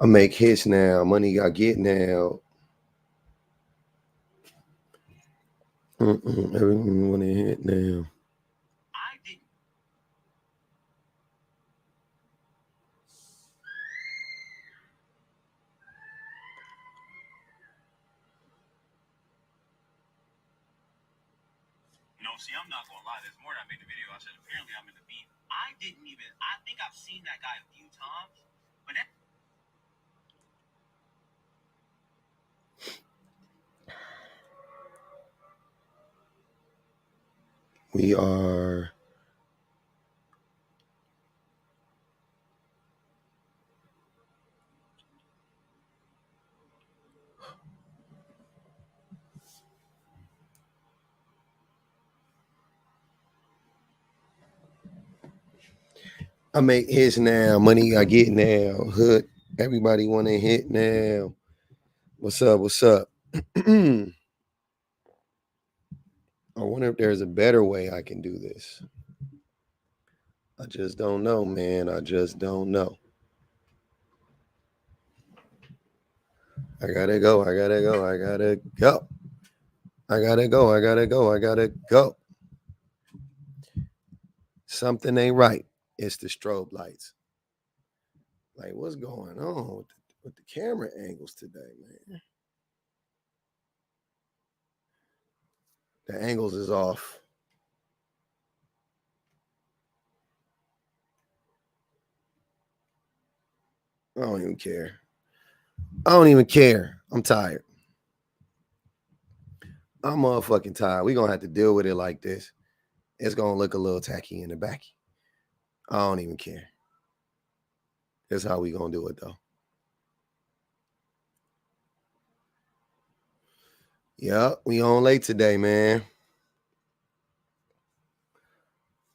I make hits now. Money I get now. Everyone want to hit now. See, I'm not gonna lie. This morning I made the video. I said apparently I'm in the beat. I think I've seen that guy a few times, but that. We are. I make hits now. Money I get now. Hood. Everybody want to hit now. What's up? What's up? I wonder if there's a better way I can do this. I just don't know, man. I just don't know. I gotta go. I gotta go. I gotta go. I gotta go. I gotta go. I gotta go. Something ain't right. It's the strobe lights. Like, what's going on with the camera angles today, man? The angles is off. I don't even care. I don't even care. I'm tired. I'm motherfucking tired. We're going to have to deal with it like this. It's going to look a little tacky in the back. I don't even care. That's how we going to do it, though. Yeah, we on late today, man.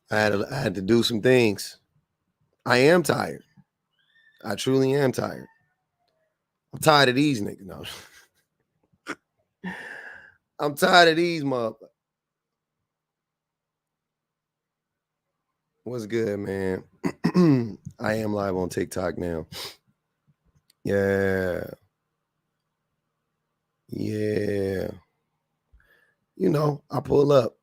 I had to do some things. I am tired. I truly am tired. I'm tired of these niggas. No. I'm tired of these motherfuckers. What's good, man? I am live on TikTok now. Yeah. Yeah. You know, I pull up.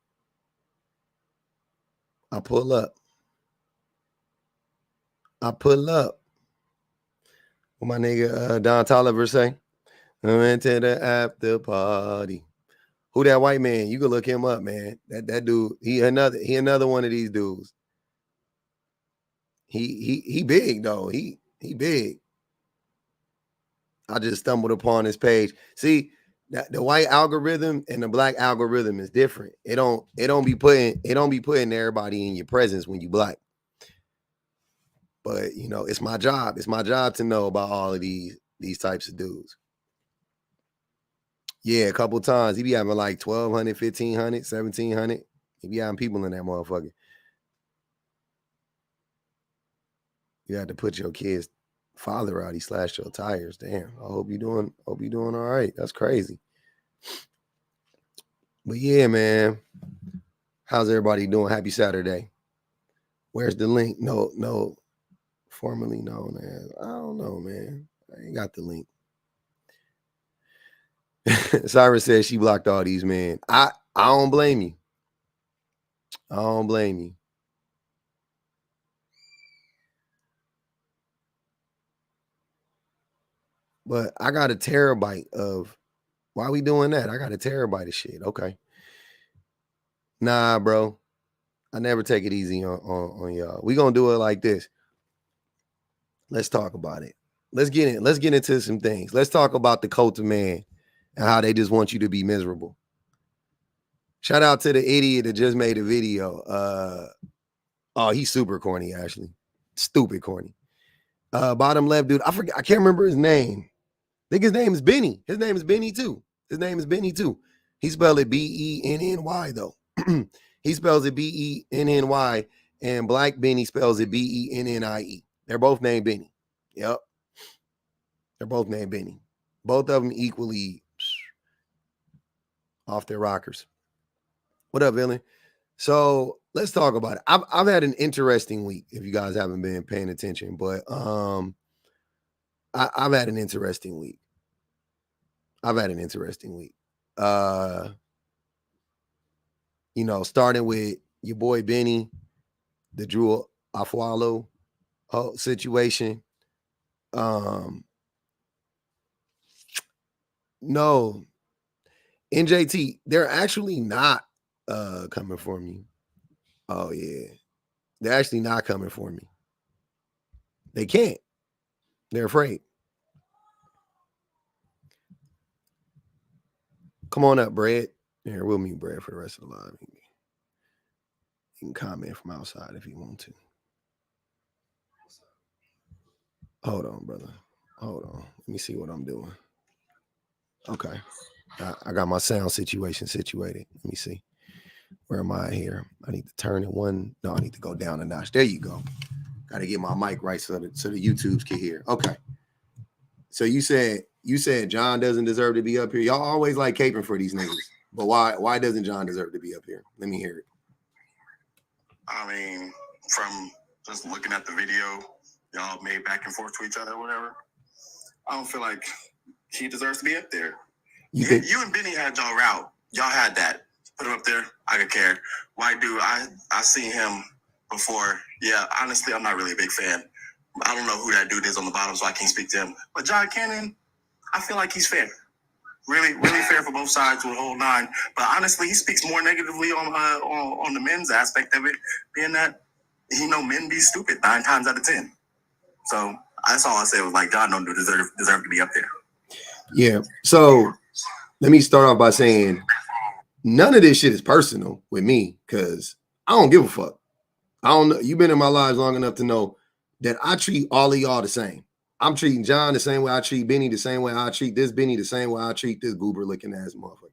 I pull up. I pull up. What my nigga Don Tolliver say? I went to the after party. Who that white man? You can look him up, man. That dude, he another one of these dudes. He big though. He big. I just stumbled upon his page. See, the white algorithm and the black algorithm is different. It don't be putting everybody in your presence when you black. But you know, it's my job. It's my job to know about all of these types of dudes. Yeah, a couple times. He be having like 1,200, 1,500, 1,700. He be having people in that motherfucker. You had to put your kid's father out. He slashed your tires. Damn. I hope you doing all right. That's crazy. But yeah, man. How's everybody doing? Happy Saturday. Where's the link? No. Formerly known as. I don't know, man. I ain't got the link. Cyrus says she blocked all these men. I don't blame you. I don't blame you. But I got a terabyte of. Why we doing that? I got a terabyte of shit. Okay. Nah, bro. I never take it easy on y'all. We gonna do it like this. Let's talk about it. Let's get into some things. Let's talk about the cult of man and how they just want you to be miserable. Shout out to the idiot that just made a video. He's super corny, actually. Stupid corny. Bottom left dude. I forget. I can't remember his name. I think his name is Benny. His name is Benny too. He spelled it Benny though. He spells it Benny, and Black Benny spells it Bennie. They're both named Benny. Yep. They're both named Benny. Both of them equally off their rockers. What up, villain? So let's talk about it. I've had an interesting week, if you guys haven't been paying attention, but I've had an interesting week. You know, starting with your boy Benny, the Drew Afualo situation. No, NJT, they're actually not coming for me. Oh yeah, they're actually not coming for me. They can't. They're afraid. Come on up, Brad. Here, we'll mute Brad for the rest of the live. You can comment from outside if you want to. Hold on, brother. Hold on. Let me see what I'm doing. Okay. I got my sound situation situated. Let me see. Where am I here? I need to turn it one. No, I need to go down a notch. There you go. Got to get my mic right so the YouTubes can hear. Okay. So you said John doesn't deserve to be up here. Y'all always like caping for these niggas. But why doesn't John deserve to be up here? Let me hear it. I mean, from just looking at the video y'all made back and forth to each other or whatever, I don't feel like he deserves to be up there. You and Benny had y'all route. Y'all had that. Put him up there. I could care. Why do I seen him before? Yeah, honestly, I'm not really a big fan. I don't know who that dude is on the bottom, so I can't speak to him. But John Cannon, I feel like he's fair. Really, really fair for both sides with the whole nine. But honestly, he speaks more negatively on the men's aspect of it, being that men be stupid 9 times out of 10. So that's all I say was like John don't deserve to be up there. Yeah. So let me start off by saying none of this shit is personal with me because I don't give a fuck. I don't know. You've been in my lives long enough to know that I treat all of y'all the same. I'm treating John the same way I treat Benny, the same way I treat this Benny, the same way I treat this goober looking ass motherfucker.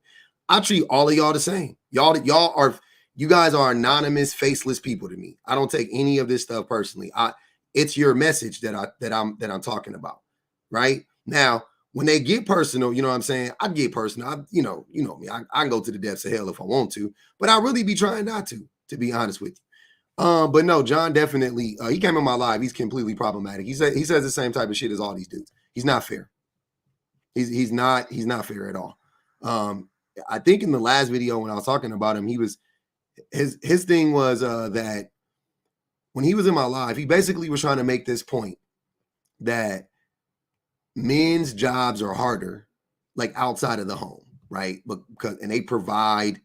I treat all of y'all the same. You guys are anonymous, faceless people to me. I don't take any of this stuff personally. It's your message that I'm talking about. Right now, when they get personal, you know what I'm saying? I get personal. You know me. I can go to the depths of hell if I want to, but I really be trying not to be honest with you. But no, John definitely, he came in my live. He's completely problematic. He says the same type of shit as all these dudes. He's not fair. He's not fair at all. I think in the last video when I was talking about him, his thing was that when he was in my live, he basically was trying to make this point that men's jobs are harder, like outside of the home, right? And they provide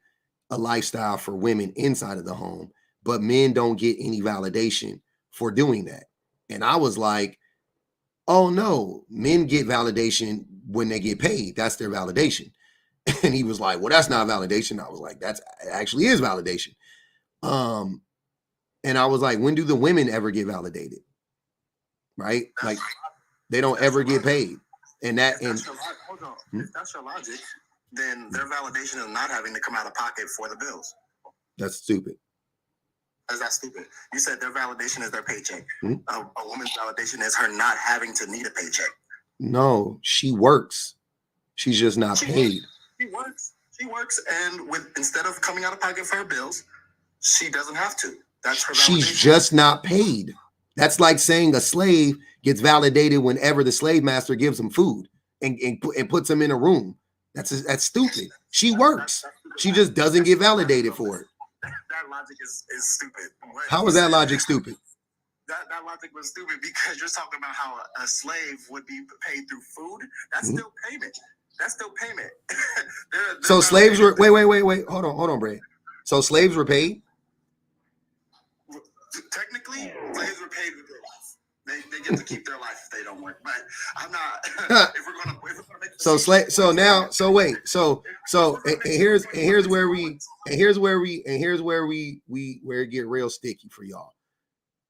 a lifestyle for women inside of the home, but men don't get any validation for doing that. And I was like, oh no, men get validation when they get paid. That's their validation. And he was like, well, that's not validation. I was like, that actually is validation. And I was like, when do the women ever get validated? Right? Like they don't ever get paid. And hold on. If that's your logic, then their validation is not having to come out of pocket for the bills. That's stupid. Is that stupid? You said their validation is their paycheck. A woman's validation is her not having to need a paycheck. No, she works. She's just not paid. She works, and instead of coming out of pocket for her bills, she doesn't have to. That's her validation. She's just not paid. That's like saying a slave gets validated whenever the slave master gives him food and puts him in a room. That's stupid. She works. She just doesn't get validated for it. That logic is stupid. How is that logic stupid? That logic was stupid because you're talking about how a slave would be paid through food. That's still payment. That's still payment. So slaves were wait. Hold on, Brad. So slaves were paid? Technically, slaves were paid with their life. They get to keep their life if they don't work. But I'm not. If we're gonna here's where it get real sticky for y'all.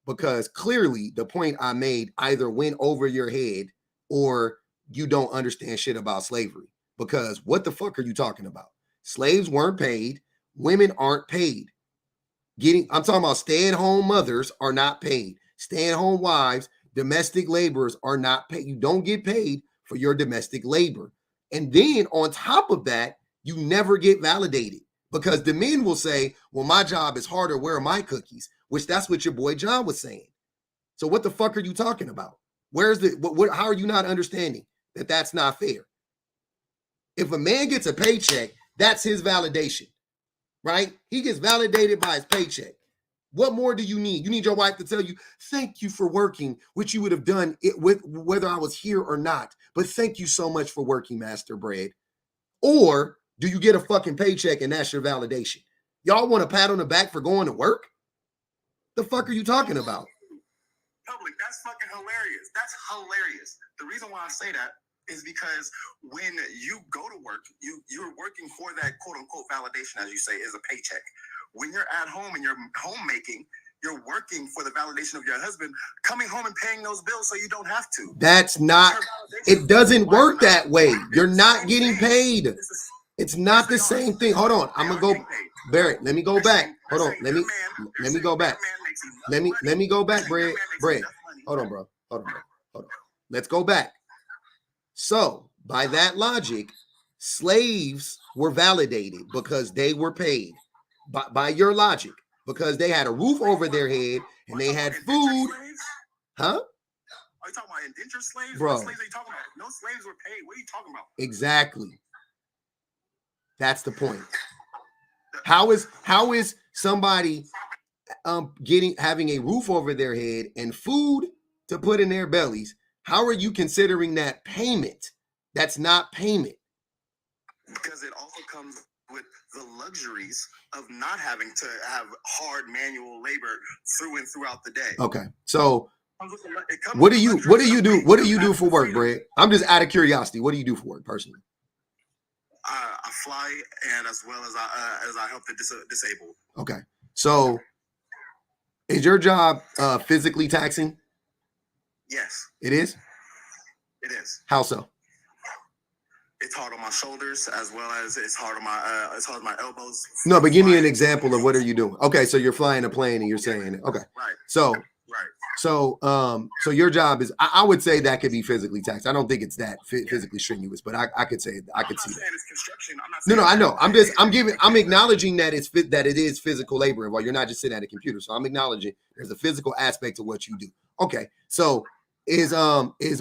Because clearly the point I made either went over your head or you don't understand shit about slavery. Because what the fuck are you talking about? Slaves weren't paid. Women aren't paid. I'm talking about stay-at-home mothers are not paid. Stay-at-home wives, domestic laborers are not paid. You don't get paid for your domestic labor. And then on top of that, you never get validated because the men will say, well, my job is harder. Where are my cookies? Which that's what your boy John was saying. So what the fuck are you talking about? Where's the what? How are you not understanding that that's not fair? If a man gets a paycheck, that's his validation, right? He gets validated by his paycheck. What more do you need? You need your wife to tell you, thank you for working, which you would have done it with whether I was here or not. But thank you so much for working, Master Bread. Or do you get a fucking paycheck and that's your validation? Y'all want a pat on the back for going to work? The fuck are you talking about? Public, that's fucking hilarious. That's hilarious. The reason why I say that is because when you go to work, you're working for that quote unquote validation, as you say, is a paycheck. When you're at home and you're homemaking, you're working for the validation of your husband coming home and paying those bills so you don't have to. That's not, it doesn't work that way. You're not getting paid. It's not the same thing. Hold on. I'm going to go, Barrett, let me go back. Hold on. Let me go back. Let me go back, Bread. Hold on, bro. Hold on. Let's go back. So, by that logic, slaves were validated because they were paid. By your logic, because they had a roof over their head and they had food. Huh? Are you talking about indentured slaves? Bro. What slaves are you talking about? No slaves were paid. What are you talking about? Exactly. That's the point. How is somebody having a roof over their head and food to put in their bellies? How are you considering that payment? That's not payment. Because it also comes with the luxuries of not having to have hard manual labor through and throughout the day. Okay. So what do you do for work, Brett? I'm just out of curiosity. What do you do for work personally? I fly, and as well as I help the disabled. Okay. So is your job physically taxing? Yes. It is? It is. How so? It's hard on my shoulders as well as it's hard on my elbows. No, but give me an example of what are you doing? Okay, so you're flying a plane and you're saying, okay. Right. So your job is, I would say that could be physically taxed. I don't think it's that physically strenuous, but I could say, I could see that. It's construction. No, I know. I'm acknowledging that it is physical labor while you're not just sitting at a computer. So I'm acknowledging there's a physical aspect to what you do. Okay. So is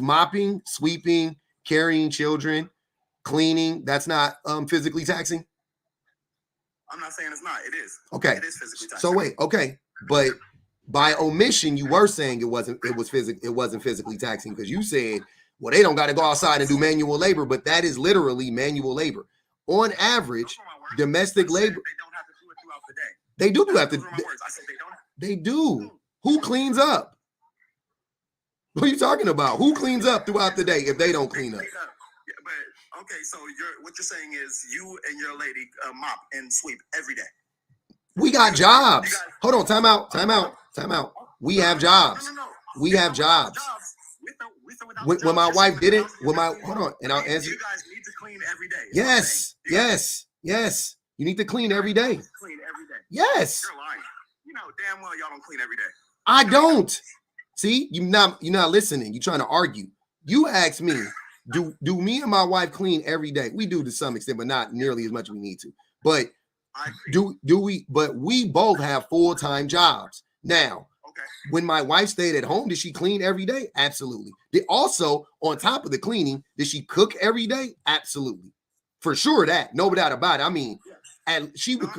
mopping, sweeping, carrying children, cleaning, that's not physically taxing? I'm not saying it's not. It is. Okay. It is physically taxing. So wait, okay. But by omission, you were saying it wasn't physically taxing because you said, well, they don't got to go outside and do manual labor, but that is literally manual labor. On average, domestic labor. They don't have to do it throughout the day. They do have to. I said they don't. They do. Who cleans up? What are you talking about? Who cleans up throughout the day if they don't clean up? Yeah, but okay, so what you're saying is you and your lady mop and sweep every day. We got jobs. Hold on, time out. We have jobs. We have jobs. When my wife didn't, hold on, and I'll answer. You guys need to clean every day. Yes. You need to clean every day. Clean every day. Yes. You're lying. You know damn well y'all don't clean every day. I don't. See, you're not listening. You're trying to argue. You asked me, do me and my wife clean every day? We do to some extent, but not nearly as much as we need to. But do we? But we both have full-time jobs now. Okay. When my wife stayed at home, did she clean every day? Absolutely. Also, on top of the cleaning, did she cook every day? Absolutely. For sure, that no doubt about it. I mean, and she would,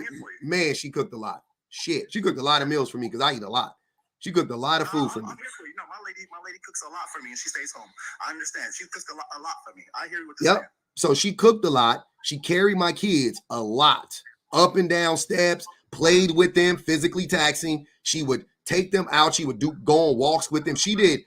man, she cooked a lot. Shit, she cooked a lot of meals for me because I eat a lot. She cooked a lot of food for me. I'm here for you. No, my lady cooks a lot for me, and she stays home. I understand. She cooks a lot for me. I hear what you're saying. So she cooked a lot. She carried my kids a lot, up and down steps, played with them, physically taxing. She would take them out. She would go on walks with them. She did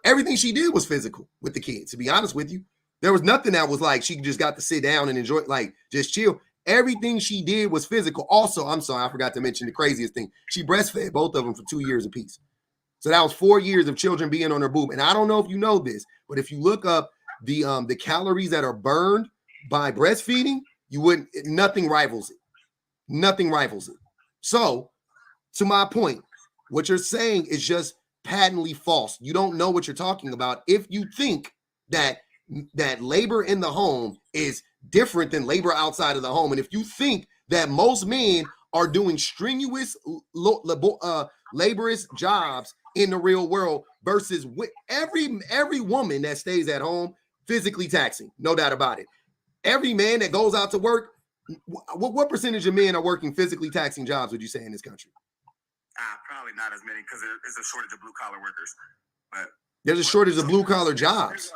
everything she did was physical with the kids. To be honest with you, there was nothing that was like she just got to sit down and enjoy, like just chill. Everything she did was physical. Also, I'm sorry, I forgot to mention the craziest thing. She breastfed both of them for 2 years apiece. So that was 4 years of children being on her boob. And I don't know if you know this, but if you look up the calories that are burned by breastfeeding, nothing rivals it. Nothing rivals it. So, to my point, what you're saying is just patently false. You don't know what you're talking about if you think that labor in the home is different than labor outside of the home. And if you think that most men are doing strenuous, laborious jobs in the real world versus every woman that stays at home physically taxing. No doubt about it. Every man that goes out to work, what percentage of men are working physically taxing jobs, would you say, in this country? Probably not as many because there's a shortage of blue collar workers. But there's a shortage of blue collar jobs.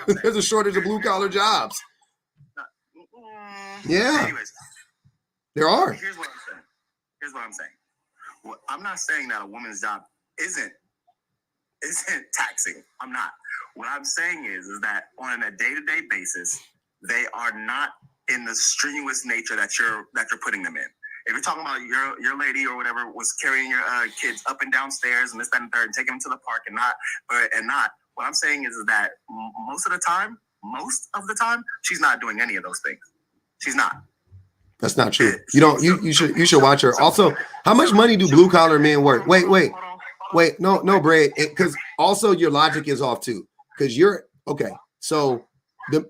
There's a shortage of blue collar jobs. Yeah. Anyways, there are. Here's what I'm saying. Well, I'm not saying that a woman's job isn't taxing. I'm not. What I'm saying is that on a day-to-day basis, they are not in the strenuous nature that you're putting them in. If you're talking about your lady or whatever was carrying your kids up and down stairs and this, that, and third, and taking them to the park and not, what I'm saying is that most of the time, she's not doing any of those things. She's not. That's not true. You should watch her. Also, how much money do blue collar men work? Wait. No, Brad. Because also your logic is off too. Because you're okay. So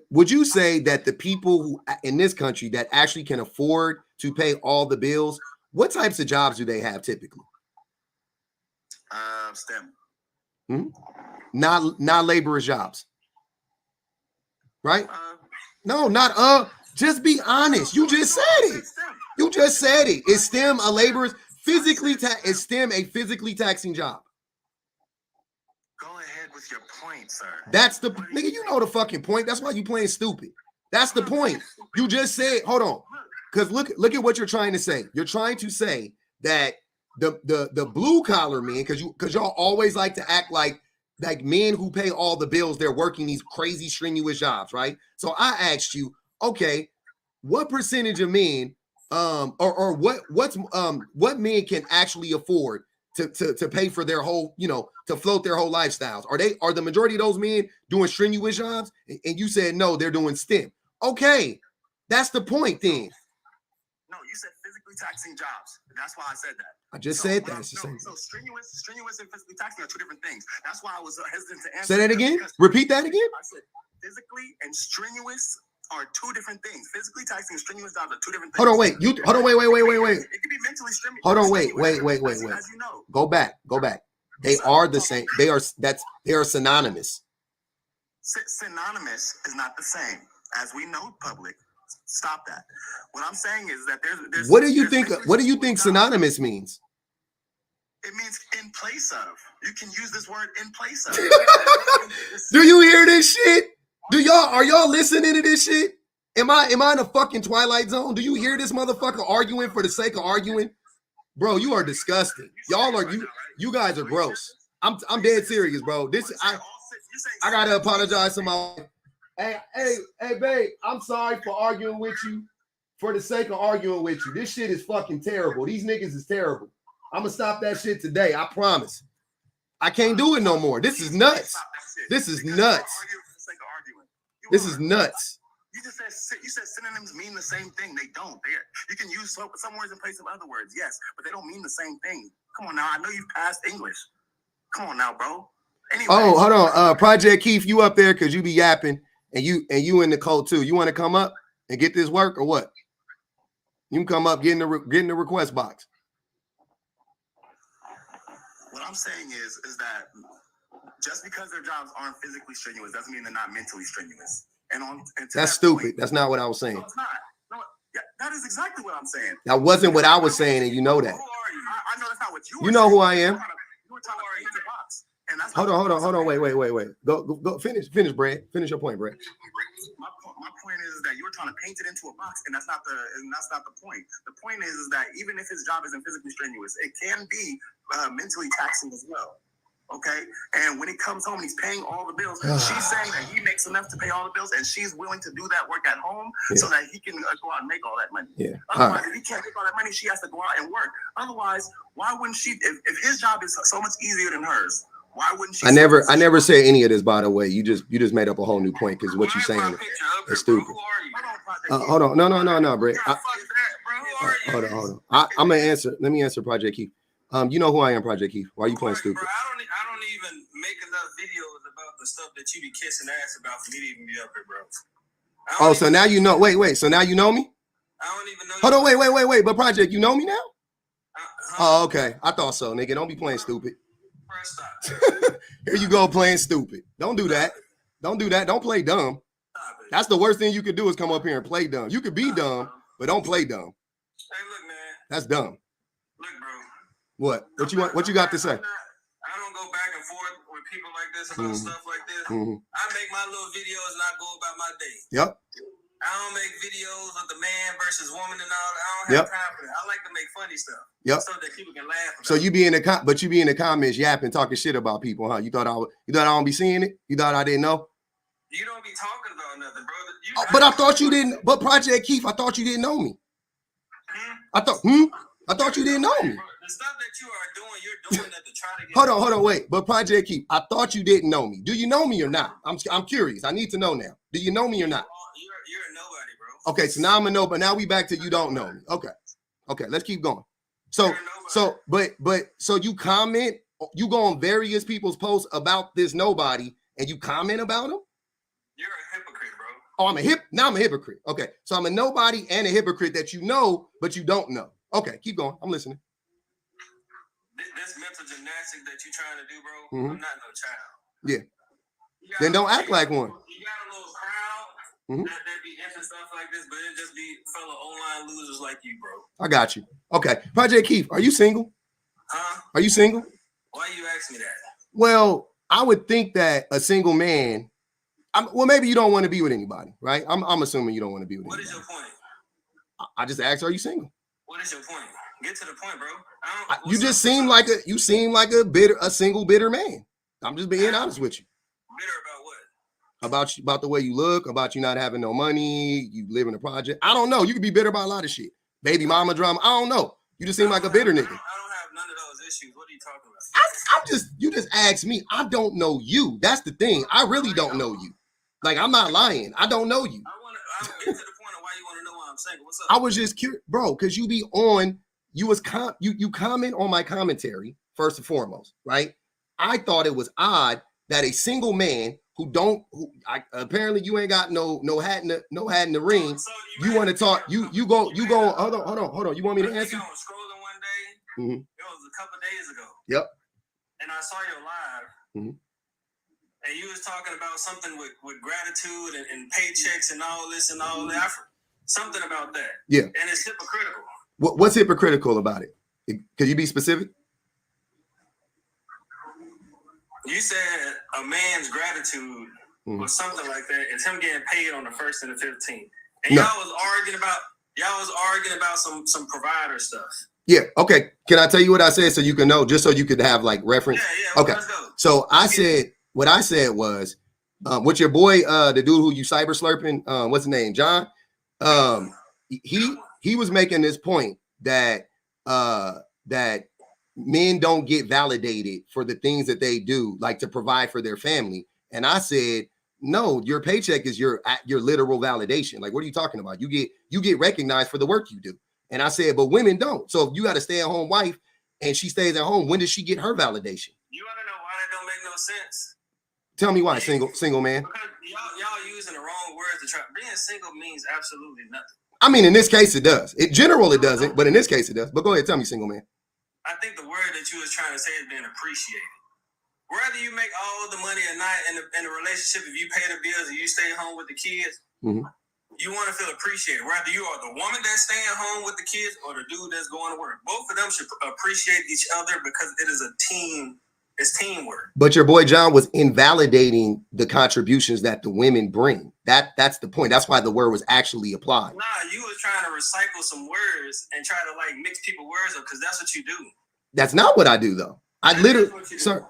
would you say that the people who in this country that actually can afford to pay all the bills, what types of jobs do they have typically? STEM. Not laborers jobs. Right? No, not just be honest. You just said it. Is STEM a laborer's is STEM a physically taxing job? Go ahead with your point, sir. That's the nigga, you know the fucking point. That's why you playing stupid. That's the point. You just said, hold on. Because look at what you're trying to say. You're trying to say that the blue collar men, because y'all always like to act like men who pay all the bills, they're working these crazy strenuous jobs, right? So I asked you, okay, what percentage of men or what men can actually afford to pay for their whole, to float their whole lifestyles? Are the majority of those men doing strenuous jobs? And you said no, they're doing STEM. Okay, that's the point then. No, you said physically taxing jobs. That's why I said that. I just said that. So strenuous and physically taxing are two different things. That's why I was hesitant to answer. Say that again. Repeat that again. I said physically and strenuous are two different things. Physically taxing and strenuous jobs are two different things. Hold on, wait. Wait. It can be mentally strenuous. Hold on, wait. As you know. Go back. They are the same. They are synonymous. Synonymous is not the same. As we know, public. Stop that. What I'm saying is that there's What do you think synonymous means? It means in place of. You can use this word in place of. Do you hear this shit? Are y'all listening to this shit? Am I in a fucking Twilight Zone? Do you hear this motherfucker arguing for the sake of arguing? Bro, you are disgusting. You guys are gross. I'm dead serious, bro. I gotta apologize to my Hey, babe, I'm sorry for arguing with you for the sake of arguing with you. This shit is fucking terrible. These niggas is terrible. I'm gonna stop that shit today. I promise. I can't do it no more. This is nuts. This is nuts. This is nuts. You said synonyms mean the same thing. They don't. You can use some words in place of other words, yes, but they don't mean the same thing. Come on now. I know you've passed English. Come on now, bro. Anyways, oh, hold on. Project Keith, you up there because you be yapping. And you in the code too. You want to come up and get this work or what? You can come up, get in the request box. What I'm saying is that just because their jobs aren't physically strenuous doesn't mean they're not mentally strenuous. And that's stupid. Point, that's not what I was saying. No, it's not. No, yeah, that is exactly what I'm saying. That wasn't what I was saying, and you know that. Who are you? I know that's not what you were saying. You know who I am. You were talking about the box. Hold on. Wait. Go finish, Brad. Finish your point, Brad. My point is that you were trying to paint it into a box, and that's not the point. The point is that even if his job isn't physically strenuous, it can be mentally taxing as well. Okay, and when he comes home and he's paying all the bills, she's saying that he makes enough to pay all the bills, and she's willing to do that work at home so that he can go out and make all that money. Yeah. Otherwise, if he can't make all that money, she has to go out and work. Otherwise, why wouldn't she? If his job is so much easier than hers, why wouldn't she? I never say any of this, by the way. You just made up a whole new point because what you're saying is stupid. Hold on. No, Brett. Hold on. I'm gonna answer. Let me answer Project Keith. You know who I am, Project Keith. Why are you playing stupid? Bro, I don't even make enough videos about the stuff that you be kissing ass about for me to even be up here, bro. Oh, so now you know. Wait. So now you know me? I don't even know. Hold on. Wait. But Project, you know me now? Oh, okay. I thought so, nigga. Don't be playing stupid. Here you go playing stupid. Don't do that. Don't do that. Don't play dumb. That's the worst thing you could do is come up here and play dumb. You could be dumb, but don't play dumb. Hey, look, man. That's dumb. Look, bro. What? What you got to say? I don't go back and forth with people like this about stuff like this. I make my little videos and I go about my day. Yep. I don't make videos of the man versus woman and all that. I don't have time for that. I like to make funny stuff. Yep. So that people can laugh about so you be in the comments yapping, talking shit about people, huh? You thought I don't be seeing it? You thought I didn't know? You don't be talking about nothing, brother. But I thought you didn't. But Project Keith, I thought you didn't know me. I thought you didn't know me. The stuff that you are doing, you're doing that to try to get. Hold on, wait. But Project Keith, I thought you didn't know me. Do you know me or not? I'm curious. I need to know now. Do you know me or not? You're a nobody, bro. Okay, so now I'm a no, but now we back to you don't know me. Okay, let's keep going. So you comment, you go on various people's posts about this nobody, and you comment about them? You're a hypocrite, bro. Oh, I'm a hypocrite. Okay, so I'm a nobody and a hypocrite that you know, but you don't know. Okay, keep going. I'm listening. This mental gymnastics that you're trying to do, bro, I'm not no child. Yeah. Then don't act like one. You got a little crowd that be into stuff like this, but it just be fellow online losers like you, bro. I got you. Okay. Project Keith, are you single? Huh? Are you single? Why you ask me that? Well, I would think that a single man, well, maybe you don't want to be with anybody, right? I'm assuming you don't want to be with anybody. What is your point? I just asked, are you single? What is your point? Get to the point, bro. You just seem like a single bitter man. I'm just being honest with you. Bitter about what? About the way you look, about you not having no money, you live in a project. I don't know. You could be bitter about a lot of shit. Baby mama drama. I don't know. You just seem like a bitter nigga. I don't have none of those issues. What are you talking about? You just asked me. I don't know you. That's the thing. I really don't know you. Like, I'm not lying. I don't know you. I'll get to the point of why you want to know why I'm single. What's up? I was just curious, bro, because you be on, you comment on my commentary, first and foremost, right? I thought it was odd that a single man apparently you ain't got no hat in the ring. So you want to talk, you go, hold on. You want me to answer? I was scrolling one day. It was a couple days ago. Yep. And I saw your live. And you was talking about something with gratitude and paychecks and all this and all that. Something about that. Yeah. And it's hypocritical. What's hypocritical about it? Could you be specific? You said a man's gratitude or something like that. It's him getting paid on the 1st and the 15th. And y'all was arguing about some provider stuff. Yeah. Okay. Can I tell you what I said so you can know, just so you could have like reference? Yeah. Okay. Let's go. So what I said was, with your boy, the dude who you cyber slurping, what's his name, John? He was making this point that men don't get validated for the things that they do, like to provide for their family. And I said, no, your paycheck is your literal validation. Like, what are you talking about? You get recognized for the work you do. And I said, but women don't. So if you got a stay-at-home wife and she stays at home, when does she get her validation? You want to know why that don't make no sense? Tell me why, single man. Because y'all using the wrong words to try. Being single means absolutely nothing. I mean, in this case, it does. In general, it doesn't, but in this case, it does. But go ahead, tell me, single man. I think the word that you was trying to say is being appreciated. Whether you make all the money or not in the relationship, if you pay the bills and you stay home with the kids, you want to feel appreciated. Whether you are the woman that's staying home with the kids or the dude that's going to work. Both of them should appreciate each other because it is a team. It's teamwork. But your boy John was invalidating the contributions that the women bring. That's the point. That's why the word was actually applied. Nah, you was trying to recycle some words and try to like mix people's words up because that's what you do. That's not what I do though. I literally, sir,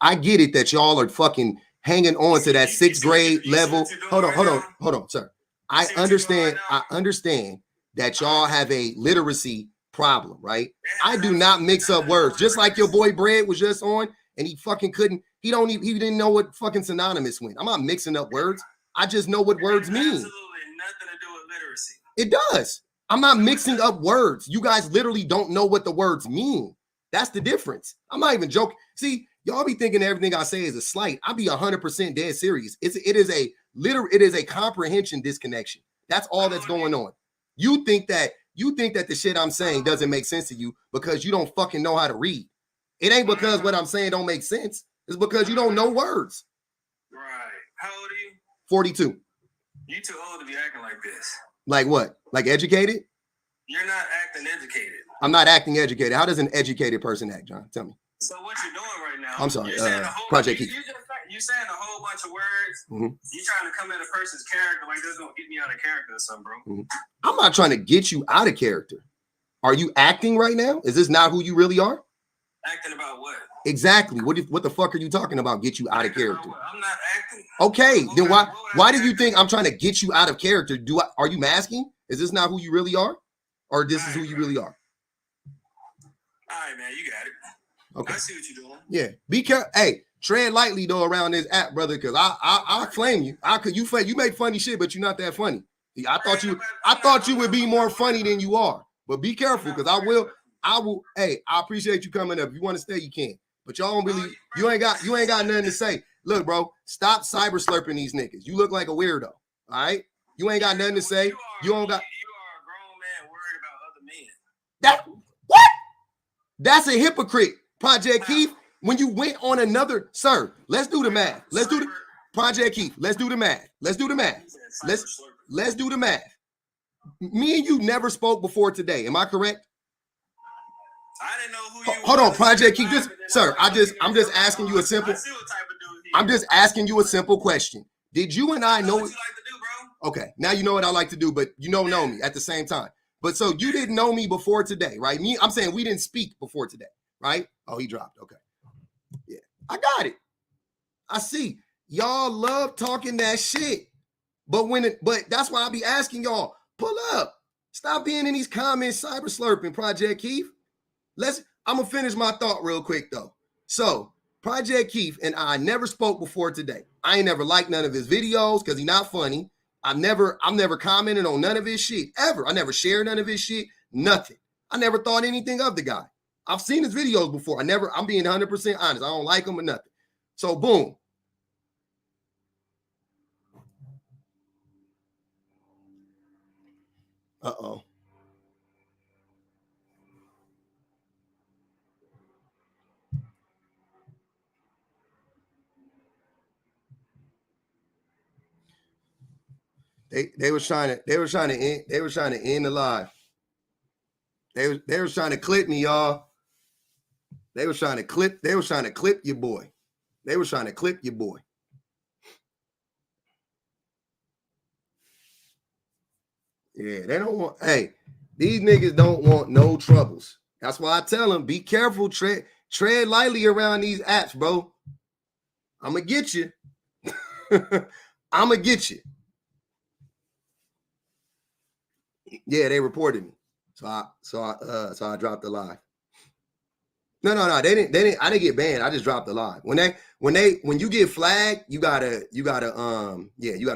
I get it that y'all are fucking hanging on to that 6th grade level. Hold on, sir. I understand that y'all have a literacy problem, right? I do not mix up words. Just like your boy Bread was just on, and he fucking couldn't. He didn't know what fucking synonymous meant. I'm not mixing up words. I just know what words mean. Absolutely nothing to do with literacy. It does. I'm not mixing up words. You guys literally don't know what the words mean. That's the difference. I'm not even joking. See, y'all be thinking everything I say is a slight. I'll be 100% dead serious. It is a comprehension disconnection. That's all that's going on. You think that the shit I'm saying doesn't make sense to you because you don't fucking know how to read. It ain't because what I'm saying don't make sense. It's because you don't know words. Right. How old are you? 42. You too old to be acting like this. Like what? Like educated? You're not acting educated. I'm not acting educated. How does an educated person act, John? Tell me. So what you're doing right now? I'm sorry. You're saying a whole Project You're saying a whole bunch of words. Mm-hmm. You're trying to come at a person's character like this gonna get me out of character or something, bro. Mm-hmm. I'm not trying to get you out of character. Are you acting right now? Is this not who you really are? Acting about what? Exactly. What the fuck are you talking about? Get you out of character. I'm not acting. Okay, then why do you think I'm trying to get you out of character? Are you masking? Is this not who you really are? Or this is who you really are? All right, man, you got it. Okay. I see what you're doing. Yeah. Be careful. Hey, tread lightly though around this app, brother, because I'll flame you. You make funny shit, but you're not that funny. I thought you would be more funny than you are. But be careful, because I will. Hey, I appreciate you coming up. If you want to stay, you can. But y'all don't really, you ain't got nothing to say. Look, bro, stop cyber slurping these niggas. You look like a weirdo. All right? You ain't got nothing to say. You are a grown man worried about other men. What? That's a hypocrite. Project Keith, when you went on another, sir, let's do the math. Let's do the Project Keith. Let's do the math. Let's do the math. Let's do the math. Me and you never spoke before today. Am I correct? I didn't know who you Hold on, Project Keith. Sir, I'm just asking you a simple. I'm just asking you a simple question. Did you and I know what you like to do, bro? Okay, now you know what I like to do, but you don't know me at the same time. But so you didn't know me before today, right? I'm saying we didn't speak before today, right? Oh, he dropped. Okay. Yeah, I got it. I see. Y'all love talking that shit. But that's why I be asking y'all, pull up. Stop being in these comments cyber slurping, Project Keith. I'm gonna finish my thought real quick though. So Project Keith and I never spoke before today. I ain't never liked none of his videos because he's not funny. I'm never commented on none of his shit ever. I never shared none of his shit, nothing. I never thought anything of the guy. I've seen his videos before. I'm being 100% honest. I don't like him or nothing. So boom. Uh-oh. They was trying to end the live. They was trying to clip me, y'all. They was trying to clip your boy. They was trying to clip your boy. Yeah, they don't want, hey, these niggas don't want no troubles. That's why I tell them, be careful, tread lightly around these apps, bro. I'm gonna get you. I'm gonna get you. Yeah, they reported me. So I dropped the live. No. They didn't. I didn't get banned. I just dropped the live. When you get flagged, you gotta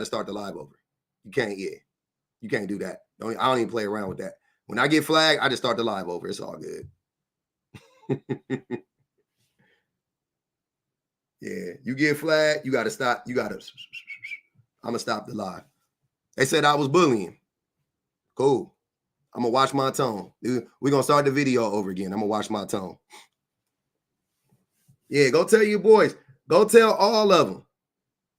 start the live over. You can't do that. I don't even play around with that. When I get flagged, I just start the live over. It's all good. Yeah, you get flagged, you gotta stop. I'm gonna stop the live. They said I was bullying. Cool. I'm gonna watch my tone. We're gonna start the video over again. I'm gonna watch my tone. Yeah, go tell your boys. Go tell all of them.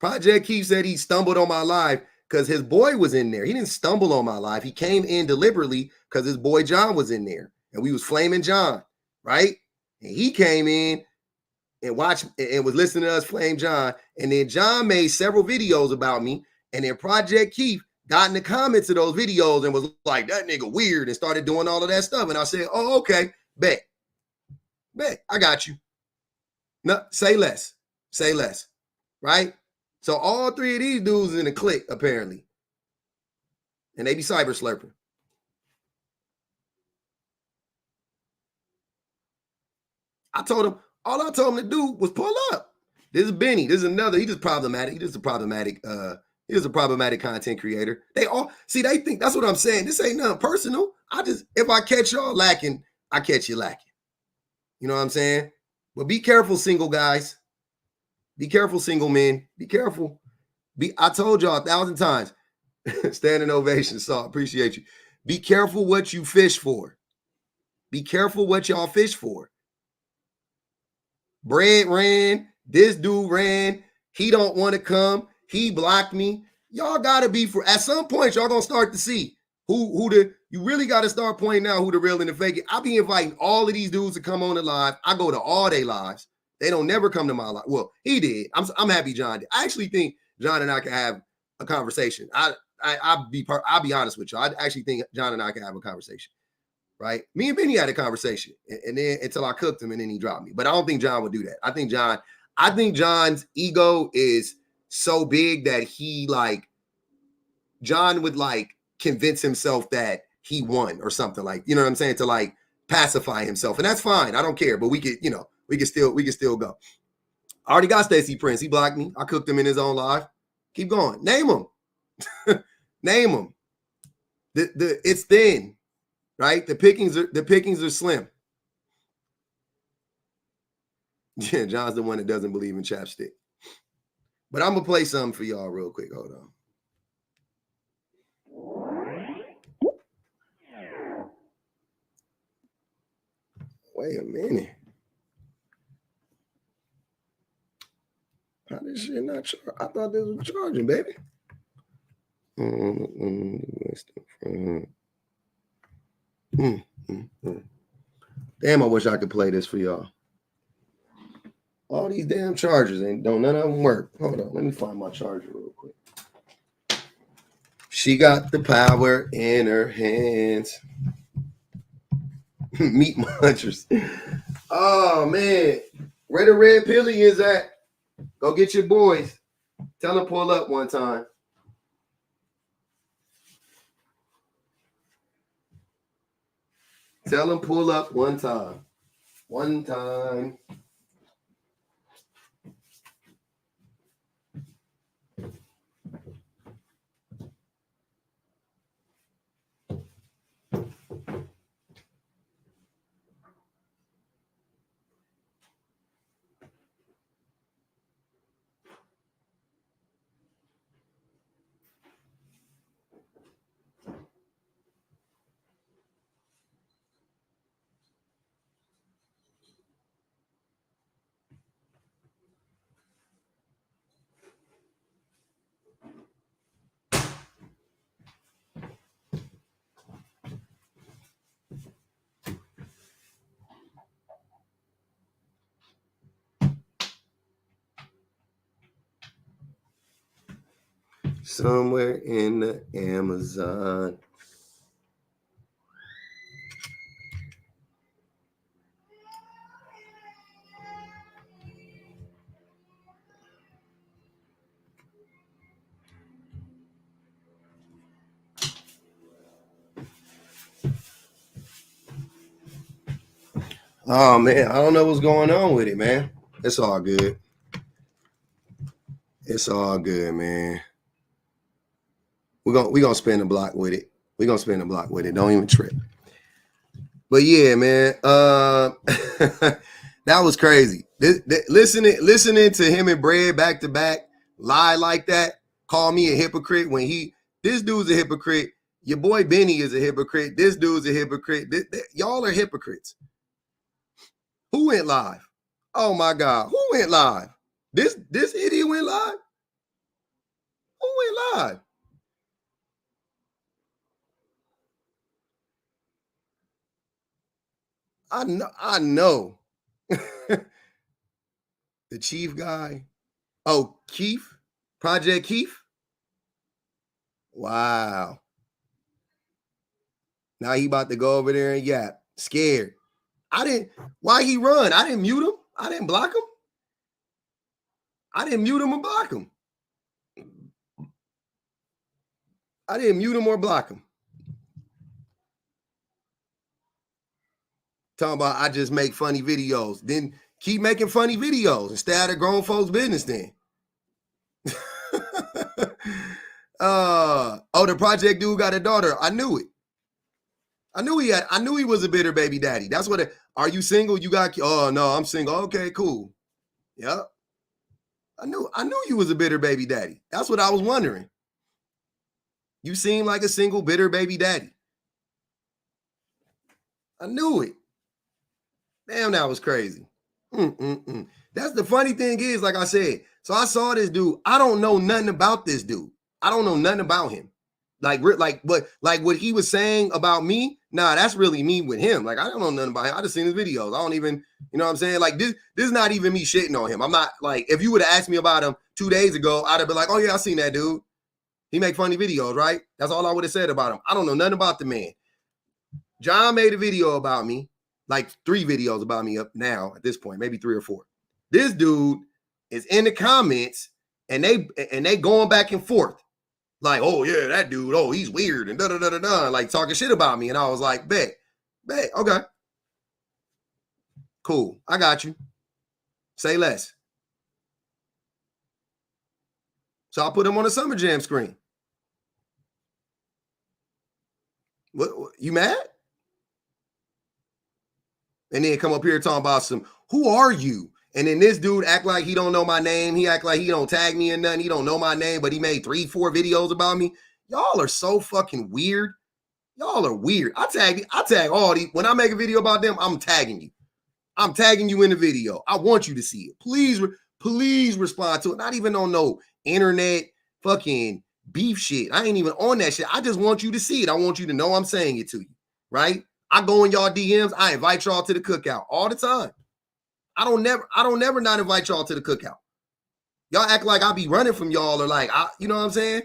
Project Keith said he stumbled on my live because his boy was in there. He didn't stumble on my live. He came in deliberately because his boy John was in there. And we was flaming John, right? And he came in and watched and was listening to us flame John. And then John made several videos about me. And then Project Keith got in the comments of those videos and was like, that nigga weird, and started doing all of that stuff. And I said, oh, okay, bet, I got you. No, say less, right? So all three of these dudes in the clique, apparently. And they be cyber slurping. All I told him to do was pull up. This is Benny. This is another. He just problematic. He is a problematic content creator. They think that's what I'm saying. This ain't nothing personal. If I catch y'all lacking, I catch you lacking. You know what I'm saying? But be careful, single guys. Be careful, single men. Be careful. I told y'all 1,000 times. Standing ovation, Saul. Appreciate you. Be careful what you fish for. Be careful what y'all fish for. Bread ran. This dude ran. He don't want to come. He blocked me. Y'all gotta be for at some point. Y'all gonna start to see who you really got to start pointing out who the real and the fake. I be inviting all of these dudes to come on the live. I go to all their lives. They don't never come to my live. Well, he did. I'm happy John did. I actually think John and I can have a conversation. I'll be honest with you. I actually think John and I can have a conversation. Right? Me and Benny had a conversation, and then until I cooked him, and then he dropped me. But I don't think John would do that. I think John's ego is so big that John would convince himself that he won or something, you know what I'm saying, to pacify himself, and that's fine. I don't care, but we could still go. I already got Stacey Prince. He blocked me. I cooked him in his own live. Keep going. Name him. Name him. It's thin. Right? The pickings are slim. Yeah, John's the one that doesn't believe in chapstick. But I'm gonna play something for y'all real quick. Hold on. Wait a minute. How this shit not charge? I thought this was charging, baby. Damn, I wish I could play this for y'all. All these damn chargers none of them work. Hold on, let me find my charger real quick. She got the power in her hands. Meat munchers. Oh man, where the red pilly is at? Go get your boys. Tell them pull up one time. Tell them pull up one time. One time. Somewhere in the Amazon. Oh man, I don't know what's going on with it, man. It's all good. It's all good, man. We're gonna spin the block with it. We're gonna spin the block with it. Don't even trip. But yeah, man. That was crazy. Listening to him and Bread back to back lie like that, call me a hypocrite when this dude's a hypocrite. Your boy Benny is a hypocrite. This dude's a hypocrite. Y'all are hypocrites. Who went live? Oh my God. Who went live? This idiot went live? Who went live? I know. The chief guy. Oh, Keith? Project Keith? Wow. Now he about to go over there and yap. Scared. Why he run? I didn't mute him. I didn't block him. I didn't mute him or block him. I didn't mute him or block him. Talking about I just make funny videos. Then keep making funny videos and stay out of grown folks' business then. The project dude got a daughter. I knew it. I knew he was a bitter baby daddy. That's what are you single? You got oh no, I'm single. Okay, cool. Yep. I knew you was a bitter baby daddy. That's what I was wondering. You seem like a single bitter baby daddy. I knew it. Damn, that was crazy. That's the funny thing is, like I said, so I saw this dude. I don't know nothing about this dude. I don't know nothing about him. Like what he was saying about me, nah, that's really me with him. Like, I don't know nothing about him. I just seen his videos. I don't even, you know what I'm saying? Like, this is not even me shitting on him. I'm not, like, if you would have asked me about him 2 days ago, I'd have been like, oh yeah, I seen that dude. He make funny videos, right? That's all I would have said about him. I don't know nothing about the man. John made a video about me, like 3 videos about me up now at this point, maybe 3 or 4. This dude is in the comments and they going back and forth. Like, oh yeah, that dude, oh, he's weird and da-da-da-da-da, like talking shit about me. And I was like, bet, okay. Cool, I got you. Say less. So I put him on the Summer Jam screen. What, you mad? And then come up here talking about some, who are you? And then this dude act like he don't know my name. He act like he don't tag me in nothing. He don't know my name, but he made 3, 4 videos about me. Y'all are so fucking weird. Y'all are weird. I tag all these. When I make a video about them, I'm tagging you. I'm tagging you in the video. I want you to see it. Please respond to it. Not even on no internet fucking beef shit. I ain't even on that shit. I just want you to see it. I want you to know I'm saying it to you, right? I go in y'all DMs. I invite y'all to the cookout all the time. I don't never not invite y'all to the cookout. Y'all act like I be running from y'all or like, you know what I'm saying?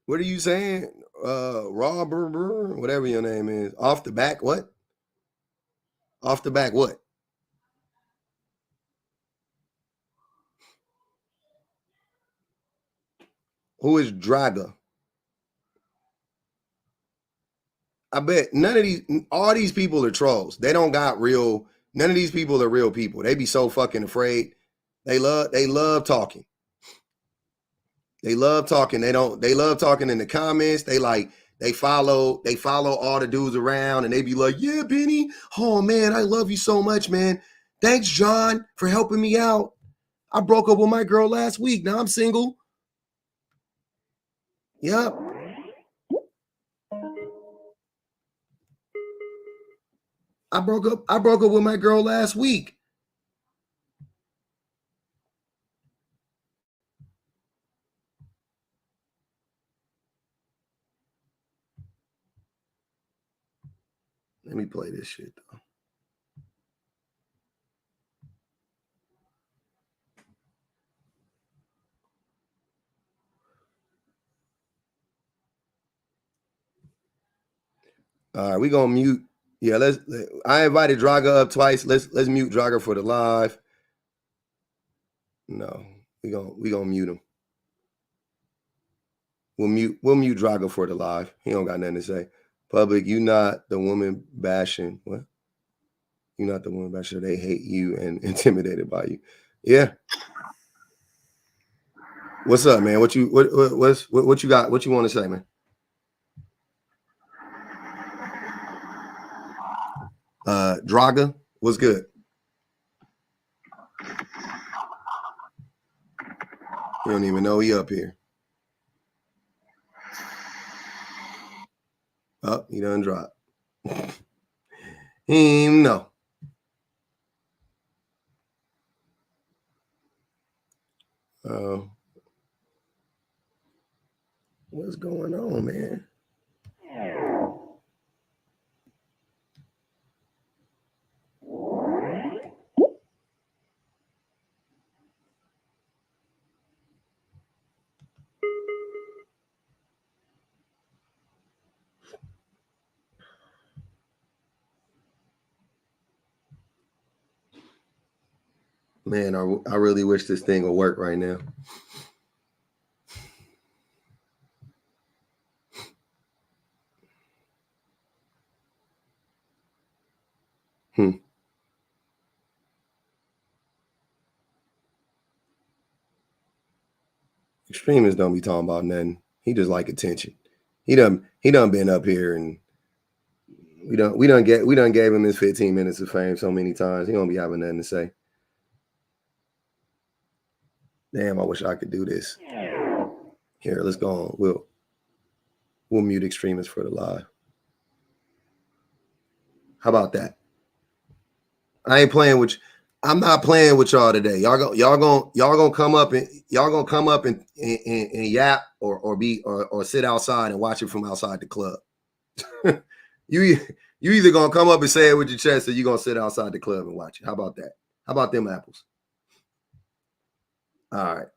What are you saying? Robert, whatever your name is. Off the back, what? Off the back, what? Who is Draga? I bet all these people are trolls. They don't got real, none of these people are real people. They be so fucking afraid. They love talking. They love talking. They love talking in the comments. They follow all the dudes around and they be like, yeah, Benny. Oh man, I love you so much, man. Thanks, John, for helping me out. I broke up with my girl last week. Now I'm single. Yep. I broke up with my girl last week. Let me play this shit though. All right, we gonna mute. Yeah, I invited Draga up twice. Let's mute Draga for the live. No, we gonna mute him. We'll mute Draga for the live. He don't got nothing to say. Public, you not the woman bashing. What? You not the woman bashing. They hate you and intimidated by you. Yeah. What's up, man? What you got? What you want to say, man? Draga, what's good? You don't even know he up here. Oh, he done dropped. He ain't know. What's going on, man? Man, I really wish this thing would work right now. Extremists don't be talking about nothing. He just like attention. He done been up here and we done gave him his 15 minutes of fame so many times. He don't be having nothing to say. Damn, I wish I could do this. Here, let's go on. We'll mute extremists for the live. How about that? I ain't playing with you. I'm not playing with y'all today. Y'all gonna come up and yap or sit outside and watch it from outside the club. you either gonna come up and say it with your chest, or you gonna sit outside the club and watch it. How about that? How about them apples? All right.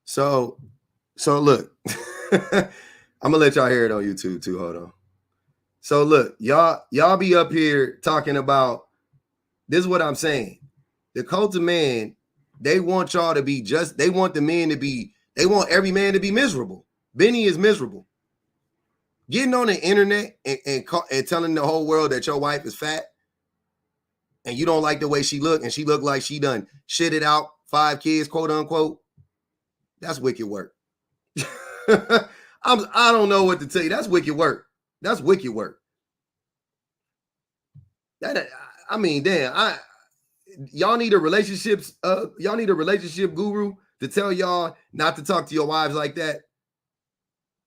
So look, I'm gonna let y'all hear it on YouTube too. Hold on. So look, y'all be up here talking about this is what I'm saying. The cult of man, they want y'all to be just, they want the men to be, they want every man to be miserable. Benny is miserable. Getting on the internet and telling the whole world that your wife is fat and you don't like the way she look and she look like she done shitted out 5 kids, quote unquote, that's wicked work. I don't know what to tell you. That's wicked work. That's wicked work. That, I mean, damn, y'all need a relationship guru to tell y'all not to talk to your wives like that.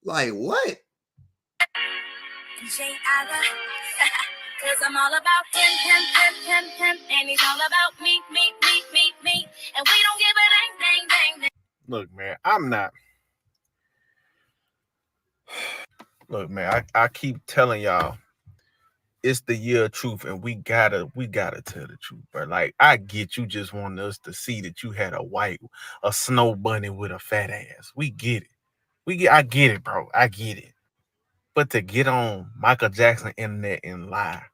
Like what? Cause I'm all about him, and he's all about me, and we don't give a dang. Look, man, I'm not. Look, man, I keep telling y'all, it's the year of truth, and we gotta tell the truth, bro. Like, I get you just want us to see that you had a snow bunny with a fat ass. We get it. I get it, bro. I get it. But to get on Michael Jackson internet and lie,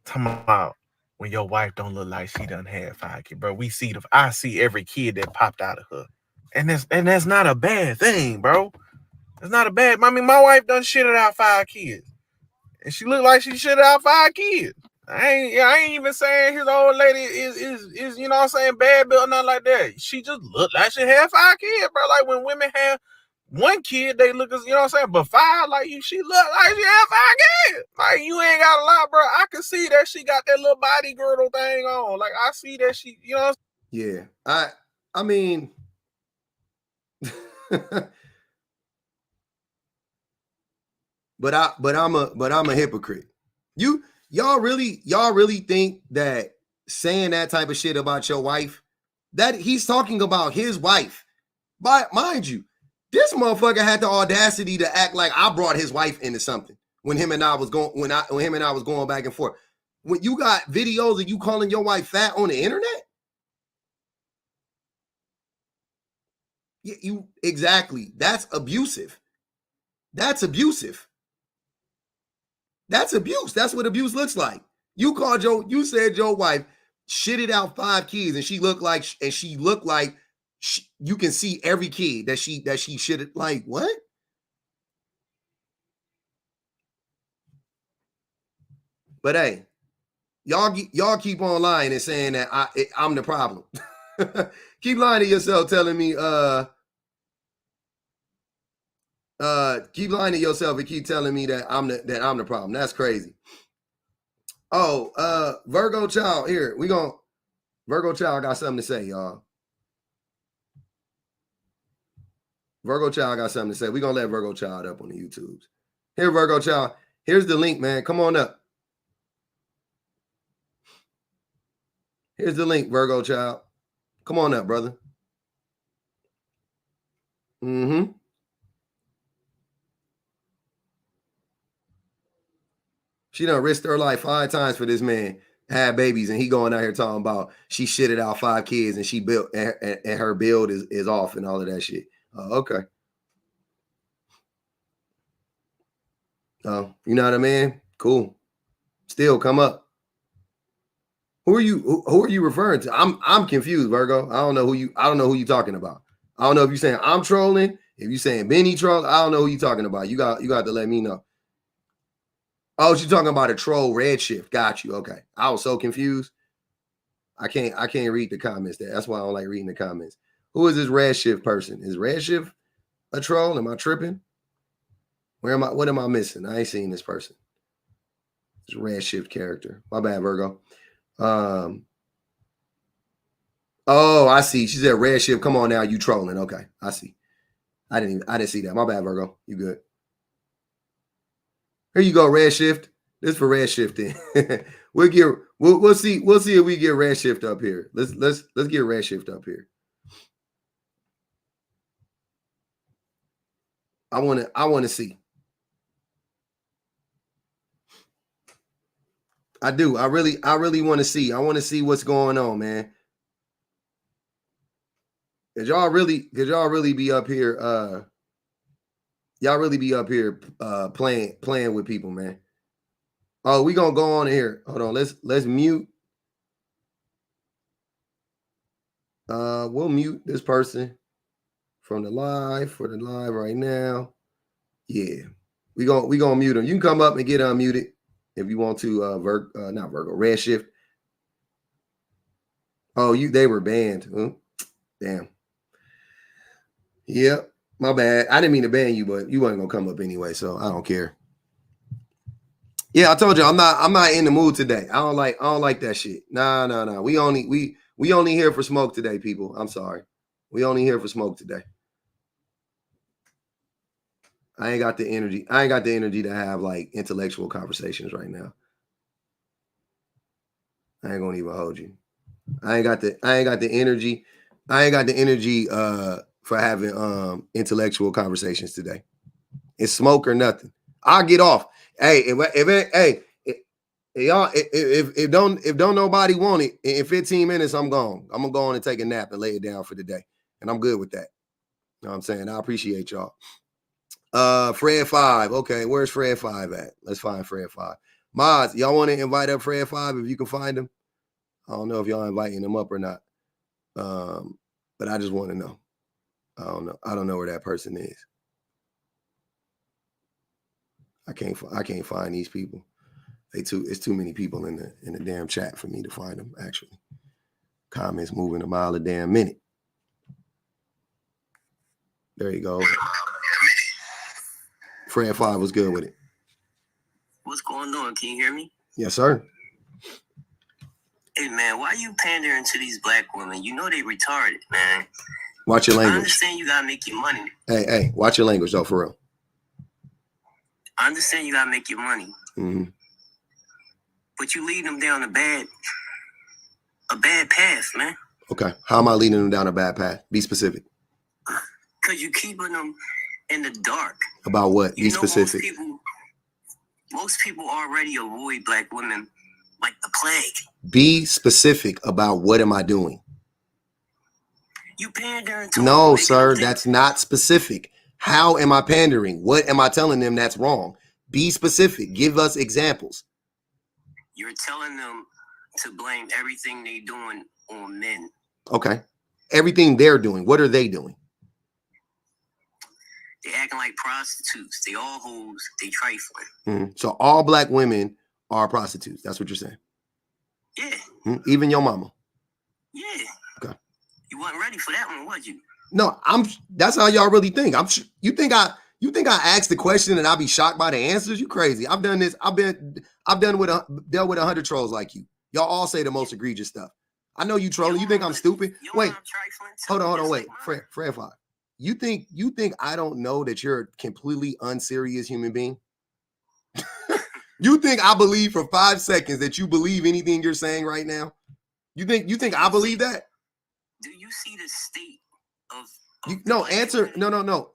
talking about when your wife don't look like she done had 5 kids, bro. I see every kid that popped out of her, and that's not a bad thing, bro. It's not a bad. I mean, my wife done shitted out 5 kids, and she looked like she shitted out 5 kids. I ain't even saying his old lady is you know what I'm saying, bad bill or nothing like that. She just looked like she had 5 kids, bro. Like when women have 1 kid, they look as, you know what I'm saying, but 5, like she looked like she had 5 kids. Like, you ain't got a lot, bro. I can see that she got that little body girdle thing on. Like, I see that she, you know. Yeah, I mean, but I'm a hypocrite. Y'all really think that saying that type of shit about your wife, that he's talking about his wife. But mind you, this motherfucker had the audacity to act like I brought his wife into something when him and I was going back and forth. When you got videos of you calling your wife fat on the internet, you exactly. That's abusive. That's abusive. That's abuse. That's what abuse looks like. You said your wife shitted out 5 kids, and she looked like you can see every kid that she shitted. Like what? But hey, y'all keep on lying and saying that I'm the problem. Keep lying to yourself, telling me keep lying to yourself and keep telling me that I'm the problem. That's crazy. Oh, Virgo Child, here Virgo Child got something to say, y'all. Virgo Child got something to say. We're gonna let Virgo Child up on the YouTubes. Here, Virgo Child. Here's the link, man. Come on up. Here's the link, Virgo Child. Come on up, brother. Mm-hmm. She done risked her life 5 times for this man, had babies, and he going out here talking about she shitted out 5 kids and she built and her build is off and all of that shit. Okay. Oh, you know what I mean? Cool. Still come up. Who are you referring to? I'm confused, Virgo. I don't know who you talking about. I don't know if you're saying I'm trolling, if you're saying Benny troll. I don't know who you talking about. You got to let me know. Oh, she's talking about a troll Redshift. Got you. Okay. I was so confused. I can't read the comments there. That's why I don't like reading the comments. Who is this Redshift person? Is Redshift a troll? Am I tripping? What am I missing? I ain't seen this person. This Redshift character. My bad, Virgo. Oh, I see. She said Redshift. Come on now, you trolling. Okay, I see. I didn't see that. My bad, Virgo. You good. Here you go, Redshift. This is for Redshift then. we'll see if we get Redshift up here. Let's get Redshift up here. I want to see. I do. I really want to see. I want to see what's going on, man. Cause y'all really be up here. Y'all really be up here playing with people, man. Oh, we gonna go on here. Hold on. Let's mute. We'll mute this person from the live for the live right now. Yeah, we gonna mute them. You can come up and get unmuted if you want to. Not Virgo, Redshift. Oh, they were banned. Damn. Yep, my bad. I didn't mean to ban you, but you wasn't gonna come up anyway, so I don't care. Yeah, I told you I'm not in the mood today. I don't like that shit. Nah. We only here for smoke today, people. I'm sorry. We only here for smoke today. I ain't got the energy. I ain't got the energy to have like intellectual conversations right now. I ain't gonna even hold you. I ain't got the energy. I ain't got the energy for having intellectual conversations today. It's smoke or nothing. I'll get off. Hey, if don't nobody want it, in 15 minutes, I'm gone. I'm gonna go on and take a nap and lay it down for the day. And I'm good with that. You know what I'm saying? I appreciate y'all. Fred 5. Okay, where's Fred 5 at? Let's find Fred 5. Mods, y'all want to invite up Fred 5 if you can find him? I don't know if y'all inviting him up or not. But I just want to know. I don't know. I don't know where that person is. I can't find these people. It's too many people in the damn chat for me to find them, actually. Comments moving a mile a damn minute. There you go. Fred 5 was good with it. What's going on? Can you hear me? Yes, sir. Hey, man, why you pandering to these black women? You know they retarded, man. Watch your language. I understand you gotta make your money. Hey, watch your language, though, for real. I understand you gotta make your money. Mm-hmm. But you lead them down a bad path, man. Okay. How am I leading them down a bad path? Be specific. Because you keeping them in the dark. About what? Be specific. Most people already avoid black women like the plague. Be specific about what am I doing? You pandering to No, sir, that's not specific. How am I pandering? What am I telling them that's wrong? Be specific. Give us examples. You're telling them to blame everything they're doing on men. Okay. Everything they're doing. What are they doing? They acting like prostitutes. They all hoes. They trifling. Mm-hmm. So all black women are prostitutes. That's what you're saying? Yeah. Mm-hmm. Even your mama? Yeah. Okay. You wasn't ready for that one, was you? No, that's how y'all really think. You think I asked the question and I'll be shocked by the answers? You crazy. I've done this. Dealt with 100 trolls like you. Y'all all say the most egregious stuff. I know you trolling. You think I'm stupid? Wait. Hold on. Wait. Fred 5. You think I don't know that you're a completely unserious human being? You think I believe for 5 seconds that you believe anything you're saying right now? You think I believe that? Do you see the state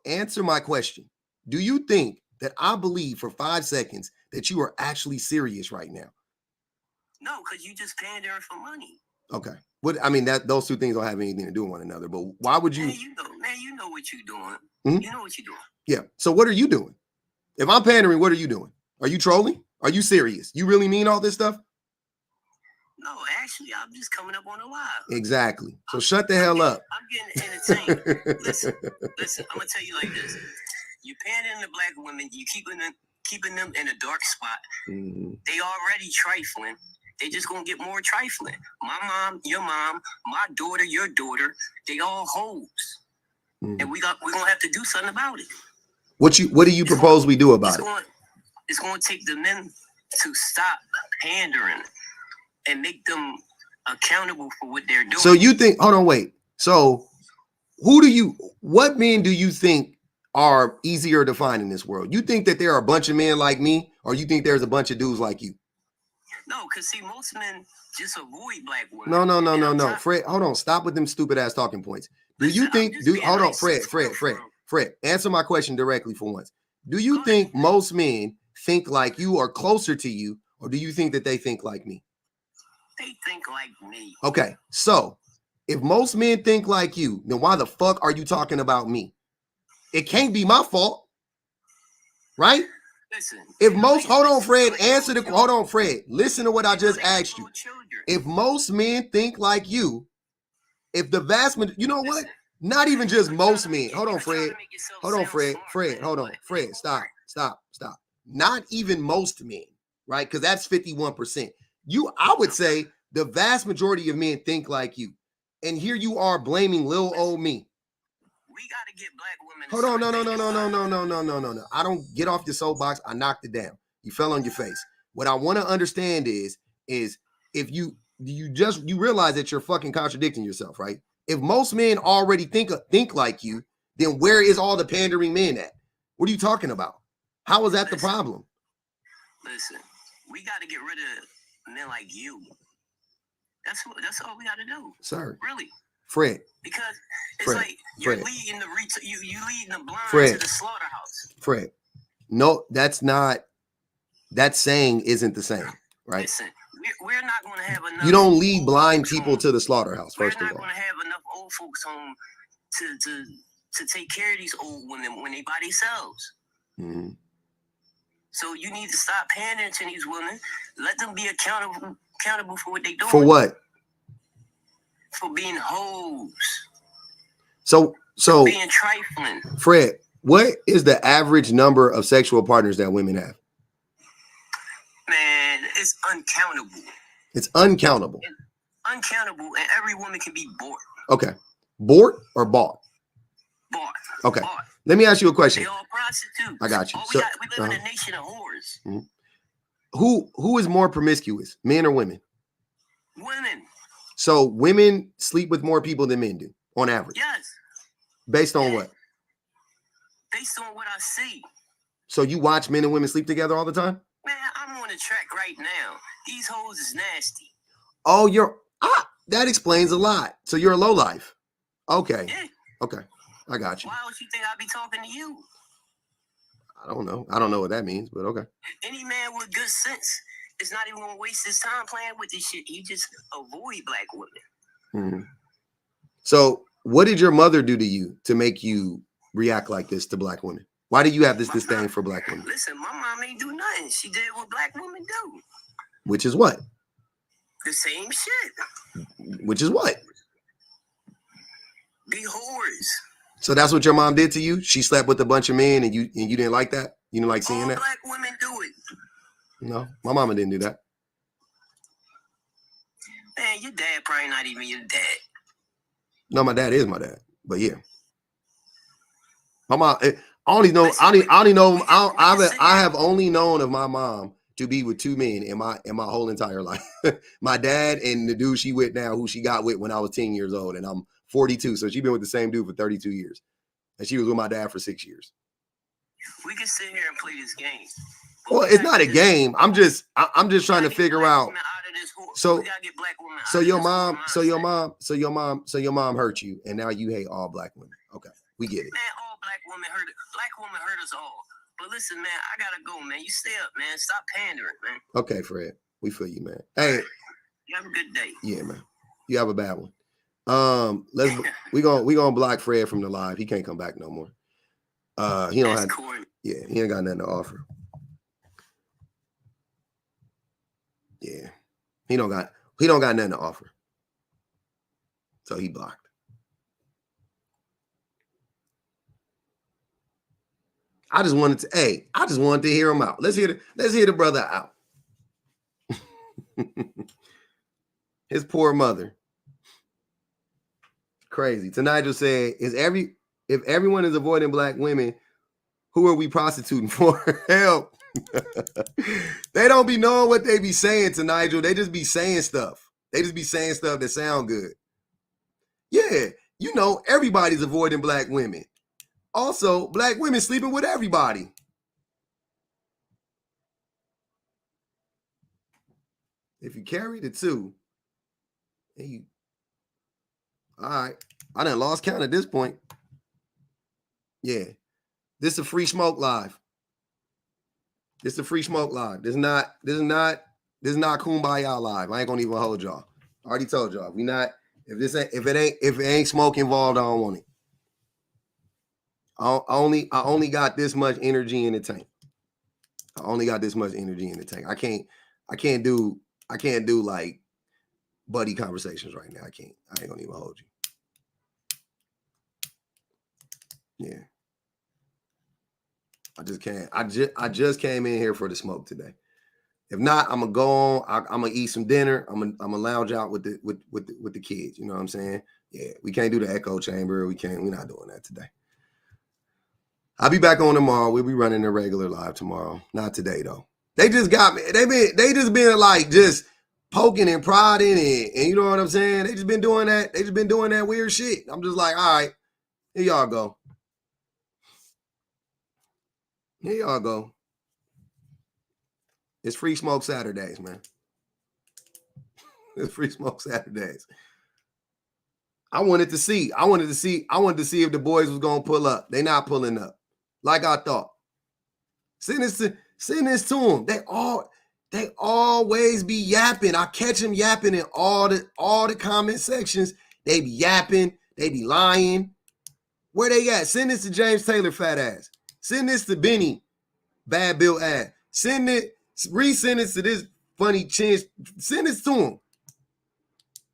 Answer my question. Do you think that I believe for 5 seconds that you are actually serious right now? No, because you just pandering for money. Okay. I mean, those two things don't have anything to do with one another. But why would you? Man, you know what you're doing. Mm-hmm. You know what you're doing. Yeah. So what are you doing? If I'm pandering, what are you doing? Are you trolling? Are you serious? You really mean all this stuff? No, actually, I'm just coming up on a live. Exactly. So shut the hell up. I'm getting entertained. Listen, I'm gonna tell you like this: you pandering to black women, you keeping them in a dark spot. Mm-hmm. They already trifling. They just gonna get more trifling. My mom, your mom, my daughter, your daughter, they all hoes. Mm-hmm. And we're gonna have to do something about it. What do you propose we do about it? It's gonna take the men to stop pandering and make them accountable for what they're doing. So you think, hold on, wait. So what men do you think are easier to find in this world? You think that there are a bunch of men like me, or you think there's a bunch of dudes like you? No, because see, most men just avoid black women. No. Fred, hold on. Stop with them stupid ass talking points. Fred, answer my question directly for once. Do you think most men think like you or closer to you, or do you think that they think like me? They think like me. Okay, so if most men think like you, then why the fuck are you talking about me? It can't be my fault, right? Listen. Hold on, Fred. Listen to what I just asked you. If most men think like you, if the vast majority, you know what? Not even just most men. Hold on, Fred. Stop. Not even most men, right? Because that's 51%. I would say the vast majority of men think like you. And here you are blaming little old me. We got to get black women. Hold on, no. I don't get off your soapbox. I knocked it down. You fell on your face. What I want to understand is if you realize that you're fucking contradicting yourself, right? If most men already think like you, then where is all the pandering men at? What are you talking about? How is that the problem? Listen, we got to get rid of men like you. That's all we got to do, sir. Really, Fred. Because it's like you're leading the blind to the slaughterhouse. Fred, no, that's not. That saying isn't the same, right? Listen, we're not going to have enough. You don't lead blind people to the slaughterhouse. First of all, we're not going to have enough old folks home to take care of these old women when they by themselves. Mm-hmm. So you need to stop pandering to these women. Let them be accountable for what they're doing. For what? For being hoes. So being trifling. Fred, what is the average number of sexual partners that women have? Man, it's uncountable. It's uncountable. And every woman can be bought. Okay. Bought or bought? Bought. Okay. Bought. Let me ask you a question. They all prostitutes. I got you. We live in a nation of whores. Mm-hmm. Who is more promiscuous, men or women? Women. So women sleep with more people than men do, on average? Yes. Based on what? Based on what I see. So you watch men and women sleep together all the time? Man, I'm on the track right now. These hoes is nasty. Oh, that explains a lot. So you're a lowlife. Okay. Yeah. Okay. I got you. Why would you think I'd be talking to you? I don't know. I don't know what that means, but okay. Any man with good sense is not even going to waste his time playing with this shit. He just avoid black women. Mm-hmm. So what did your mother do to you to make you react like this to black women? Why do you have this disdain for black women? Listen, my mom ain't do nothing. She did what black women do. Which is what? The same shit. Which is what? Be whores. So that's what your mom did to you? She slept with a bunch of men and you didn't like that? You didn't like seeing that? Black women do it. No, my mama didn't do that. Man, your dad probably not even your dad. No, my dad is my dad. But yeah. My mom, I have only known of my mom to be with two men in my whole entire life. My dad and the dude she with now, who she got with when I was 10 years old, and I'm 42. So she's been with the same dude for 32 years. And she was with my dad for 6 years. We can sit here and play this game. Well, it's not a game. I'm just trying to figure out. So your mom hurt you, and now you hate all black women. Okay. We get it. Man, all black women hurt us all. But listen, man, I gotta go, man. You stay up, man. Stop pandering, man. Okay, Fred. We feel you, man. Hey. You have a good day. Yeah, man. You have a bad one. We gonna block Fred from the live. He can't come back no more. He don't have. Corny. Yeah, he ain't got nothing to offer. Yeah, he don't got nothing to offer. So he blocked. I just wanted to hear him out. Let's hear the brother out. His poor mother. Crazy. Nigel said, if everyone is avoiding black women, who are we prostituting for? Help. They don't be knowing what they be saying to Nigel. They just be saying stuff. They just be saying stuff that sound good. Yeah, you know, everybody's avoiding black women. Also, black women sleeping with everybody. If you carry the two, and you, all right, I done lost count at this point. Yeah, this is a free smoke live. This is a free smoke live. This is not Kumbaya live. I ain't gonna even hold y'all. I already told y'all. If it ain't smoke involved, I don't want it. I only got this much energy in the tank. I can't do like buddy conversations right now. I ain't gonna even hold you. Yeah. I just can't. I just came in here for the smoke today. If not, I'm gonna go on. I'm gonna eat some dinner. I'm gonna lounge out with the kids. You know what I'm saying? Yeah, we can't do the echo chamber. We're not doing that today. I'll be back on tomorrow. We'll be running a regular live tomorrow. Not today though. They just got me. They just been like just poking and prodding and you know what I'm saying? They just been doing that. They just been doing that weird shit. I'm just like, all right, here y'all go. Here y'all go. It's Free Smoke Saturdays, man. It's Free Smoke Saturdays. I wanted to see if the boys was gonna pull up. They not pulling up, like I thought. Send this to them. They always be yapping. I catch them yapping in all the comment sections. They be yapping. They be lying. Where they at? Send this to James Taylor, fat ass. Send this to Benny, bad Bill ass. Resend it to this funny chin. Send this to him.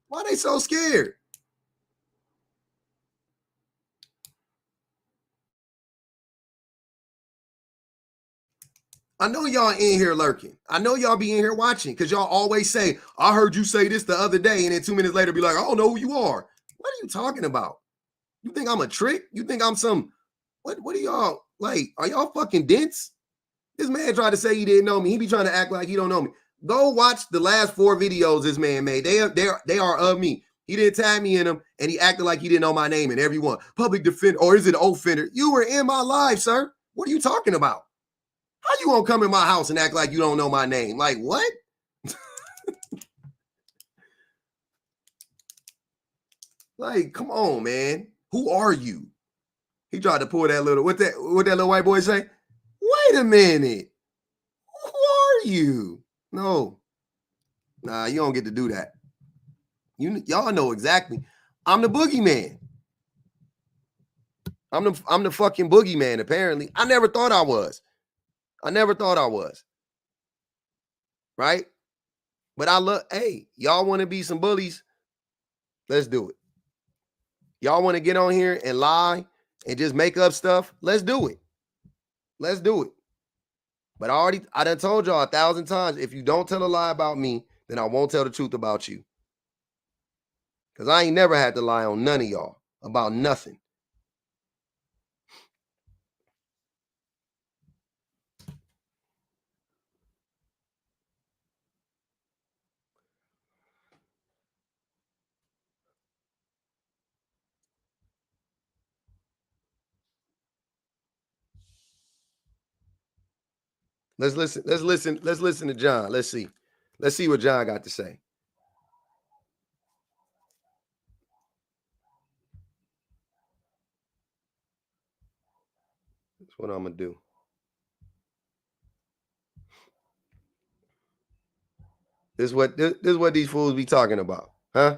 Why they so scared? I know y'all in here lurking. I know y'all be in here watching because y'all always say, I heard you say this the other day, and then 2 minutes later be like, I don't know who you are. What are you talking about? You think I'm a trick? You think I'm some, what are y'all, like, are y'all fucking dense? This man tried to say he didn't know me. He be trying to act like he don't know me. Go watch the last 4 videos this man made. They are of me. He didn't tag me in them, and he acted like he didn't know my name in every one. Public defender, or is it offender? You were in my life, sir. What are you talking about? How you gonna come in my house and act like you don't know my name? Like what? Like, come on, man. Who are you? He tried to pull that little, what that little white boy say? Wait a minute. Who are you? No. Nah, you don't get to do that. Y'all know exactly. I'm the boogeyman. I'm the fucking boogeyman, apparently. I never thought I was. Right? But hey, y'all want to be some bullies? Let's do it. Y'all want to get on here and lie and just make up stuff? Let's do it. But I done told y'all 1,000 times, if you don't tell a lie about me, then I won't tell the truth about you. Because I ain't never had to lie on none of y'all about nothing. Let's listen to John. Let's see what John got to say. That's what I'm gonna do. This is what these fools be talking about, huh?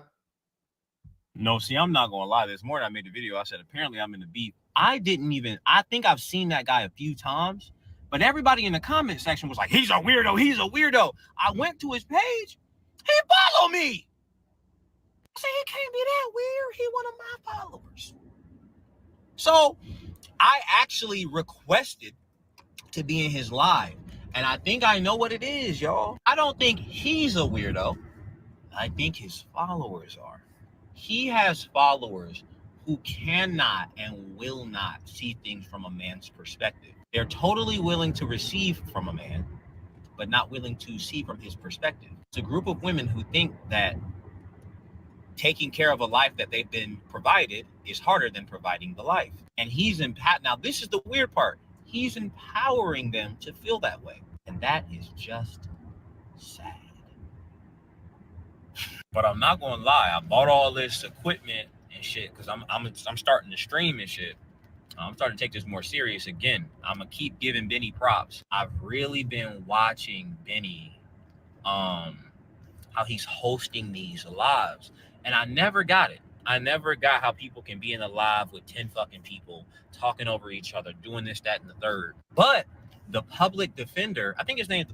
No, see, I'm not gonna lie. This morning I made a video. I said apparently I'm in the beef. I think I've seen that guy a few times, but everybody in the comment section was like, he's a weirdo, he's a weirdo. I went to his page, he followed me. I said, he can't be that weird. He one of my followers. So I actually requested to be in his live, and I think I know what it is, y'all. I don't think he's a weirdo. I think his followers are. He has followers who cannot and will not see things from a man's perspective. They're totally willing to receive from a man, but not willing to see from his perspective. It's a group of women who think that taking care of a life that they've been provided is harder than providing the life. And now this is the weird part. He's empowering them to feel that way. And that is just sad. But I'm not gonna lie, I bought all this equipment and shit because I'm starting to stream and shit. I'm starting to take this more serious again. I'm gonna keep giving Benny props. I've really been watching Benny, how he's hosting these lives, and I never got it. I never got how people can be in a live with 10 fucking people talking over each other, doing this, that, and the third. But the public defender, I think his name is the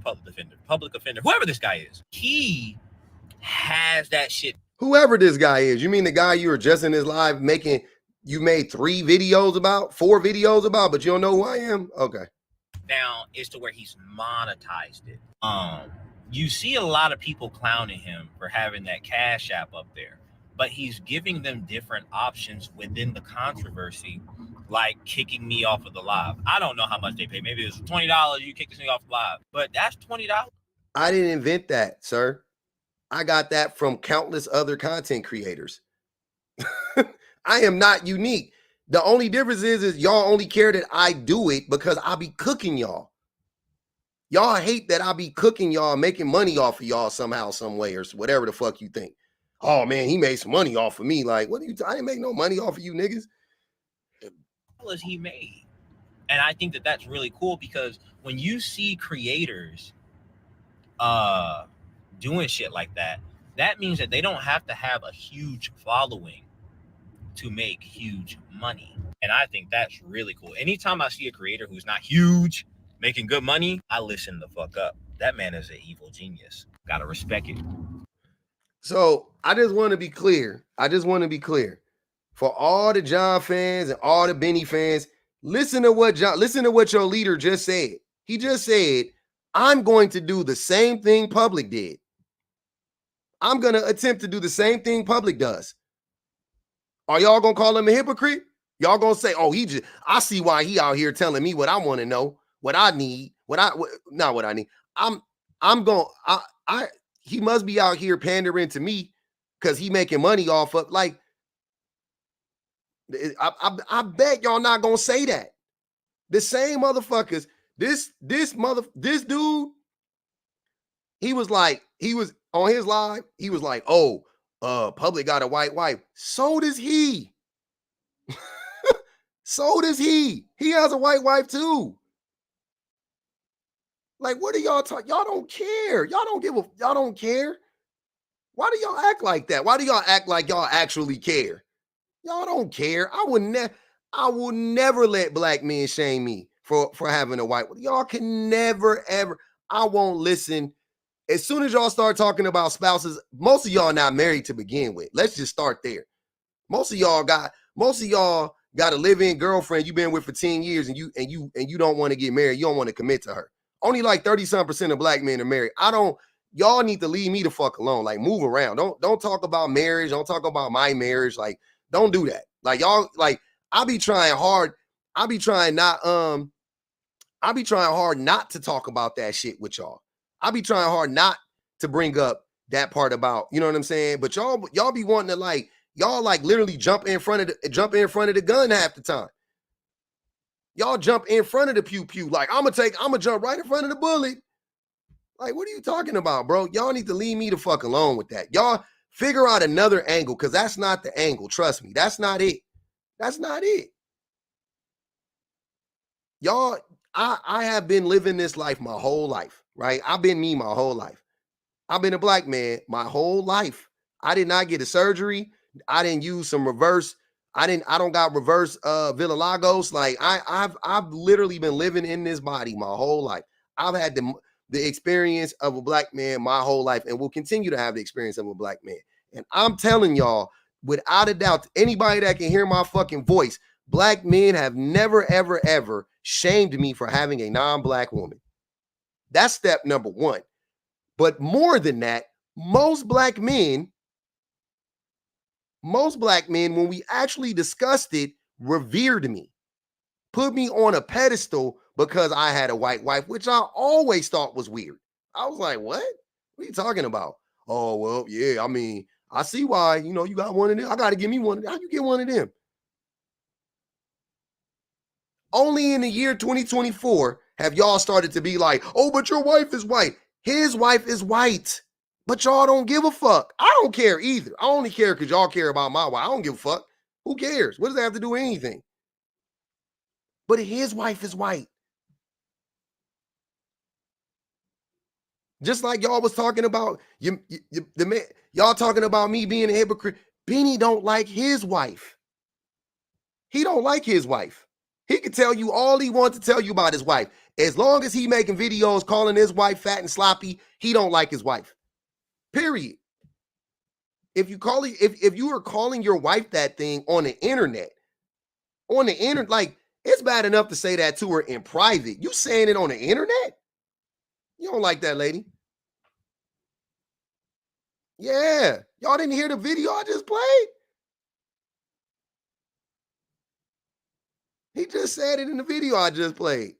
public offender, whoever this guy is, he has that shit. Whoever this guy is, you mean the guy you were just in his live you made 4 videos about, but you don't know who I am? Okay. Now is to where he's monetized it. You see a lot of people clowning him for having that Cash App up there, but he's giving them different options within the controversy, like kicking me off of the live. I don't know how much they pay. Maybe it's $20 you kick this thing off the live, but that's $20. I didn't invent that, sir. I got that from countless other content creators. I am not unique. The only difference is y'all only care that I do it because I be cooking y'all. Y'all hate that I be cooking y'all, making money off of y'all somehow, some way, or whatever the fuck you think. Oh man, he made some money off of me. Like, what are you? I didn't make no money off of you niggas. As he made, and I think that that's really cool because when you see creators, doing shit like that, that means that they don't have to have a huge following to make huge money. And I think that's really cool. Anytime I see a creator who's not huge, making good money, I listen the fuck up. That man is an evil genius. Gotta respect it. So I just want to be clear. For all the John fans and all the Benny fans, listen to what your leader just said. He just said, I'm going to do the same thing Public did. I'm going to attempt to do the same thing Public does. Are y'all going to call him a hypocrite? Y'all going to say, oh, I see why he out here telling me what I want to know, what I need, not what I need. He must be out here pandering to me because he making money off of, like, I bet y'all not going to say that. The same motherfuckers, this dude, he was on his live, he was like, oh, Public got a white wife. So does he. So does he. He has a white wife too. Like, what are y'all talking? Y'all don't care. Y'all don't care. Why do y'all act like that? Why do y'all act like y'all actually care? Y'all don't care. I will never let black men shame me for having a white wife. Y'all can never, ever. I won't listen. As soon as y'all start talking about spouses, most of y'all not married to begin with. Let's just start there. Most of y'all got a live-in girlfriend you've been with for 10 years and you don't want to get married. You don't want to commit to her. Only like 30-some% of black men are married. Y'all need to leave me the fuck alone. Like, move around. Don't talk about marriage. Don't talk about my marriage. Like, don't do that. Like, y'all, like, I be trying hard not to talk about that shit with y'all. I be trying hard not to bring up that part about, you know what I'm saying? But y'all be wanting to, like, y'all like literally jump in front of the gun half the time. Y'all jump in front of the pew. Like, I'm gonna jump right in front of the bullet. Like, what are you talking about, bro? Y'all need to leave me the fuck alone with that. Y'all figure out another angle, because that's not the angle. Trust me, that's not it. That's not it. y'all, I have been living this life my whole life, right? I've been me my whole life. I've been a black man my whole life. I did not get a surgery. I didn't use some reverse. I don't got reverse Villagos. Like I've literally been living in this body my whole life. I've had the experience of a black man my whole life and will continue to have the experience of a black man. And I'm telling y'all, without a doubt, anybody that can hear my fucking voice, black men have never, ever, ever shamed me for having a non-black woman. That's step number one. But more than that, most black men, when we actually discussed it, revered me, put me on a pedestal because I had a white wife, which I always thought was weird. I was like, what? What are you talking about? Oh, well, yeah, I mean, I see why, you got one of them. I got to give me one. How you get one of them? Only in the year 2024 have y'all started to be like, oh, but your wife is white. His wife is white. But y'all don't give a fuck. I don't care either. I only care because y'all care about my wife. I don't give a fuck. Who cares? What does that have to do with anything? But his wife is white. Just like y'all was talking about the man, y'all talking about me being a hypocrite. Benny don't like his wife. He don't like his wife. He can tell you all he wants to tell you about his wife. As long as he making videos calling his wife fat and sloppy, he don't like his wife. Period. If you are calling your wife that thing on the internet, like it's bad enough to say that to her in private. You saying it on the internet? You don't like that lady. Yeah. Y'all didn't hear the video I just played? He just said it in the video I just played.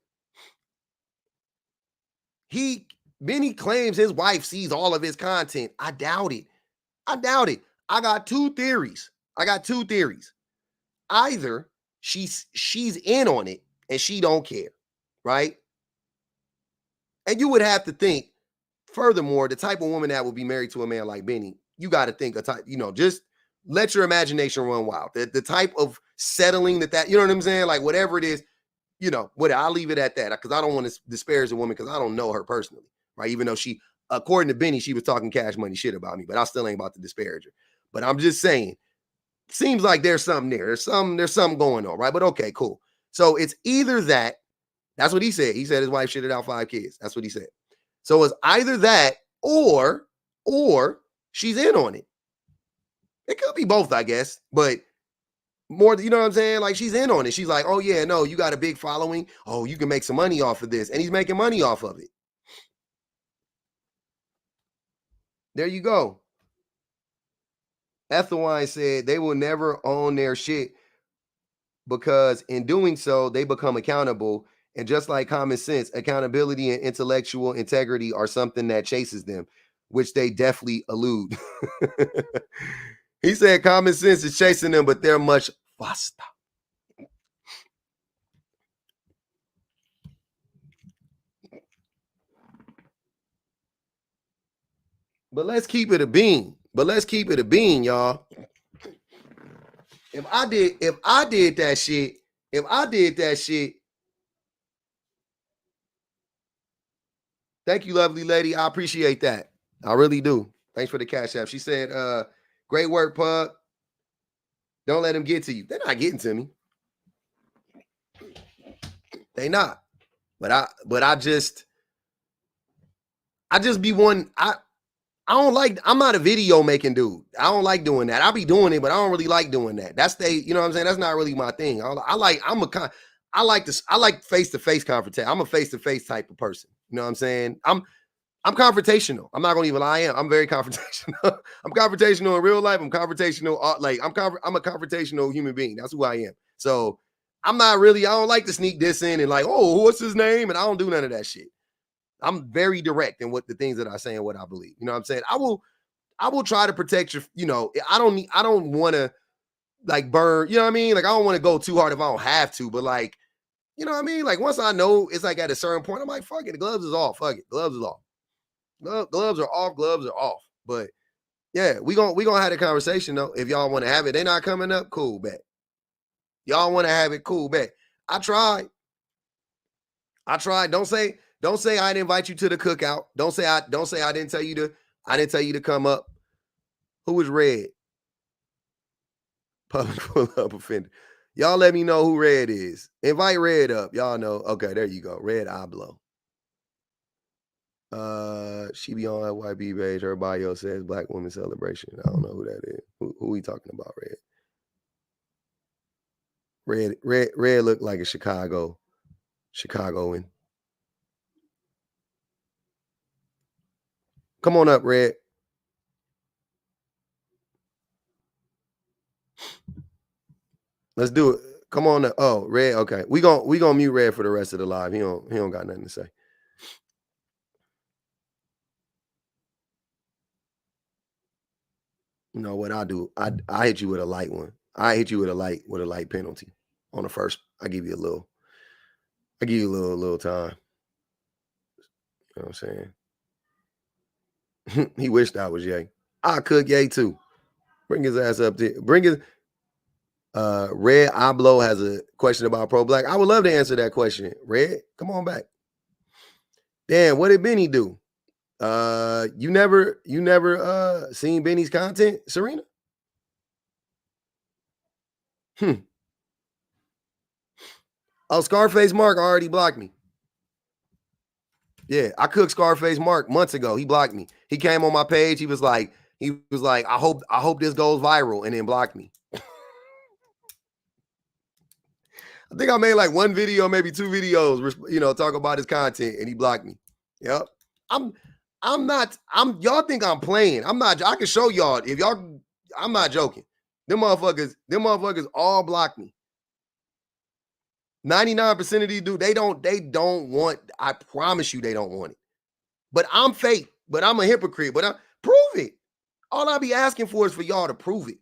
Benny claims his wife sees all of his content. I doubt it. I got two theories. Either she's in on it and she don't care, right? And you would have to think, furthermore, the type of woman that would be married to a man like Benny, you got to think a type, just let your imagination run wild. The type of settling that, you know what I'm saying? Like whatever it is, I'll leave it at that because I don't want to disparage a woman because I don't know her personally, right? Even though she, according to Benny, she was talking cash money shit about me, but I still ain't about to disparage her. But I'm just saying, seems like there's something there. There's something going on, right? But okay, cool. So it's either that. That's what he said. He said his wife shitted out 5 kids. That's what he said. So it's either that or she's in on it. It could be both, I guess, but more, you know what I'm saying? Like she's in on it. She's like, oh yeah, no, you got a big following. Oh, you can make some money off of this. And he's making money off of it. There you go. Ethelwine said they will never own their shit because in doing so, they become accountable. And just like common sense, accountability and intellectual integrity are something that chases them, which they definitely elude. He said common sense is chasing them, but they're much faster. But let's keep it a bean. Y'all. If I did that shit, thank you, lovely lady. I appreciate that. I really do. Thanks for the cash app. She said, great work, Pug. Don't let them get to you. They're not getting to me. They not. But I just be one. I'm not a video making dude. I don't like doing that. I be doing it, but I don't really like doing that. You know what I'm saying? That's not really my thing. I like face-to-face confrontation. I'm a face-to-face type of person. You know what I'm saying? I'm confrontational. I'm not gonna even lie. I'm very confrontational. I'm confrontational in real life. I'm confrontational. I'm a confrontational human being. That's who I am. So I don't like to sneak this in and like, oh, what's his name? And I don't do none of that shit. I'm very direct in what the things that I say and what I believe. You know what I'm saying? I will try to protect your, I don't want to like burn, you know what I mean? Like, I don't want to go too hard if I don't have to, but like, you know what I mean? Like once I know it's like at a certain point, I'm like, fuck it. The gloves is off. Fuck it. Gloves is off. Gloves are off. Gloves are off. But yeah, we gonna have a conversation though. If y'all want to have it, they not coming up. Cool, bet. Y'all want to have it. Cool, bet. I tried. I tried. Don't say I didn't invite you to the cookout. Don't say I didn't tell you to come up. Who was Red? Public pull-up offender. Y'all let me know who Red is. Invite Red up. Y'all know. Okay, there you go. Red Oblo. She be on her YB page. Her bio says Black Women Celebration. I don't know who that is. Who we talking about, Red? Red looked like a Chicagoan. Come on up, Red. Let's do it. Come on up. Oh, Red. Okay. We gonna mute Red for the rest of the live. He don't got nothing to say. You know what I do? I hit you with a light one. I hit you with a light penalty on the first. I give you a little time. You know what I'm saying? He wished I was Ye. I cook Ye too. Bring his ass up there. Bring his Red Oblo has a question about pro-black. I would love to answer that question. Red, come on back. Damn, what did Benny do? You never seen Benny's content, Serena? Oh, Scarface Mark already blocked me. Yeah, I cooked Scarface Mark months ago. He blocked me. He came on my page. He was like, I hope this goes viral, and then blocked me. I think I made like one video, maybe 2 videos, talk about his content, and he blocked me. Yep. Y'all think I'm playing. I'm not. I can show y'all if y'all. I'm not joking. Them motherfuckers all block me. 99% of these dudes, they don't want. I promise you, they don't want it. But I'm fake. But I'm a hypocrite. But prove it. All I be asking for is for y'all to prove it.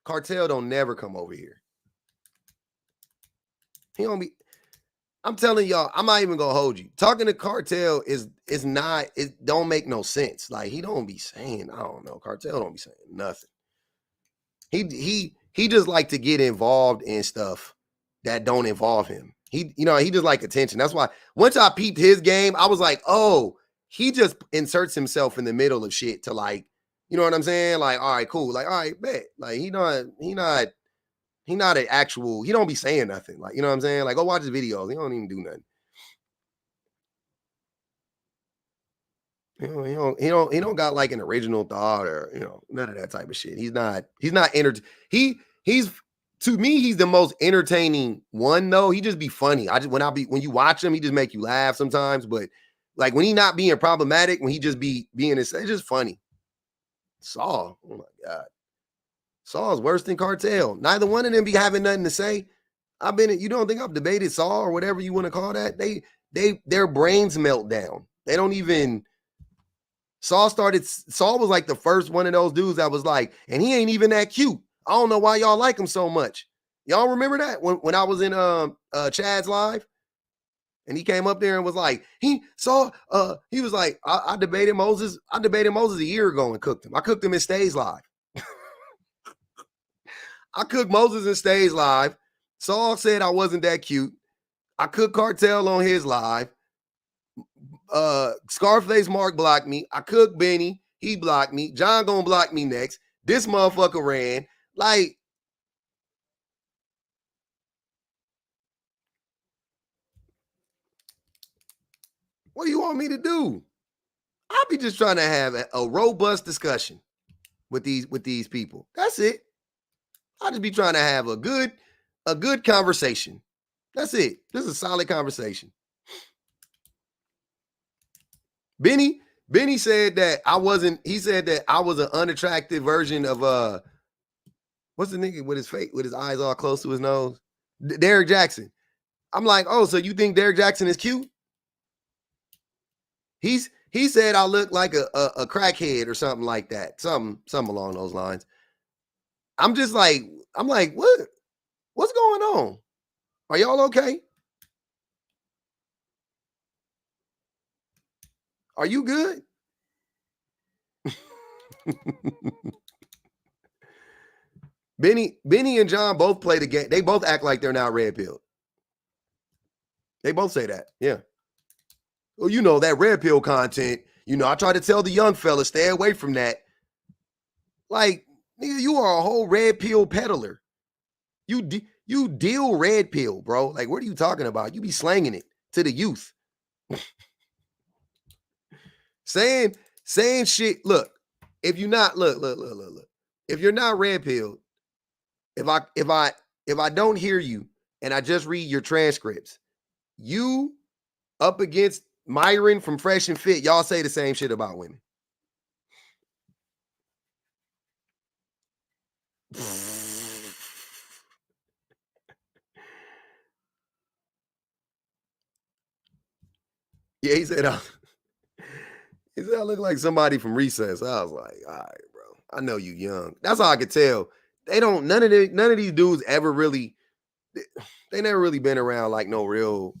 Cartel don't never come over here. He don't be. I'm telling y'all, I'm not even gonna hold you. Talking to Cartel is not. It don't make no sense. Like he don't be saying. I don't know. Cartel don't be saying nothing. He just like to get involved in stuff that don't involve him. He just like attention. That's why once I peeped his game, I was like, oh, he just inserts himself in the middle of shit to like, you know what I'm saying? Like, all right, cool. Like, all right, bet. Like, he not an actual, he don't be saying nothing. Like, you know what I'm saying? Like, go watch his videos. He don't even do nothing. He don't got like an original thought or, none of that type of shit. He's not he's to me, he's the most entertaining one though. He just be funny. When you watch him, he just make you laugh sometimes. But like when he not being problematic, when he just be being it's just funny. Saul, oh my God. Saul's worse than Cartel. Neither one of them be having nothing to say. You don't think I've debated Saul or whatever you want to call that? Their brains melt down. They don't even. Saul was like the first one of those dudes that was like, and he ain't even that cute. I don't know why y'all like him so much. Y'all remember that when I was in Chad's live and he came up there and was like, he was like, I debated Moses. I debated Moses a year ago and cooked him. I cooked him in Stays Live. I cooked Moses in Stays Live. Saul said I wasn't that cute. I cooked Cartel on his live. Scarface Mark blocked me. I cooked Benny. He blocked me. John gonna block me next. This motherfucker ran. Like, what do you want me to do? I'll be just trying to have a robust discussion with these people. That's it. I'll just be trying to have a good conversation. That's it. This is a solid conversation. Benny said that he said that I was an unattractive version of what's the nigga with his eyes all close to his nose? Derek Jackson. I'm like, oh, so you think Derek Jackson is cute? He said I look like a crackhead or something like that. Something along those lines. I'm like, what's going on? Are y'all okay? Are you good? Benny and John both play the game. They both act like they're not red pilled. They both say that. Yeah. Well, you know, that red pill content, you know, I try to tell the young fella, stay away from that. Like, nigga, you are a whole red pill peddler. You deal red pill, bro. Like, what are you talking about? You be slanging it to the youth. saying shit. Look, if you're not, look. If you're not red pilled, if I don't hear you and I just read your transcripts, you up against Myron from Fresh and Fit, y'all say the same shit about women. Yeah, he said I look like somebody from Recess. I was like, all right, bro. I know you young. That's all I could tell. They don't, none of these dudes ever really, they never really been around like no real,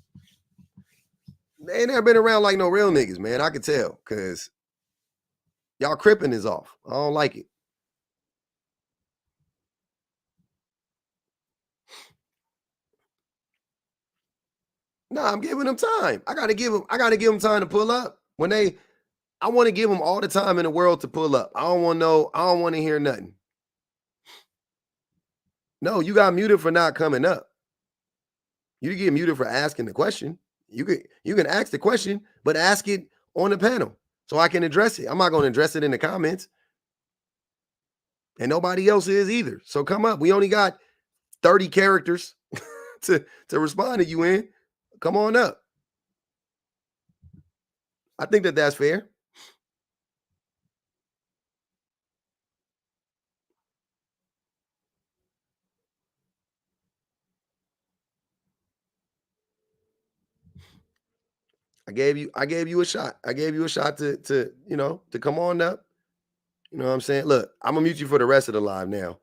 they never been around like no real niggas, man. I could tell, because y'all cripping is off. I don't like it. Nah, I'm giving them time. I gotta give them time to pull up. I want to give them all the time in the world to pull up. I don't want to hear nothing. No, you got muted for not coming up. You get muted for asking the question. You can ask the question, but ask it on the panel so I can address it. I'm not going to address it in the comments. And nobody else is either. So come up. We only got 30 characters to respond to you in. Come on up. I think that's fair. I gave you a shot. I gave you a shot to come on up. You know what I'm saying? Look, I'm gonna mute you for the rest of the live now.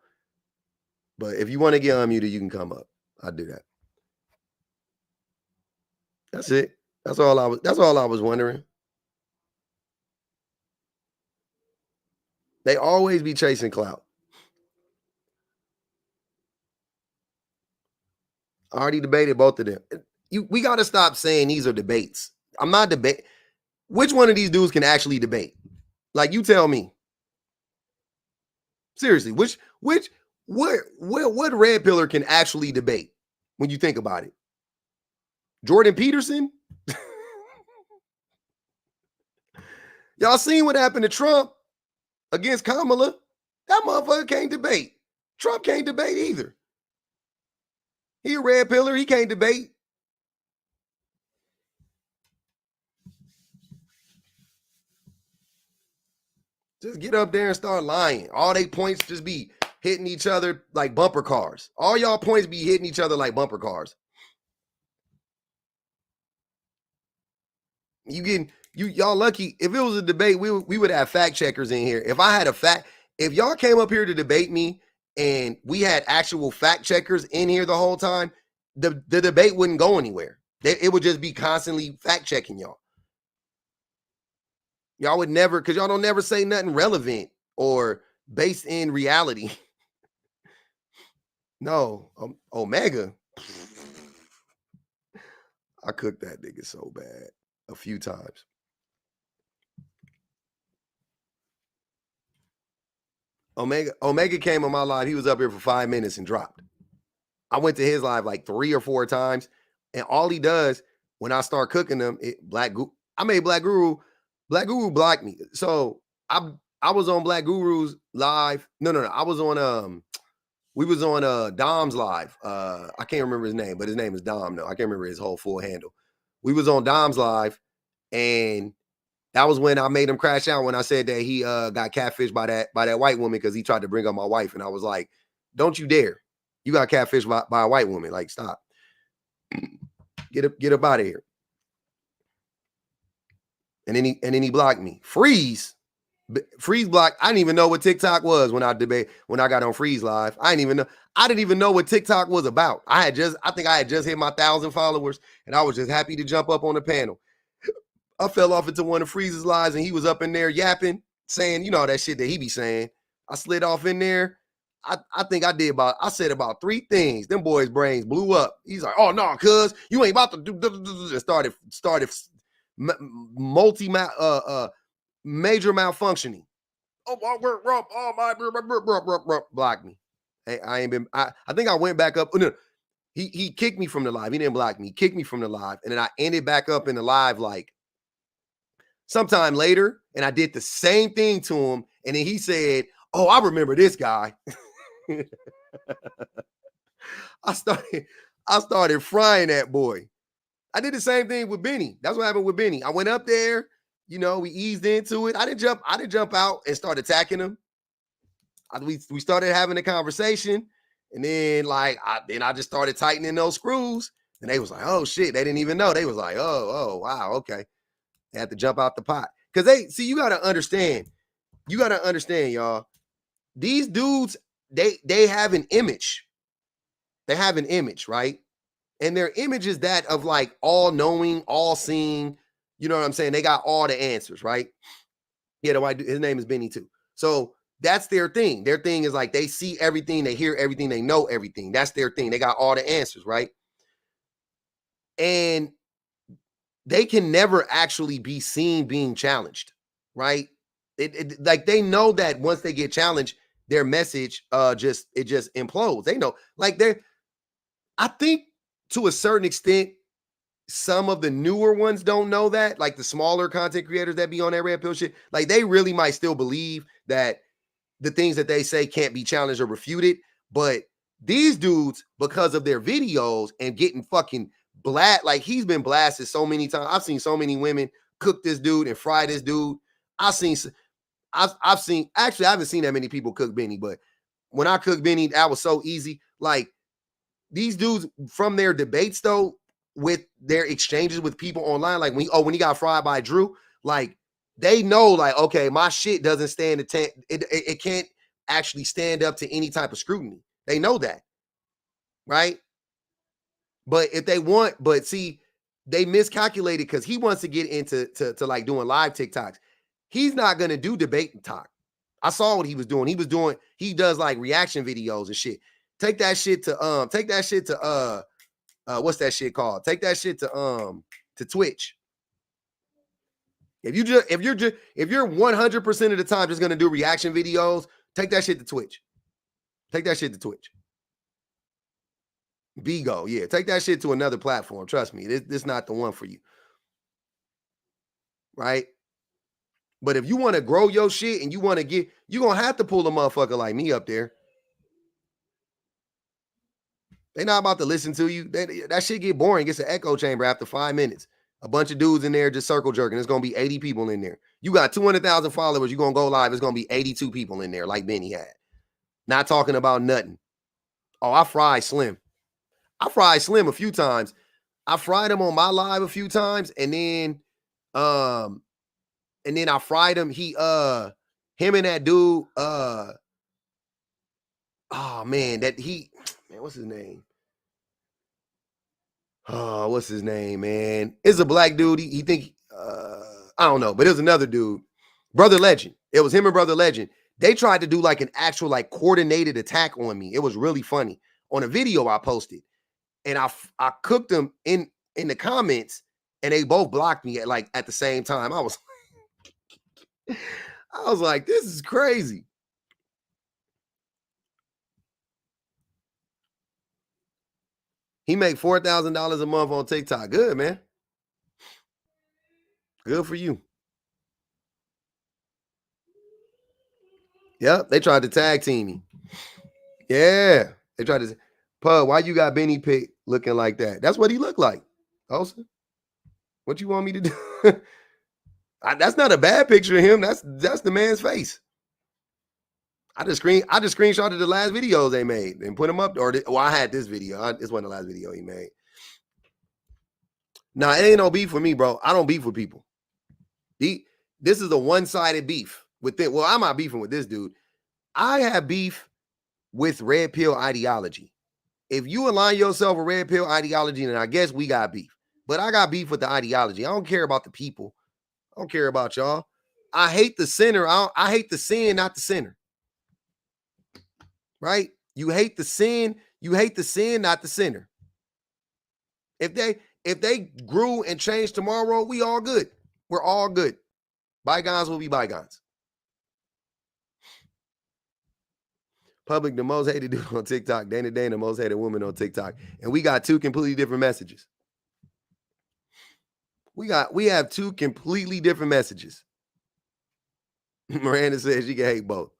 But if you want to get unmuted, you can come up. I'll do that. That's it. That's all I was wondering. They always be chasing clout. I already debated both of them. We got to stop saying these are debates. I'm not debate. Which one of these dudes can actually debate? Like, you tell me. Seriously, what red pillar can actually debate when you think about it? Jordan Peterson? Y'all seen what happened to Trump against Kamala? That motherfucker can't debate. Trump can't debate either. He a red pillar. He can't debate. Just get up there and start lying. All they points just be hitting each other like bumper cars. All y'all points be hitting each other like bumper cars. Y'all lucky. If it was a debate, we would have fact checkers in here. If y'all came up here to debate me and we had actual fact checkers in here the whole time, the debate wouldn't go anywhere. It would just be constantly fact checking y'all. Y'all would never, because y'all don't never say nothing relevant or based in reality. No, Omega. I cooked that nigga so bad a few times. Omega came on my live. He was up here for 5 minutes and dropped. I went to his live like 3 or 4 times, and all he does when I start cooking them, I made Black Guru. Black Guru blocked me. So I was on Black Guru's live. No. I was on we was on Dom's live. I can't remember his name, but his name is Dom. No, I can't remember his whole full handle. We was on Dom's live, and that was when I made him crash out when I said that he got catfished by that white woman because he tried to bring up my wife, and I was like, "Don't you dare! You got catfished by a white woman. Like, stop. Get up out of here." And then he blocked me. Freeze blocked. I didn't even know what TikTok was when I got on Freeze Live. I didn't even know what TikTok was about. I think I had just hit my 1,000 followers, and I was just happy to jump up on the panel. I fell off into one of Freeze's lives, and he was up in there yapping, saying, that shit that he be saying. I slid off in there. I think I said about 3 things. Them boys' brains blew up. He's like, oh no, cuz you ain't about to do, and started major malfunctioning. Blocked me. Hey, I ain't been. I think I went back up. No, he kicked me from the live. He didn't block me. He kicked me from the live, and then I ended back up in the live like sometime later, and I did the same thing to him, and then he said, "Oh, I remember this guy." I started frying that boy. I did the same thing with Benny. That's what happened with Benny. I went up there, you know, we eased into it. I didn't jump out and start attacking him. We started having a conversation, and then I just started tightening those screws, and they was like, oh shit, they didn't even know. They was like, oh wow, okay. They had to jump out the pot. Because you gotta understand, y'all. These dudes, they have an image. They have an image, right? And their image is that of like all knowing, all seeing. You know what I'm saying? They got all the answers, right? Yeah, his name is Benny too. So that's their thing. Their thing is like they see everything, they hear everything, they know everything. That's their thing. They got all the answers, right? And they can never actually be seen being challenged, right? Like they know that once they get challenged, their message just implodes. They know, like I think to a certain extent, some of the newer ones don't know that, like the smaller content creators that be on that red pill shit, like they really might still believe that the things that they say can't be challenged or refuted. But these dudes, because of their videos and getting fucking like he's been blasted so many times. I've seen so many women cook this dude and fry this dude. I've seen, actually, I haven't seen that many people cook Benny, but when I cooked Benny, that was so easy. Like these dudes from their debates though, with their exchanges with people online, like when he got fried by Drew, like they know, like, okay, my shit doesn't stand it can't actually stand up to any type of scrutiny. They know that, right? But if they want, but see, they miscalculated because he wants to get into to like doing live TikToks. He's not gonna do debate and talk. I saw what he was doing. He does like reaction videos and shit. Take that shit to what's that shit called? Take that shit to Twitch. If you're 100% of the time just gonna do reaction videos, take that shit to Twitch. Take that shit to Twitch. Bigo, yeah, take that shit to another platform. Trust me, this not the one for you, right? But if you want to grow your shit and you want to you're gonna have to pull a motherfucker like me up there. They not about to listen to you. That shit get boring. It's an echo chamber after 5 minutes. A bunch of dudes in there just circle jerking. There's going to be 80 people in there. You got 200,000 followers. You're going to go live. It's going to be 82 people in there like Benny had. Not talking about nothing. Oh, I fried Slim. I fried Slim a few times. I fried him on my live a few times. And then I fried him. Him and that dude, oh man, what's his name? Oh, what's his name, man? It's a black dude. He think, I don't know, but it was another dude. Brother Legend. It was him and Brother Legend. They tried to do like an actual like coordinated attack on me. It was really funny. On a video I posted. And I cooked them in the comments, and they both blocked me at the same time. I was like, this is crazy. He make $4,000 a month on TikTok. Good, man. Good for you. Yep, they tried to tag team me. Yeah, they tried to. Pug, why you got Benny Pick looking like that? That's what he looked like. Olsen, what you want me to do? That's not a bad picture of him. That's the man's face. I just screenshotted the last videos they made and put them up. I had this video. This wasn't the last video he made. Nah, it ain't no beef with me, bro. I don't beef with people. This is a one-sided beef with it. Well, I'm not beefing with this dude. I have beef with red pill ideology. If you align yourself with red pill ideology, then I guess we got beef. But I got beef with the ideology. I don't care about the people. I don't care about y'all. I hate the sinner. I hate the sin, not the sinner. right? You hate the sin, not the sinner. If they grew and changed tomorrow, we all good. We're all good. Bygones will be bygones. Public, the most hated dude on TikTok. Dana, the most hated woman on TikTok. And we got two completely different messages. We have two completely different messages. Miranda says she can hate both.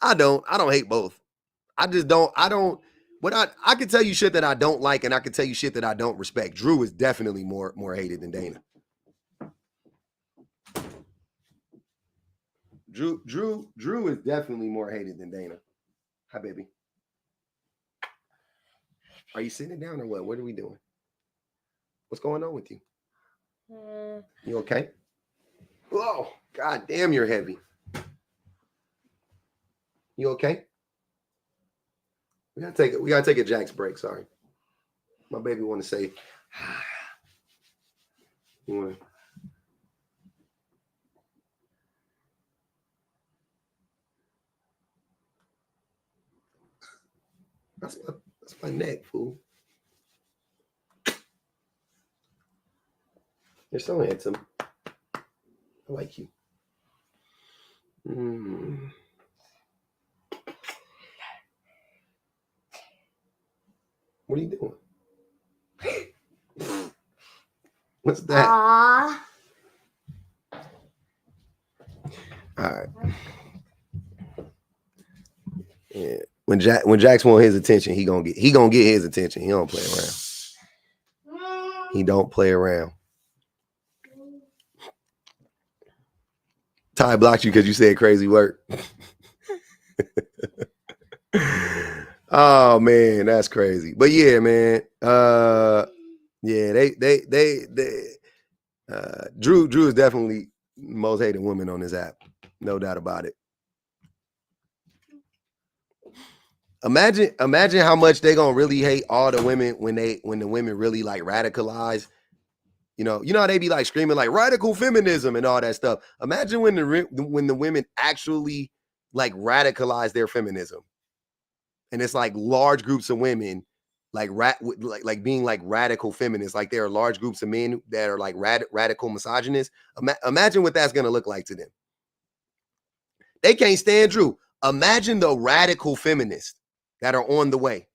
I don't hate both. I can tell you shit that I don't like, and I can tell you shit that I don't respect. Drew is definitely more hated than Dana. Drew is definitely more hated than Dana. Hi, baby. Are you sitting down or what? What are we doing? What's going on with you? You okay? Oh, god damn, you're heavy. You okay? We gotta take a Jack's break. Sorry, my baby want to say. You want? That's my neck, fool. You're so handsome. I like you. What are you doing? What's that? All right. Yeah. When Jax want his attention, he gonna get his attention. He don't play around. He don't play around. Ty blocked you because you said crazy work. Oh man, that's crazy. But yeah, man. Yeah, Drew is definitely most hated woman on this app. No doubt about it. Imagine how much they gonna really hate all the women when the women really like radicalize. You know how they be like screaming like radical feminism and all that stuff. Imagine when the women actually like radicalize their feminism, and it's like large groups of women like being like radical feminists. Like there are large groups of men that are like radical misogynists. Imagine what that's gonna look like to them. They can't stand Drew. Imagine the radical feminists that are on the way.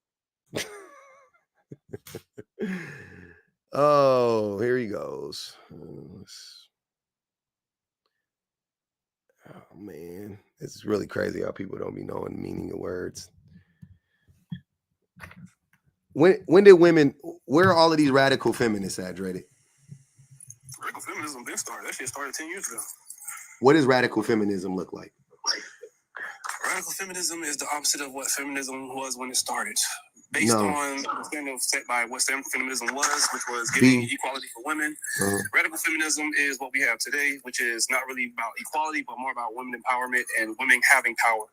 Oh, here he goes. Oh man, this is really crazy how people don't be knowing the meaning of words. When did women? Where are all of these radical feminists at, Dre? Radical feminism did start. That shit started 10 years ago. What does radical feminism look like? Radical feminism is the opposite of what feminism was when it started. Based on the standard set by what feminism was, which was getting equality for women. Radical feminism is what we have today, which is not really about equality, but more about women empowerment and women having power.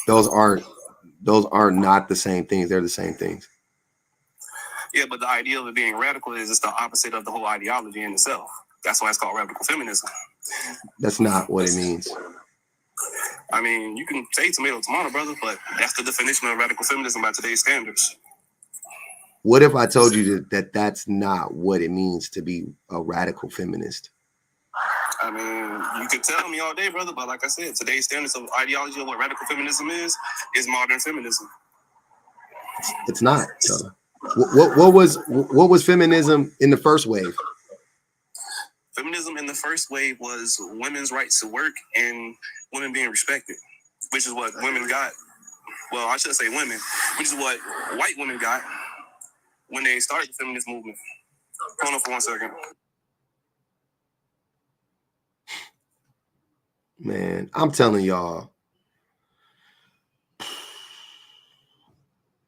Those are not the same things. They're the same things. Yeah, but the idea of it being radical is it's the opposite of the whole ideology in itself. That's why it's called radical feminism. That's not what it means. I mean, you can say tomato, brother, but that's the definition of radical feminism by today's standards. What if I told you that that's not what it means to be a radical feminist? I mean, you could tell me all day, brother, but like I said, today's standards of ideology of what radical feminism is modern feminism. It's not. What was feminism in the first wave? Feminism in the first wave was women's rights to work and women being respected, which is what women got. Well, I should say women, which is what white women got when they started the feminist movement. Hold on for 1 second. Man, I'm telling y'all,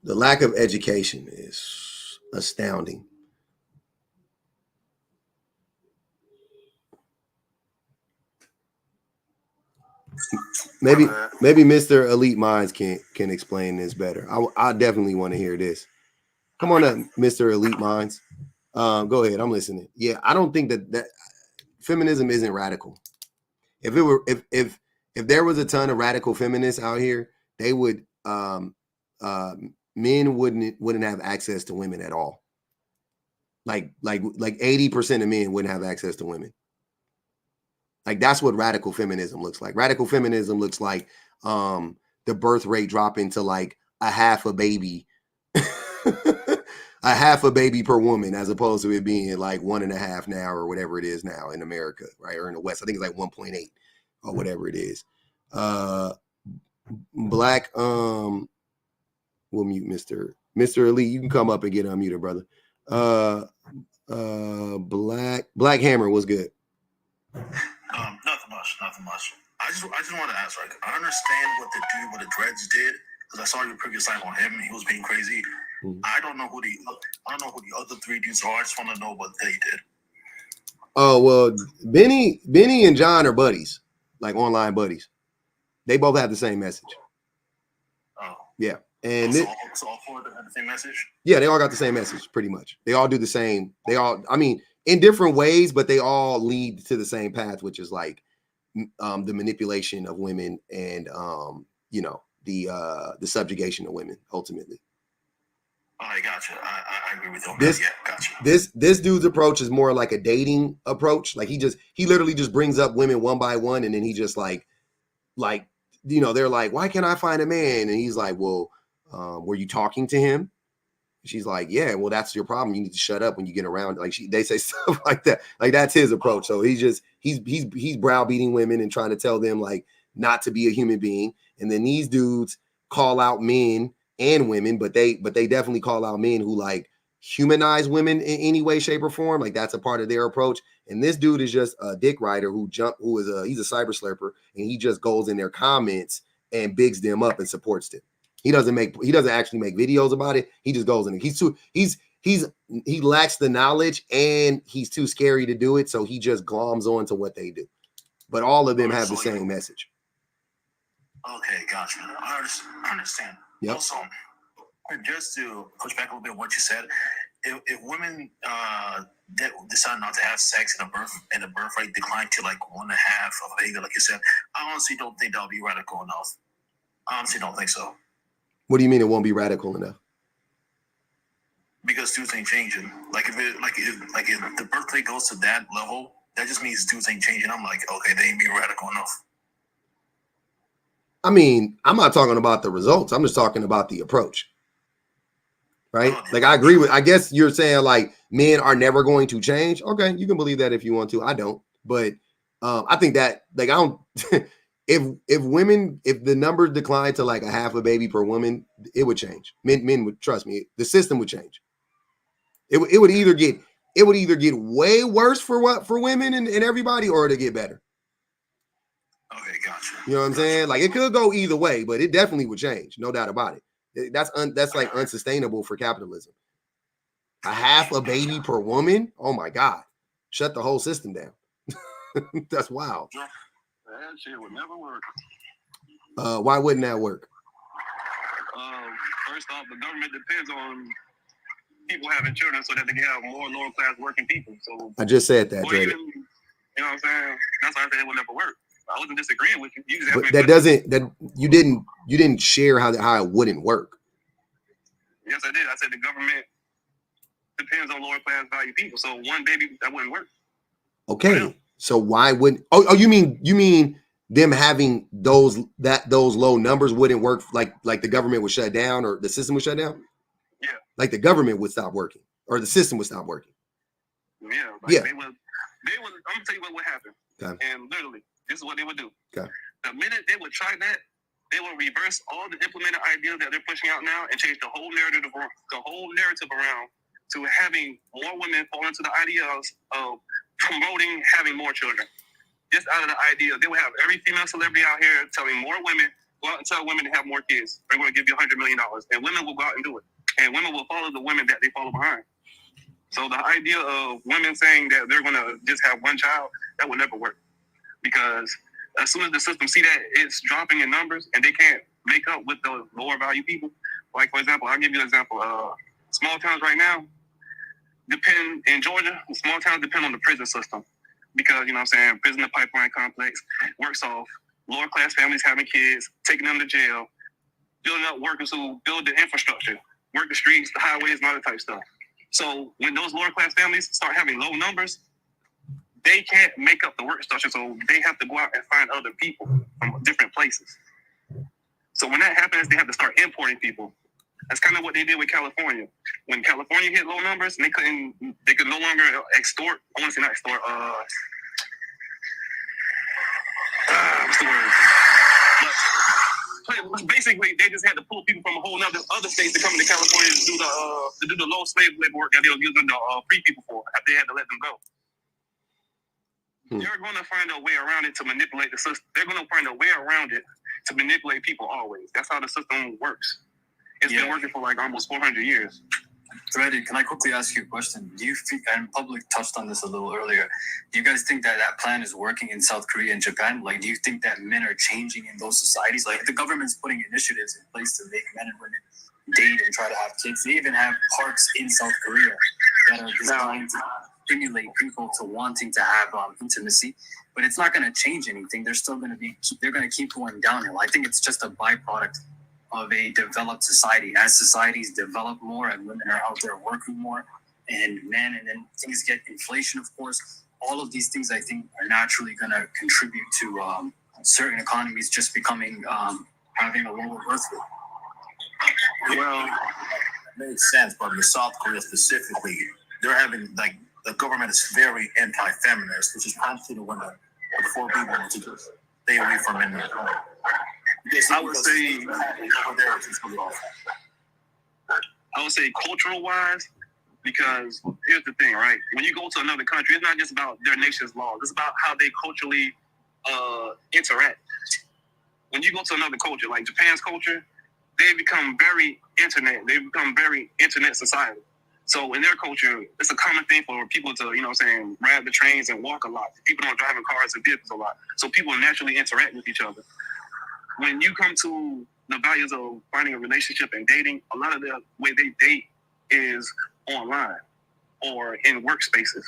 the lack of education is astounding. Maybe Mr. Elite Minds can explain this better. I definitely want to hear this. Come on up, Mr. Elite Minds. Go ahead. I'm listening. Yeah, I don't think that feminism isn't radical. If there was a ton of radical feminists out here, they would men wouldn't have access to women at all. Like 80% of men wouldn't have access to women. Like that's what radical feminism looks like. Radical feminism looks like the birth rate dropping to like a half a baby, a half a baby per woman, as opposed to it being like 1.5 now or whatever it is now in America, right? Or in the West. I think it's like 1.8 or whatever it is. Black, we'll mute Mr. Elite. You can come up and get unmuted, brother. Black Hammer was good. Nothing much. I just want to ask, like, I understand what the dude with the dreads did, because I saw your previous live on him and he was being crazy. Mm-hmm. I don't know who the other 3 dudes are. I just want to know what they did. Oh, well, Benny and John are buddies, like online buddies. They both have the same message. Oh. Yeah. And so all 4 of them have the same message? Yeah, they all got the same message, pretty much. They all do the same. I mean, in different ways, but they all lead to the same path, which is like the manipulation of women and the subjugation of women ultimately. Oh, I gotcha. I agree with you. Gotcha. This dude's approach is more like a dating approach. Like he literally just brings up women one by one, and then he just like they're like, why can't I find a man? And he's like, well, were you talking to him? She's like, yeah, well, that's your problem. You need to shut up when you get around. Like they say stuff like that. Like that's his approach. So he's browbeating women and trying to tell them like not to be a human being. And then these dudes call out men and women, but they definitely call out men who like humanize women in any way, shape, or form. Like that's a part of their approach. And this dude is just a dick rider he's a cyber slurper, and he just goes in their comments and bigs them up and supports them. He doesn't actually make videos about it. He just goes in. He lacks the knowledge and he's too scary to do it. So he just gloms on to what they do. But all of them have the same message. Okay, gotcha. I understand. Yep. Also, just to push back a little bit on what you said, if women that decide not to have sex and the birth rate decline to like 1.5 of a baby, like you said, I honestly don't think that'll be radical enough. I honestly don't think so. What do you mean it won't be radical enough? Because dudes ain't changing. Like if the birth rate goes to that level, that just means dudes ain't changing. I'm like, okay, they ain't being radical enough. I mean, I'm not talking about the results. I'm just talking about the approach. Right? Like I guess you're saying like men are never going to change. Okay, you can believe that if you want to. I don't. But I think that like I don't if the numbers decline to like a half a baby per woman, it would change. Men would, trust me, the system would change. It would either get way worse for women and everybody, or it'd get better. Okay, gotcha. You know what I'm saying? Like it could go either way, but it definitely would change, no doubt about it. That's like unsustainable for capitalism. A half a baby per woman? Oh my God. Shut the whole system down. That's wild. That shit would never work. Why wouldn't that work? First off, the government depends on people having children so that they can have more lower class working people. So I just said that, Dre. You know what I'm saying? That's why I said it would never work. I wasn't disagreeing with you. You didn't share how it wouldn't work. Yes, I did. I said the government depends on lower class value people. So one baby, that wouldn't work. Okay. So why wouldn't? Oh, you mean them having those low numbers wouldn't work? Like the government would shut down or the system would shut down? Yeah. Like the government would stop working or the system would stop working. Yeah. Yeah. They would. I'm gonna tell you what would happen. Okay. And literally, this is what they would do. Okay. The minute they would try that, they will reverse all the implemented ideas that they're pushing out now and change the whole narrative around to having more women fall into the ideas of promoting having more children. Just out of the idea, they would have every female celebrity out here telling more women, go out and tell women to have more kids. They're going to give you $100 million. And women will go out and do it. And women will follow the women that they follow behind. So the idea of women saying that they're going to just have one child, that would never work. Because as soon as the system see that it's dropping in numbers and they can't make up with the lower value people, like, for example, I'll give you an example. Small towns right now in Georgia, small towns depend on the prison system. Because, you know what I'm saying, prison pipeline complex works off lower class families having kids, taking them to jail, building up workers who build the infrastructure, work the streets, the highways, and all that type of stuff. So when those lower class families start having low numbers, they can't make up the work structure, so they have to go out and find other people from different places. So when that happens, they have to start importing people. That's kind of what they did with California. When California hit low numbers, and they could no longer extort. I want to say not extort. What's the word? But basically, they just had to pull people from a whole other states to come into California to do the low slave labor work that they were using the free people for. After they had to let them go. They're going to find a way around it to manipulate the system. They're going to find a way around it to manipulate people always. That's how the system works. It's been working for like almost 400 years. Threaded, can I quickly ask you a question? Do you think, and Public touched on this a little earlier, do you guys think that plan is working in South Korea and Japan? Like, do you think that men are changing in those societies? Like, the government's putting initiatives in place to make men and women date and try to have kids. They even have parks in South Korea that are designed to stimulate people to wanting to have intimacy, but it's not going to change anything. They're going to keep going downhill. I think it's just a byproduct of a developed society. As societies develop more and women are out there working more and men, and then things get inflation, of course, all of these things I think are naturally going to contribute to certain economies just becoming, having a lower birth rate. Well, it makes sense, but in South Korea specifically, they're having, like, the government is very anti-feminist, which is prompting the women before people to just stay away from men. I would say cultural wise, because here's the thing, right? When you go to another country, it's not just about their nation's laws. It's about how they culturally interact. When you go to another culture, like Japan's culture, they become very internet. They become very internet society. So in their culture, it's a common thing for people to, ride the trains and walk a lot. People don't drive in cars and vehicles a lot. So people naturally interact with each other. When you come to the values of finding a relationship and dating, a lot of the way they date is online or in workspaces,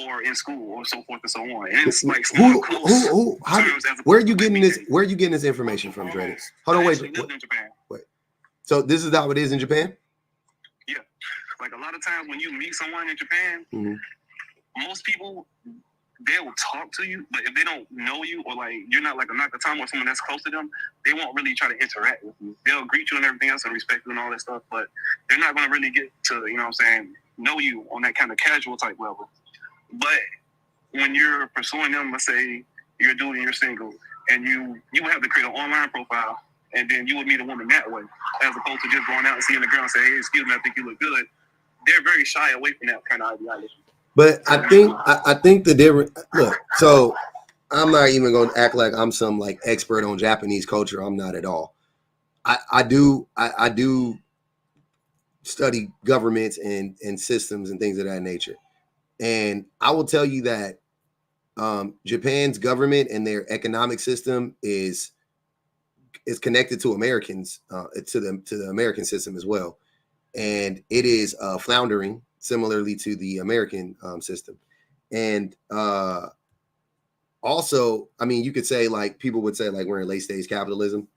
or in school, or so forth and so on. And it's like where are you getting this? Where are you getting this information from, Dre? Hold on, wait. In Japan. Wait. So this is how it is in Japan? Yeah. Like a lot of times when you meet someone in Japan, most people, they will talk to you, but if they don't know you, or like you're not like a Nakatama or someone that's close to them, they won't really try to interact with you. They'll greet you and everything else and respect you and all that stuff, but they're not going to really get to, know you on that kind of casual type level. But when you're pursuing them, let's say you're a dude and you're single, and you would have to create an online profile, and then you would meet a woman that way, as opposed to just going out and seeing the girl and say, hey, excuse me, I think you look good. They're very shy away from that kind of ideology. But I think the different look. So I'm not even going to act like I'm some like expert on Japanese culture. I'm not at all. I do study governments and systems and things of that nature, and I will tell you that Japan's government and their economic system is connected to Americans, to the American system as well, and it is floundering similarly to the American system. And also, I mean, you could say, like, people would say, like, we're in late stage capitalism.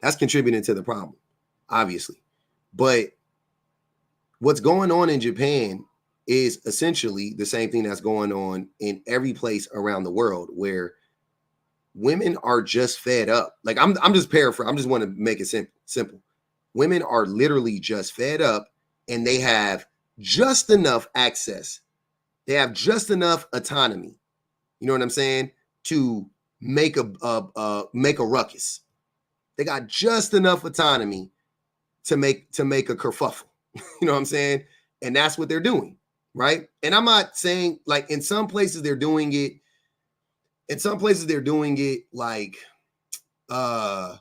That's contributing to the problem, obviously. But what's going on in Japan is essentially the same thing that's going on in every place around the world, where women are just fed up. Like, I'm just paraphrasing. I just want to make it simple. Women are literally just fed up, and they have just enough access. They have just enough autonomy. You know what I'm saying? To make a ruckus. They got just enough autonomy to make a kerfuffle. You know what I'm saying? And that's what they're doing, right? And I'm not saying, like, in some places they're doing it. In some places they're doing it like in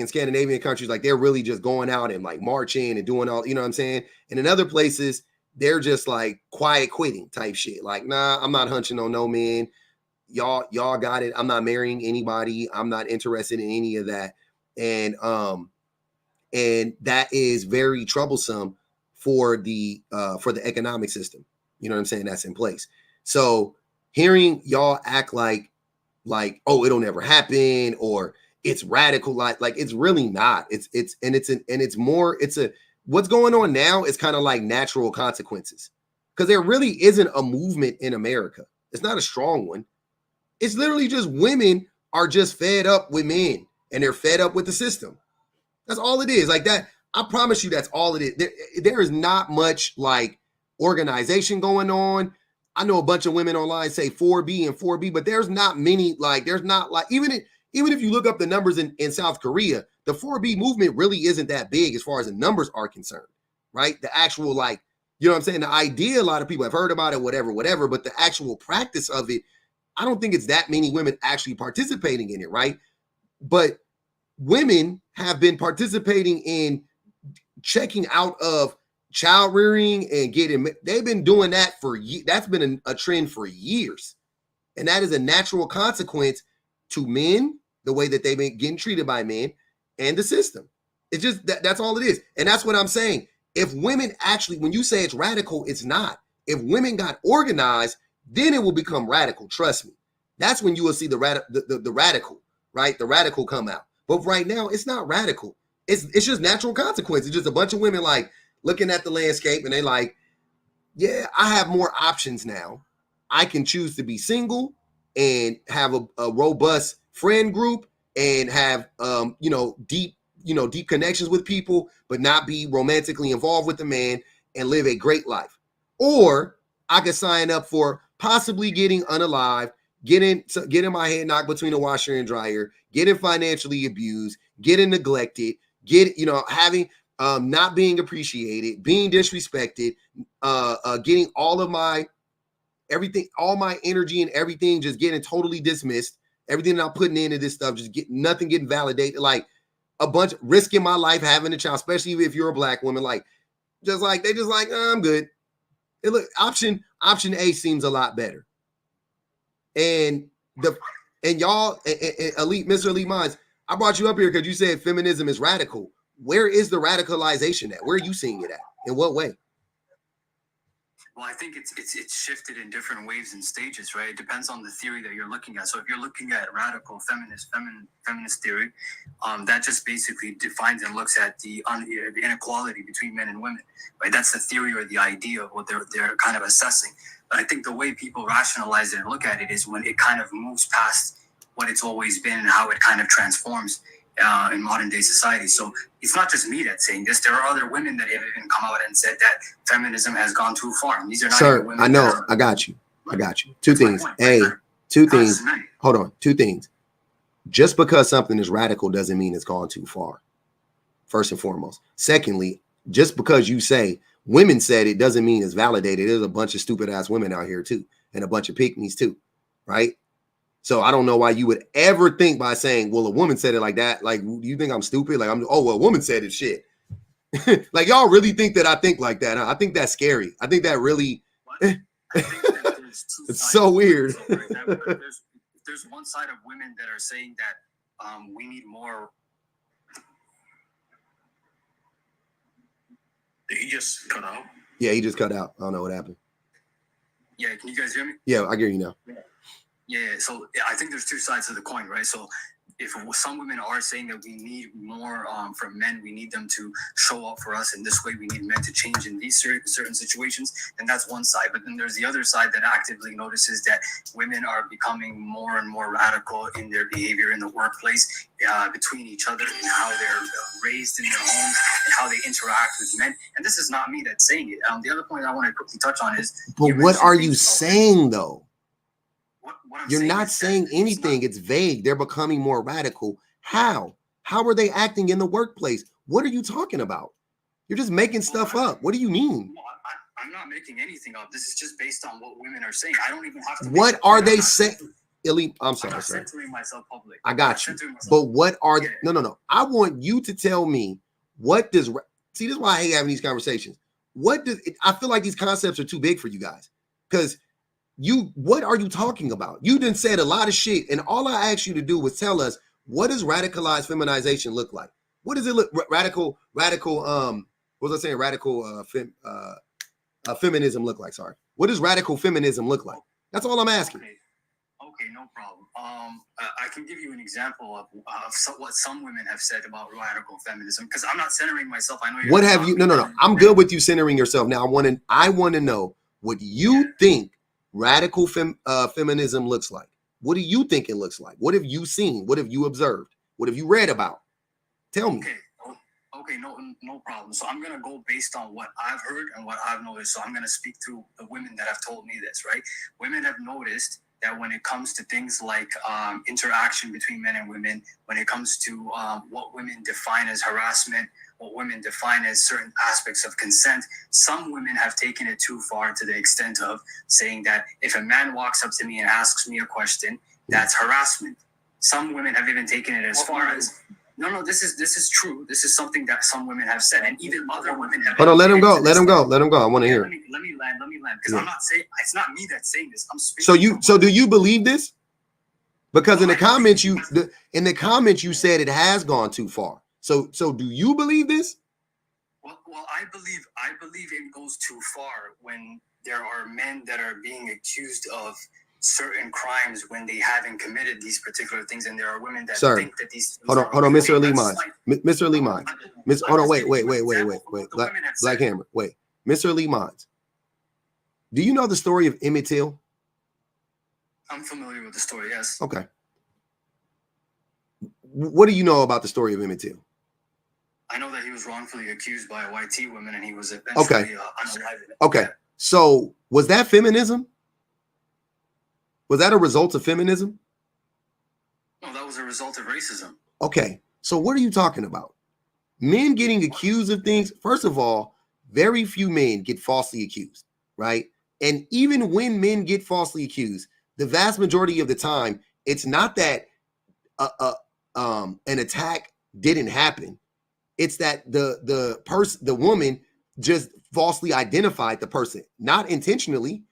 Scandinavian countries, like they're really just going out and like marching and doing all, you know what I'm saying? And in other places, they're just like quiet quitting type shit. Like, nah, I'm not hunching on no man. Y'all got it. I'm not marrying anybody. I'm not interested in any of that. And that is very troublesome for the economic system. You know what I'm saying? That's in place. So hearing y'all act like like, oh, it'll never happen, or it's radical. Like it's really not. What's going on now is kind of like natural consequences, because there really isn't a movement in America. It's not a strong one. It's literally just women are just fed up with men, and they're fed up with the system. That's all it is. Like that. I promise you, that's all it is. There is not much like organization going on. I know a bunch of women online say 4B and 4B, but there's not many. Like there's not like even if you look up the numbers in South Korea, the 4B movement really isn't that big as far as the numbers are concerned, right? The actual, like, you know what I'm saying? The idea, a lot of people have heard about it, whatever, but the actual practice of it, I don't think it's that many women actually participating in it, right? But women have been participating in checking out of child rearing and they've been doing that that's been a trend for years. And that is a natural consequence to men, the way that they've been getting treated by men and the system. It's just that's all it is. And that's what I'm saying. If women actually, when you say it's radical, it's not. If women got organized, then it will become radical. Trust me. That's when you will see the radical, right? The radical come out. But right now, it's not radical. It's just natural consequences. It's just a bunch of women like looking at the landscape and they like, yeah, I have more options now. I can choose to be single and have a robust friend group and have deep connections with people, but not be romantically involved with the man and live a great life. Or I could sign up for possibly getting unalived, getting my head knocked between a washer and dryer, getting financially abused, getting neglected, having not being appreciated, being disrespected, getting all of my everything, all my energy and everything just getting totally dismissed. Everything that I'm putting into this stuff, just nothing getting validated. Like a bunch, risking my life having a child, especially if you're a black woman. Like, I'm good. Option A seems a lot better. And y'all, elite, Mr. Elite Minds, I brought you up here because you said feminism is radical. Where is the radicalization at? Where are you seeing it at? In what way? Well, I think it's shifted in different waves and stages, right? It depends on the theory that you're looking at. So if you're looking at radical feminist theory, that just basically defines and looks at the inequality between men and women, right? That's the theory or the idea of what they're kind of assessing. But I think the way people rationalize it and look at it is when it kind of moves past what it's always been and how it kind of transforms in modern day society. So it's not just me that's saying this. There are other women that have even come out and said that feminism has gone too far. And these are not even women. I know. I got you. Two things. Hold on. Two things. Just because something is radical doesn't mean it's gone too far. First and foremost. Secondly, just because you say women said it doesn't mean it's validated. There's a bunch of stupid ass women out here too, and a bunch of pygmies too, right? So I don't know why you would ever think by saying, well, a woman said it like that. Like, do you think I'm stupid? Like, a woman said it, shit. Like, y'all really think that I think like that? Huh? I think that's scary. I think that really, it's so weird. There's one side of women that are saying that we need more. Did he just cut out? Yeah, he just cut out. I don't know what happened. Yeah, can you guys hear me? Yeah, I hear you now. Yeah, so I think there's two sides of the coin, right? So if some women are saying that we need more from men, we need them to show up for us in this way, we need men to change in these certain situations, then that's one side. But then there's the other side that actively notices that women are becoming more and more radical in their behavior in the workplace, between each other, and how they're raised in their homes and how they interact with men. And this is not me that's saying it. The other point I want to quickly touch on is... But what are you saying, though? You're not saying anything. It's vague. They're becoming more radical. How? How are they acting in the workplace? What are you talking about? You're just making stuff up. What do you mean? I'm not making anything up. This is just based on what women are saying. I don't even have to. What are they saying? Elite, I'm sorry. I'm centering myself public. I got you. But what are they? No. I want you to tell me what does. See, this is why I hate having these conversations. I feel like these concepts are too big for you guys because. What are you talking about? You done said a lot of shit, and all I asked you to do was tell us, what does radicalized feminization look like? What does it look radical? What was I saying? Radical feminism look like? Sorry. What does radical feminism look like? That's all I'm asking. Okay, no problem. I can give you an example of what some women have said about radical feminism, because I'm not centering myself. I know you're. What have you? No. I'm good with you centering yourself. Now I want to know what you think radical feminism looks like. What do you think it looks like? What have you seen? What have you observed? What have you read about? Tell me. Okay, no problem. So I'm gonna go based on what I've heard and what I've noticed. So I'm gonna speak to the women that have told me this, right? Women have noticed that when it comes to things like interaction between men and women, when it comes to what women define as harassment, what women define as certain aspects of consent, some women have taken it too far to the extent of saying that if a man walks up to me and asks me a question, that's harassment. Some women have even taken it as far as no, this is true. This is something that some women have said, and even other women have. Hold on, let him go. Let him go. I want to hear. Let me land. Because I'm not saying it's not me that's saying this. I'm speaking. So do you believe this? Because in the comments you said it has gone too far. So do you believe this? Well, I believe it goes too far when there are men that are being accused of certain crimes when they haven't committed these particular things, and there are women that think that these. Hold on, Mr. Ali Mines. Mr. Ali Mines. Hold on, wait. Black Hammer, wait. Mr. Ali Mines. Do you know the story of Emmett Till? I'm familiar with the story, yes. Okay. What do you know about the story of Emmett Till? I know that he was wrongfully accused by a white T woman, and he was eventually unalived. Okay. So was that feminism? Was that a result of feminism? No, that was a result of racism. Okay. So what are you talking about? Men getting accused of things. First of all, very few men get falsely accused, right? And even when men get falsely accused, the vast majority of the time, it's not that an attack didn't happen. It's that the woman just falsely identified the person, not intentionally.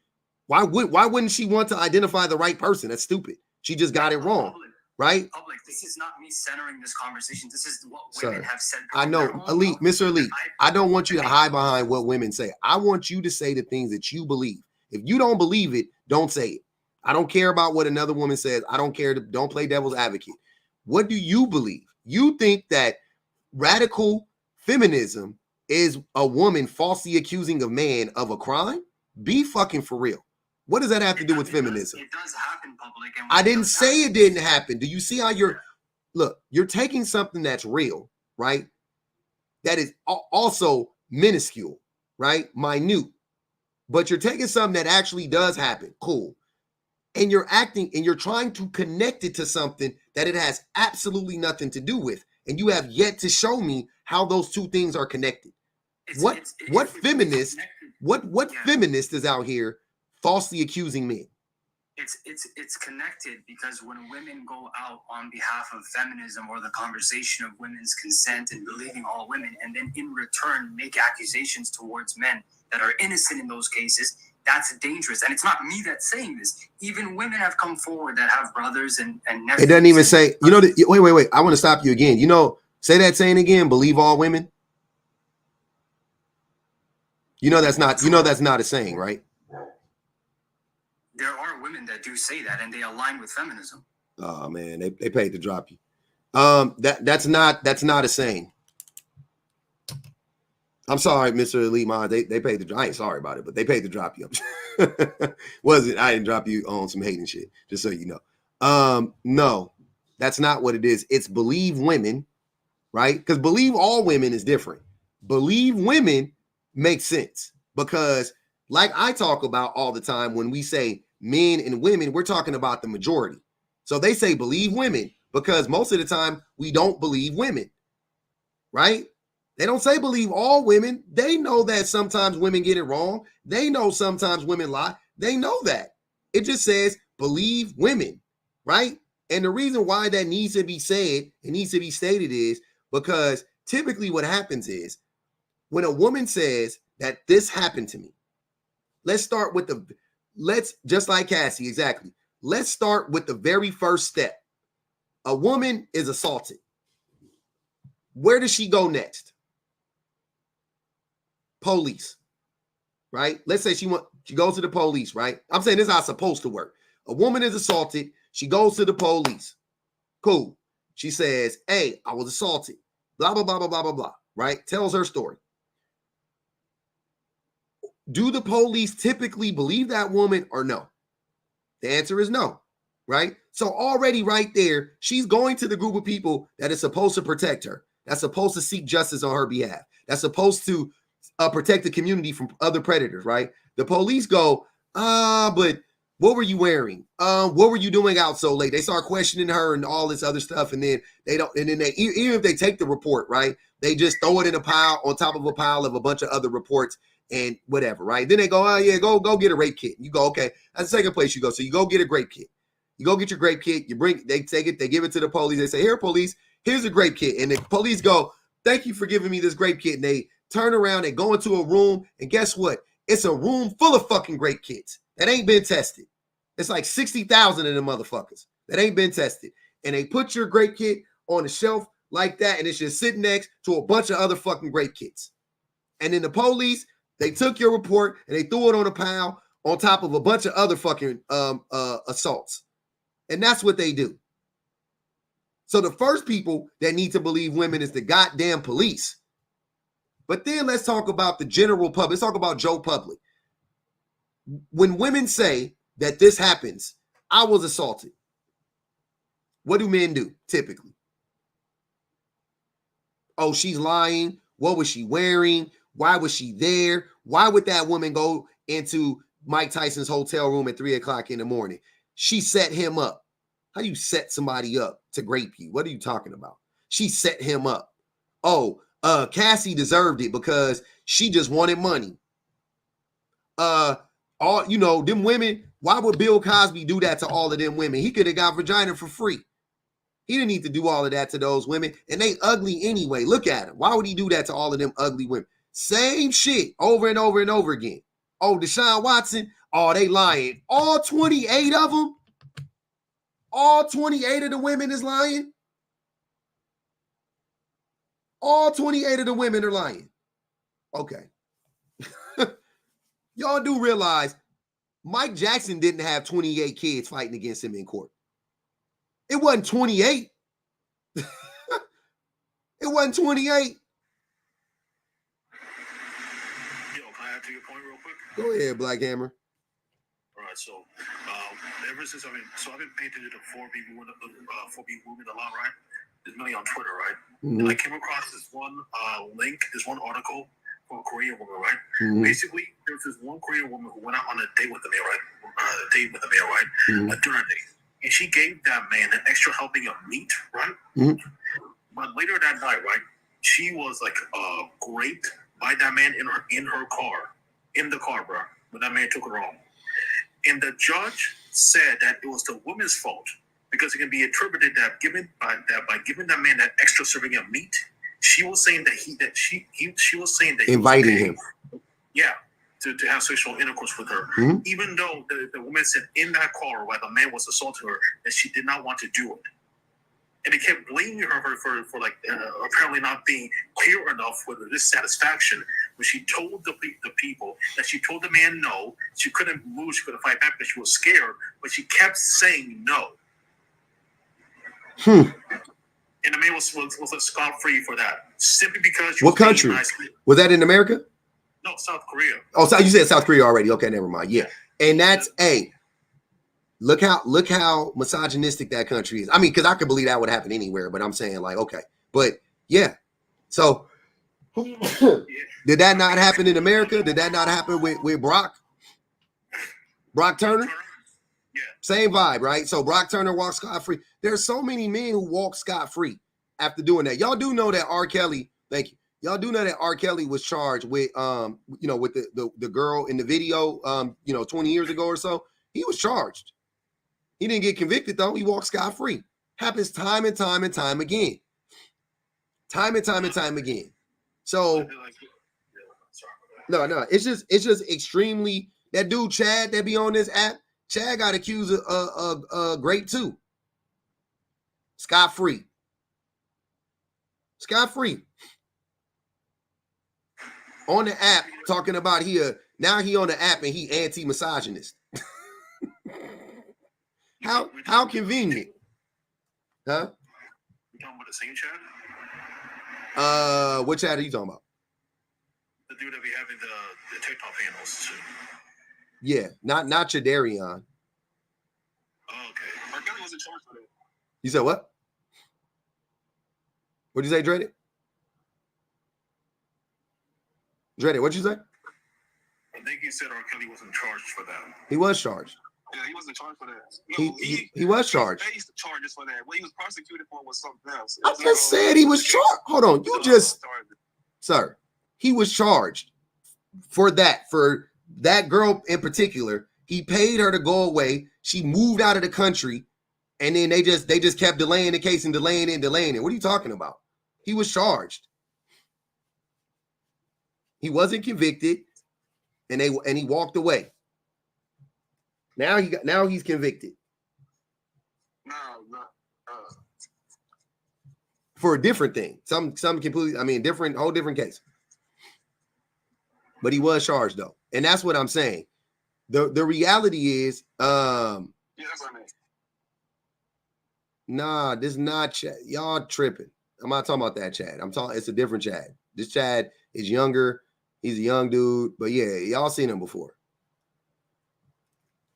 Why wouldn't she want to identify the right person? That's stupid. She just got it wrong, right? Public, this is not me centering this conversation. This is what women have said. I know, Elite, Mr. Elite. I don't want you to hide behind what women say. I want you to say the things that you believe. If you don't believe it, don't say it. I don't care about what another woman says. I don't care. Don't play devil's advocate. What do you believe? You think that radical feminism is a woman falsely accusing a man of a crime? Be fucking for real. What does that have to do with feminism? It does happen, public. I didn't say it didn't happen. Do you see how you're taking something that's real, right? That is also minuscule, right? Minute. But you're taking something that actually does happen. Cool. And you're trying to connect it to something that it has absolutely nothing to do with. And you have yet to show me how those two things are connected. What feminist is out here falsely accusing men? It's connected because when women go out on behalf of feminism or the conversation of women's consent and believing all women, and then in return make accusations towards men that are innocent in those cases, that's dangerous. And it's not me that's saying this. Even women have come forward that have brothers and nephews. It doesn't even say, wait. I want to stop you again. Say that saying again, believe all women. That's not a saying, right? There are women that do say that, and they align with feminism. Oh man, they paid to drop you. That's not a saying. I'm sorry, Mr. Elite Mind. They paid to. I ain't sorry about it, but they paid to drop you. Was it? I didn't drop you on some hating shit, just so you know. No, that's not what it is. It's believe women, right? Because believe all women is different. Believe women makes sense because, like I talk about all the time, when we say men and women, we're talking about the majority. So they say believe women because most of the time we don't believe women, right? They don't say believe all women. They know that sometimes women get it wrong. They know sometimes women lie. They know that. It just says believe women, right? And the reason why that needs to be said, it needs to be stated is because typically what happens is when a woman says that this happened to me, just like Cassie, exactly. Let's start with the very first step. A woman is assaulted. Where does she go next? Police, right? Let's say she goes to the police, right? I'm saying this is how it's supposed to work. A woman is assaulted. She goes to the police. Cool. She says, hey, I was assaulted. Blah, blah, blah, blah, blah, blah, blah. Right? Tells her story. Do the police typically believe that woman or no? The answer is no. Right? So already right there, she's going to the group of people that is supposed to protect her. That's supposed to seek justice on her behalf. That's supposed to protect the community from other predators, right? The police go, but what were you wearing? What were you doing out so late? They start questioning her and all this other stuff. And then they don't, and then they, even if they take the report, right? They just throw it in a pile on top of a pile of a bunch of other reports and whatever, right? Then they go, oh yeah, go get a rape kit. You go, okay. That's the second place you go. So you go get a grape kit. You go get your grape kit. You bring, they take it, they give it to the police. They say, here, police, here's a grape kit. And the police go, thank you for giving me this grape kit. And they turn around and go into a room. And guess what? It's a room full of fucking grape kits that ain't been tested. It's like 60,000 of them motherfuckers that ain't been tested. And they put your grape kit on the shelf like that. And it's just sitting next to a bunch of other fucking grape kits. And then the police, they took your report and they threw it on a pile on top of a bunch of other fucking assaults. And that's what they do. So the first people that need to believe women is the goddamn police. But then let's talk about the general public. Let's talk about Joe Public. When women say that this happens, I was assaulted, what do men do typically? Oh, she's lying. What was she wearing? Why was she there? Why would that woman go into Mike Tyson's hotel room at 3 o'clock in the morning? She set him up. How do you set somebody up to grape you? What are you talking about? She set him up. Oh, Cassie deserved it because she just wanted money. All, you know, them women, why would Bill Cosby do that to all of them women? He could have got vagina for free. He didn't need to do all of that to those women. And they ugly anyway. Look at him. Why would he do that to all of them ugly women? Same shit over and over and over again. Oh, Deshaun Watson. Oh, they lying. All 28 of them. All 28 of the women is lying. All 28 of the women are lying. Okay. Y'all do realize Mike Jackson didn't have 28 kids fighting against him in court. It wasn't 28. It wasn't 28. Yo, can I add to your point real quick? Go ahead, Black Hammer. All right, so ever since I've been paying attention to 4B movement a lot, right? There's many on Twitter, right? Mm-hmm. And I came across this one link, this one article from a Korean woman, right? Mm-hmm. Basically, there's this one Korean woman who went out on a date with the man, right? Mm-hmm. A dinner date. And she gave that man an extra helping of meat, right? Mm-hmm. But later that night, right, she was like raped by that man in the car, bro, when that man took her home. And the judge said that it was the woman's fault because it can be attributed that by giving that man that extra serving of meat, she was saying that she was saying that inviting him, yeah, to have sexual intercourse with her, mm-hmm. even though the woman said in that car while the man was assaulting her that she did not want to do it. And they kept blaming her for like apparently not being clear enough with her dissatisfaction when she told the people that she told the man no, she couldn't move, she couldn't fight back because she was scared, but she kept saying no. And the man was scot-free for that simply because. What country was that in America? No, South Korea. Oh, so you said South Korea already? Okay, never mind. Yeah, and that's Look how misogynistic that country is. I mean, because I could believe that would happen anywhere, but I'm saying like, okay. But yeah. So did that not happen in America? Did that not happen with Brock? Brock Turner? Yeah. Same vibe, right? So Brock Turner walked scot-free. There's so many men who walk scot-free after doing that. Y'all do know that R. Kelly, thank you. Y'all do know that R. Kelly was charged with with the girl in the video 20 years ago or so. He was charged. He didn't get convicted, though. He walked scot-free. Happens time and time and time again. Time and time and time again. So, no. It's just extremely. That dude, Chad, that be on this app, Chad got accused of grape too. Scot-free. Scot-free. On the app, talking about now he on the app and he anti-misogynist. How convenient? Huh? You talking about the same chat? What chat are you talking about? The dude that be having the TikTok panels. Yeah, not Chadarion. Oh, okay. R. Kelly was in charge for that. You said what? What'd you say, Dreaded? Dreaded, what'd you say? I think he said R. Kelly wasn't charged for that. He was charged. Yeah, he wasn't charged for that. No, he was charged. He faced charges for that. What he was prosecuted for was something else. I just said he was charged. Hold on, you just, sir, he was charged for that girl in particular. He paid her to go away. She moved out of the country, and then they just kept delaying the case and delaying it. What are you talking about? He was charged. He wasn't convicted, and he walked away. Now he's convicted. No. For a different thing. Some completely, I mean, whole different case. But he was charged though. And that's what I'm saying. The reality is, yeah, that's what I mean. Nah, this is not Chad. Y'all tripping. I'm not talking about that Chad. It's a different Chad. This Chad is younger. He's a young dude. But yeah, y'all seen him before.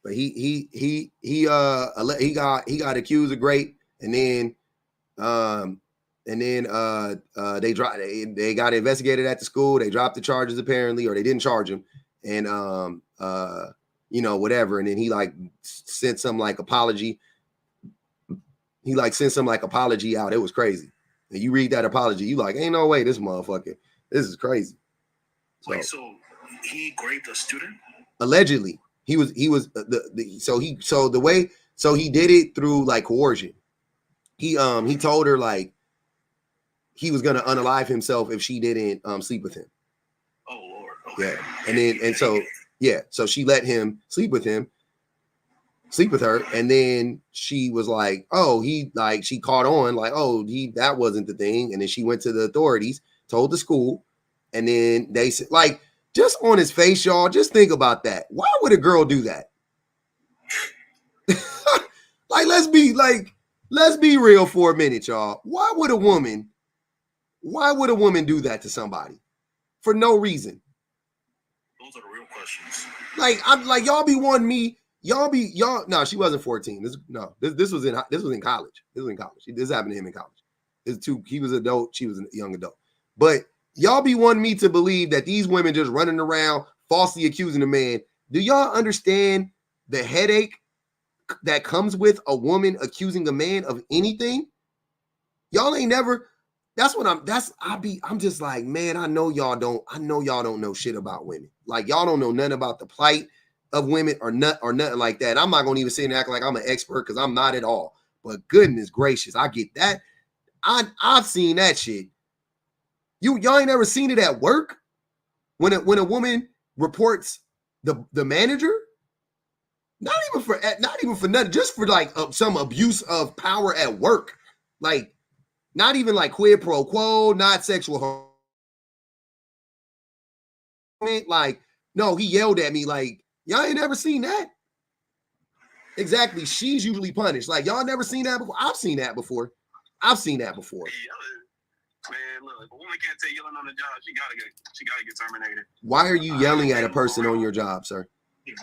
But he got accused of rape, and then they got investigated at the school. They dropped the charges apparently, or they didn't charge him, and whatever. And then he like sent some like apology. He like sent some like apology out. It was crazy. And you read that apology, you like, ain't no way, this motherfucker, this is crazy. Wait, so he raped a student? Allegedly. He did it through like coercion. He told her like he was gonna unalive himself if she didn't sleep with him. Oh Lord. Okay. Yeah. So she let him sleep with her, and then she was like, she caught on, like, that wasn't the thing. And then she went to the authorities, told the school, and then they said, like, just on his face, y'all, just think about that. Why would a girl do that? Like, let's be real for a minute, y'all. Why would a woman do that to somebody? For no reason. Those are the real questions. Like, I'm like, y'all be wanting me. No, she wasn't 14. This was in college. This was in college. This happened to him in college. He was adult. She was a young adult. But y'all be wanting me to believe that these women just running around falsely accusing a man. Do y'all understand the headache that comes with a woman accusing a man of anything? Y'all ain't never. I'm just like, man, I know y'all don't know shit about women. Like, y'all don't know nothing about the plight of women or nothing like that. I'm not gonna even sit and act like I'm an expert, because I'm not at all. But goodness gracious, I get that. I've seen that shit. Y'all ain't ever seen it at work when a woman reports the manager, not even for nothing, just for like some abuse of power at work, like not even like quid pro quo, not sexual harassment. Like, no, he yelled at me. Like, y'all ain't never seen that. Exactly, she's usually punished. Like, y'all never seen that before. I've seen that before. Man, look, if a woman can't take yelling on the job, she gotta get terminated. Why are you yelling at a person on your job, sir?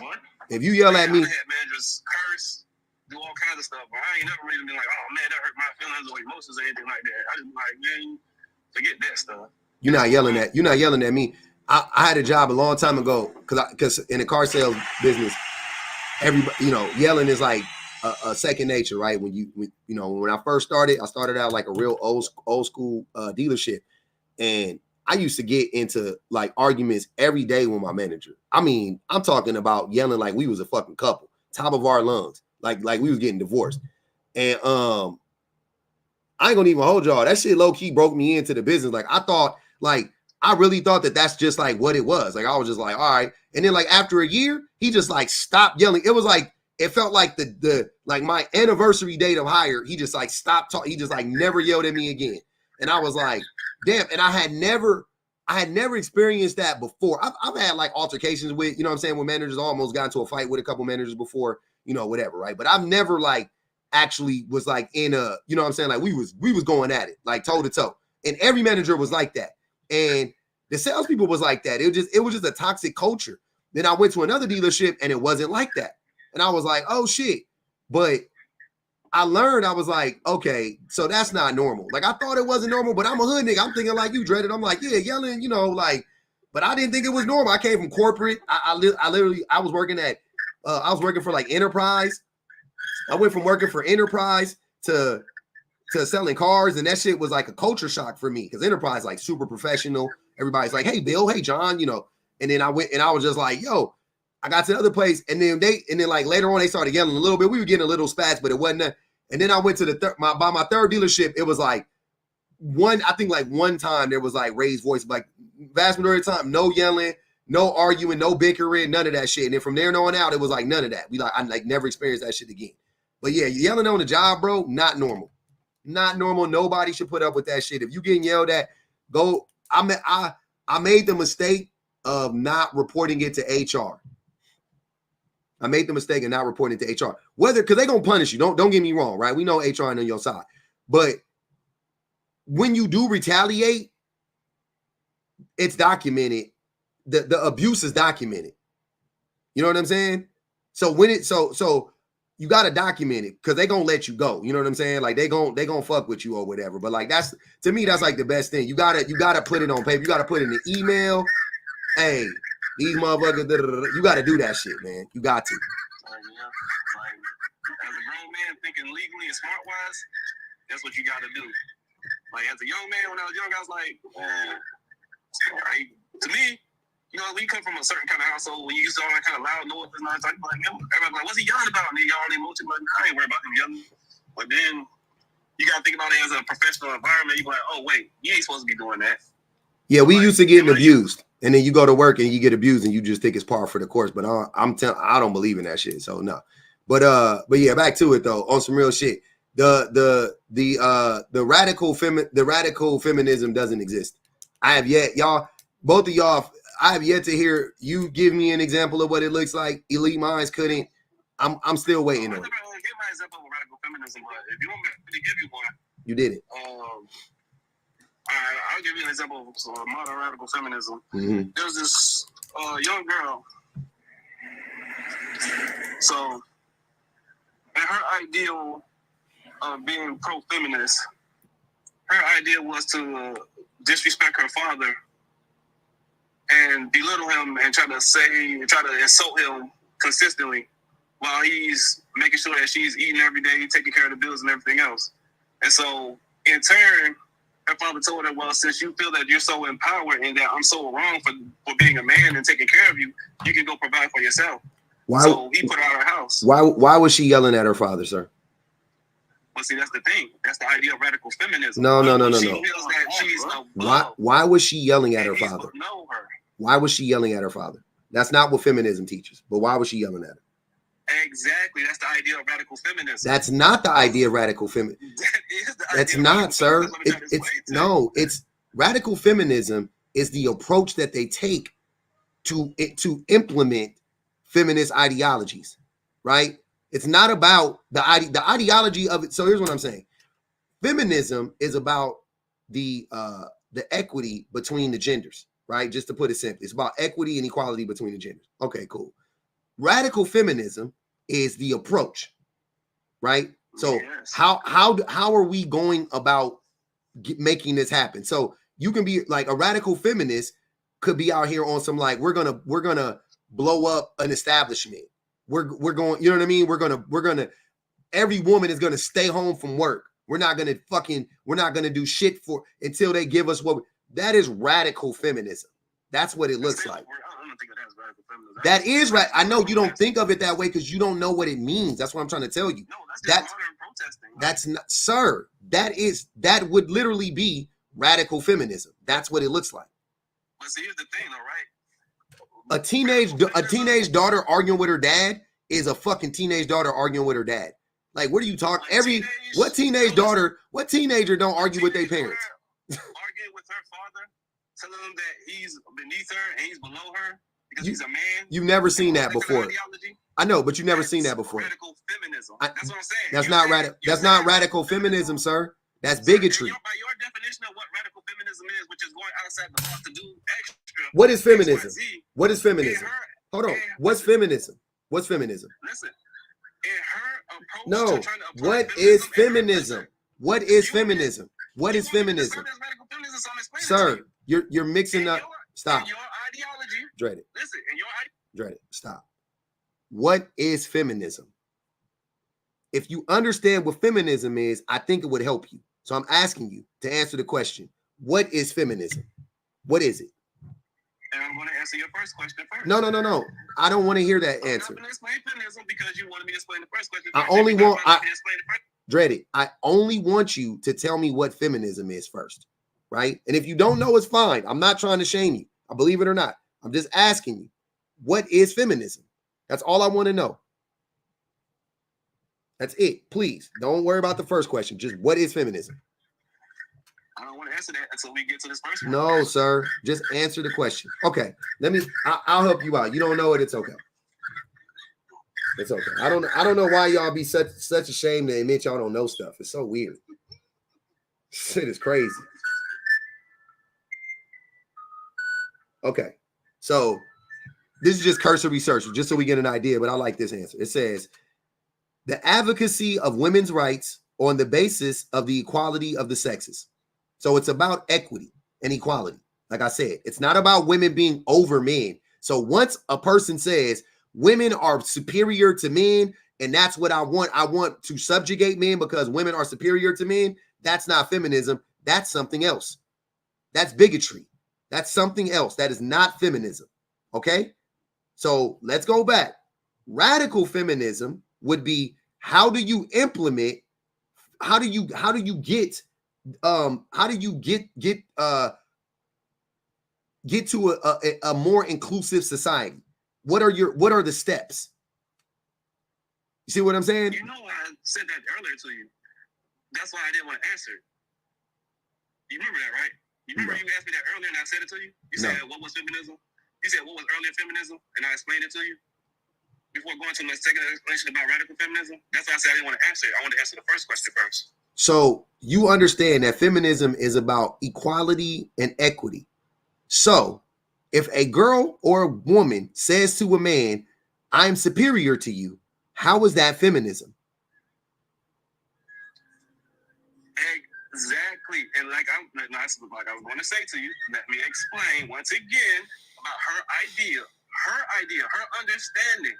What? If you yell at me, I had managers curse, do all kinds of stuff, but I ain't never really been like, oh man, that hurt my feelings or emotions or anything like that. I just like, man, forget that stuff. You're not yelling at me. I had a job a long time ago, because in the car sales business, everybody, yelling is like a second nature, right? When I first started, I started out like a real old school dealership, and I used to get into like arguments every day with my manager. I mean, I'm talking about yelling like we was a fucking couple, top of our lungs, like we was getting divorced. And I ain't gonna even hold y'all. That shit low key broke me into the business. Like, I really thought that that's just like what it was. Like, I was just like, all right. And then like after a year, he just like stopped yelling. It was like, it felt like the like my anniversary date of hire. He just like stopped talking. He just like never yelled at me again. And I was like, damn. And I had never experienced that before. I've had like altercations with, with managers. I almost got into a fight with a couple managers before, you know, whatever, right? But I've never like actually was like in a, you know what I'm saying? Like we was going at it, like toe to toe. And every manager was like that. And the salespeople was like that. It was just a toxic culture. Then I went to another dealership and it wasn't like that. And I was like, oh shit. But I learned, I was like, okay, so that's not normal. Like I thought it wasn't normal, but I'm a hood nigga. I'm thinking like you, Dreaded. I'm like, yeah, yelling, you know, like, but I didn't think it was normal. I came from corporate. I was working at, I was working for like Enterprise. I went from working for Enterprise to selling cars, and that shit was like a culture shock for me because Enterprise like super professional. Everybody's like, hey Bill, hey John, you know. And then I went and I was just like, yo, I got to the other place, and then like later on they started yelling a little bit. We were getting a little spats, but it wasn't that. And then I went to by my third dealership. It was like one time there was like raised voice, like vast majority of the time, no yelling, no arguing, no bickering, none of that shit. And then from there on out, it was like none of that. I like never experienced that shit again. But yeah, yelling on the job, bro, not normal. Not normal. Nobody should put up with that shit. If you getting yelled at, go. I made the mistake of not reporting it to HR. I made the mistake of not reporting it to HR. Whether because they're gonna punish you. Don't get me wrong, right? We know HR on your side. But when you do retaliate, it's documented. The abuse is documented. You know what I'm saying? So when it so you got to document it because they're going to let you go. You know what I'm saying? Like they going to fuck with you or whatever. But like, that's, to me, that's like the best thing. You got to put it on paper. You got to put it in the email. Hey, these motherfuckers, you got to do that shit, man. You got to. Like, as a grown man thinking legally and smart wise, that's what you got to do. Like as a young man, when I was young, I was like, like to me, you know, we come from a certain kind of household when you used to all that kind of loud noise and all that. Like, everybody's like, what's he yelling about? And they all emotion, like, I ain't worried about him yelling. But then you got to think about it as a professional environment. You're like, oh, wait, you ain't supposed to be doing that. Yeah, we used to getting abused. And then you go to work and you get abused and you just think it's par for the course. But I don't believe in that shit. So no. But yeah, back to it though, on some real shit. The radical feminism doesn't exist. I have yet to hear you give me an example of what it looks like. Elite minds couldn't. I'm still waiting on it. Give my example of radical feminism, but if you want me to give you one, you did it. I'll give you an example of modern radical feminism. Mm-hmm. There's this young girl. So, and her ideal of being pro-feminist, her idea was to disrespect her father and belittle him and try to insult him consistently while he's making sure that she's eating every day, taking care of the bills and everything else. And so, in turn, her father told her, well, since you feel that you're so empowered and that I'm so wrong for being a man and taking care of you, you can go provide for yourself. So he put her out of her house. Why was she yelling at her father, sir? Well, see, that's the thing. That's the idea of radical feminism. No. She feels that she's why was she yelling at her father? Know her. Why was she yelling at her father? That's not what feminism teaches. But why was she yelling at him? Exactly. That's the idea of radical feminism. That's not the idea of radical feminism. That's not, sir. It's radical feminism is the approach that they take to implement feminist ideologies, right? It's not about the ideology of it. So here's what I'm saying. Feminism is about the equity between the genders, right? Just to put it simply, it's about equity and equality between the genders. Okay, cool. Radical feminism is the approach, right? So yes. How are we going about making this happen? So you can be like a radical feminist could be out here on some like we're gonna blow up an establishment. We're going, you know what I mean? We're gonna every woman is gonna stay home from work. We're not gonna do shit for until they give us what that is radical feminism. That's what it looks like. That is right. I know you don't think of it that way because you don't know what it means. That's what I'm trying to tell you. No, that's modern protesting. That's not, sir. That would literally be radical feminism. That's what it looks like. But see, here's the thing, though, right? A teenage daughter arguing with her dad is a fucking teenage daughter arguing with her dad. Like, what are you talking? What teenager don't argue with their parents? Arguing with her father, telling them that he's beneath her and he's below her. he's a man. You've never seen that before. I know, but you've never seen that before. Radical feminism. That's what I'm saying. That's not radical. That's not radical feminism, sir. That's bigotry. By your definition of what radical feminism is, which is going outside the box to do extra. What is feminism? What is feminism? Hold on. What's feminism? What's feminism? Listen. In her approach no. to trying to apply What is feminism? What is feminism? What is feminism? Sir, you're mixing up. Stop. Your ideology. Dread it. Listen, in your Dread it. Stop. What is feminism? If you understand what feminism is, I think it would help you. So I'm asking you to answer the question. What is feminism? What is it? And I'm going to answer your first question first. No. I don't want to hear that answer. I'm going to explain feminism because you wanted me to explain the first question. I only want you to tell me what feminism is first, right? And if you don't know, it's fine. I'm not trying to shame you. I believe it or not. I'm just asking you, what is feminism? That's all I want to know. That's it. Please don't worry about the first question. Just what is feminism? I don't want to answer that until we get to this first one. No, sir. Just answer the question. Okay. I'll help you out. You don't know it. It's okay. It's okay. I don't know why y'all be such ashamed to admit y'all don't know stuff. It's so weird. Shit is crazy. Okay. So this is just cursory research, just so we get an idea, but I like this answer. It says, the advocacy of women's rights on the basis of the equality of the sexes. So it's about equity and equality. Like I said, it's not about women being over men. So once a person says women are superior to men, and that's what I want to subjugate men because women are superior to men, that's not feminism. That's something else. That's bigotry. That's something else. That is not feminism. Okay? So let's go back. Radical feminism would be, how do you implement, how do you get to a more inclusive society? What are the steps? You see what I'm saying? You know, I said that earlier to you. That's why I didn't want to answer. You remember that, right? You remember you asked me that earlier and I said it to you? You said, what was feminism? You said, what was earlier feminism? And I explained it to you. Before going to my second explanation about radical feminism, that's why I said I didn't want to answer it. I want to answer the first question first. So you understand that feminism is about equality and equity. So if a girl or a woman says to a man, I'm superior to you, how is that feminism? Exactly. And like I was going to say to you, let me explain once again about her idea, her understanding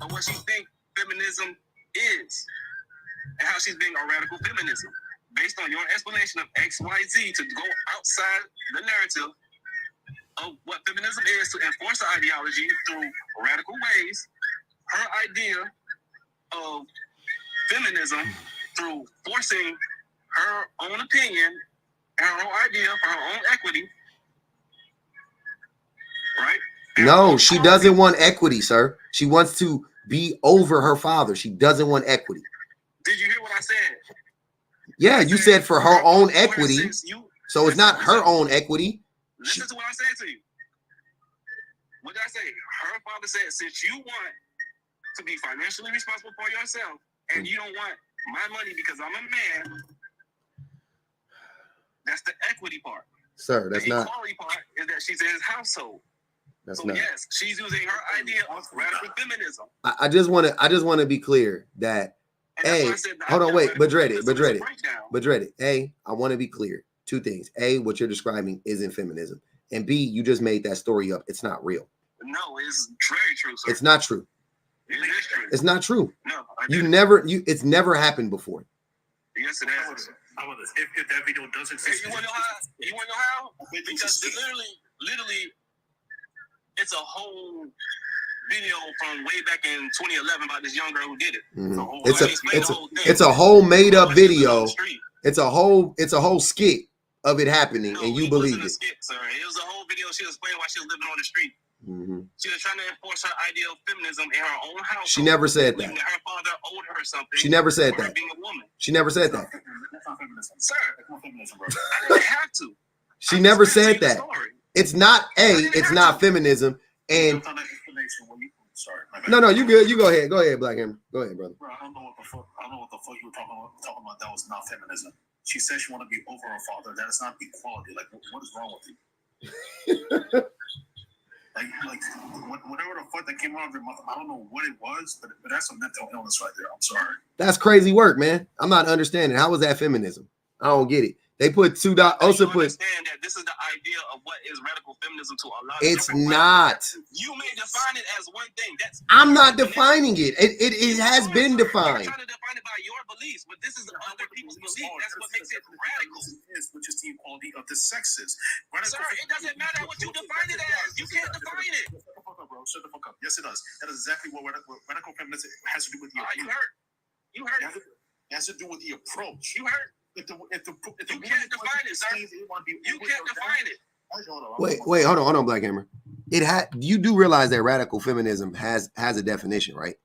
of what she thinks feminism is and how she's being a radical feminism. Based on your explanation of XYZ to go outside the narrative of what feminism is to enforce the ideology through radical ways, her idea of feminism through forcing her own opinion and her own idea for her own equity, right? No, she doesn't want equity, sir. She wants to be over her father. She doesn't want equity. Did you hear what I said? Yeah, you said for her own equity. So it's not her own equity. Listen to what I said to you. What did I say? Her father said, since you want to be financially responsible for yourself and you don't want my money because I'm a man, that's the equity part. Sir, that's not. The equality part is that she's in his household. That's so not. Yes, she's using her idea of radical feminism. I just want to be clear that, hey, hold on, wait, but dread it. A, I want to be clear. Two things. A, what you're describing isn't feminism. And B, you just made that story up. It's not real. No, it's very true, sir. It's not true. It is true. It's not true. No, it's never happened before. Yes, it has. If that video does exist. You want to know how? Because literally, it's a whole video from way back in 2011 about this young girl who did it. Mm-hmm. It's a whole made up video. It's a whole skit of it happening, and you believe it. Skit, sir. It was a whole video. She was explaining why she was living on the street. Mm-hmm. She was trying to enforce her idea of feminism in her own house. She never said that. Her father owed her something. She never said that. Being a woman. She never said that. That's not feminism. Sir, that's not feminism, bro. I didn't have to. She never said that. It's not it's not feminism. And sorry. No, you good. You go ahead. Go ahead, Black Hammer. Go ahead, brother. Bro, I don't know what the fuck you were talking about. That was not feminism. She said she want to be over her father. That is not equality. Like, what is wrong with you? Whatever the fuck that came out of your mouth, I don't know what it was, but that's a mental illness right there. I'm sorry. That's crazy work, man. I'm not understanding. How was that feminism? I don't get it. They put two dots. Also put. Understand that this is the idea of what is radical feminism to a lot of It's not. You may define it as one thing. I'm not defining it. It has been defined. You're trying to define it by your beliefs, but this is other people's beliefs. That's what makes it radical. Which is the equality of the sexes. Sir, it doesn't matter what you define it as. You can't define it. Shut the fuck up, bro. Shut the fuck up. Yes, it does. That is exactly what radical feminism has to do with you. You heard. You heard. It has to do with the approach. You heard. If the you can't define it, sir. You can't define it. Wait, hold on, Black Hammer. You do realize that radical feminism has a definition, right?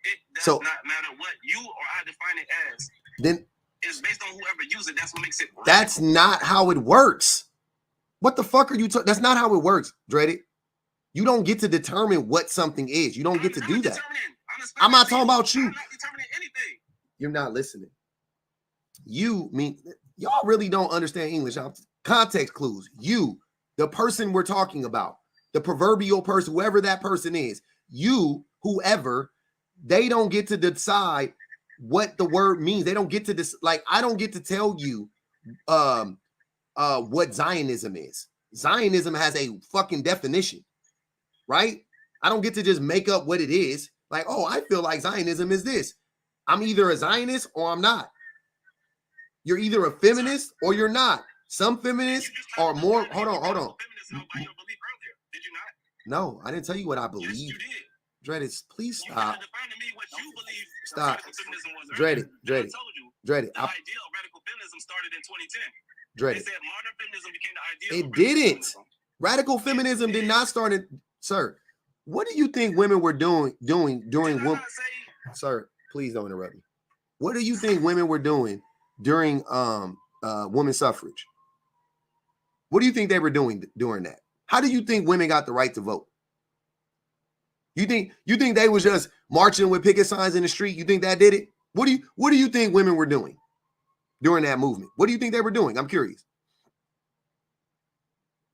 It does not matter what you or I define it as. Then it's based on whoever uses it. That's what makes it radical. That's not how it works. What the fuck are you talking? That's not how it works, Dreaded. You don't get to determine what something is. You don't get to do that. I'm not talking about you. I'm not determining anything. You're not listening. Y'all really don't understand English. Context clues. You, the person we're talking about, the proverbial person, whoever that person is, you, whoever, they don't get to decide what the word means. They don't get to this. Like, I don't get to tell you what Zionism is. Zionism has a fucking definition, right? I don't get to just make up what it is. Like, oh, I feel like Zionism is this. I'm either a Zionist or I'm not. You're either a feminist or you're not. Some feminists are more. Hold on. Did you not? No, I didn't tell you what I believe. Yes, you did. Dreaded, please stop. You defined to me what you believe. Stop. Feminism was Dreaded. I told you. Dreaded. The idea of radical feminism started in 2010. Dreaded. They said modern feminism became the idea. It didn't. Radical feminism did not start in. Sir, what do you think women were doing during women? Sir, please don't interrupt me. What do you think women were doing during women's suffrage? What do you think they were doing during that? How do you think women got the right to vote? You think they was just marching with picket signs in the street? You think that did it? What do you think women were doing during that movement? What do you think they were doing? I'm curious.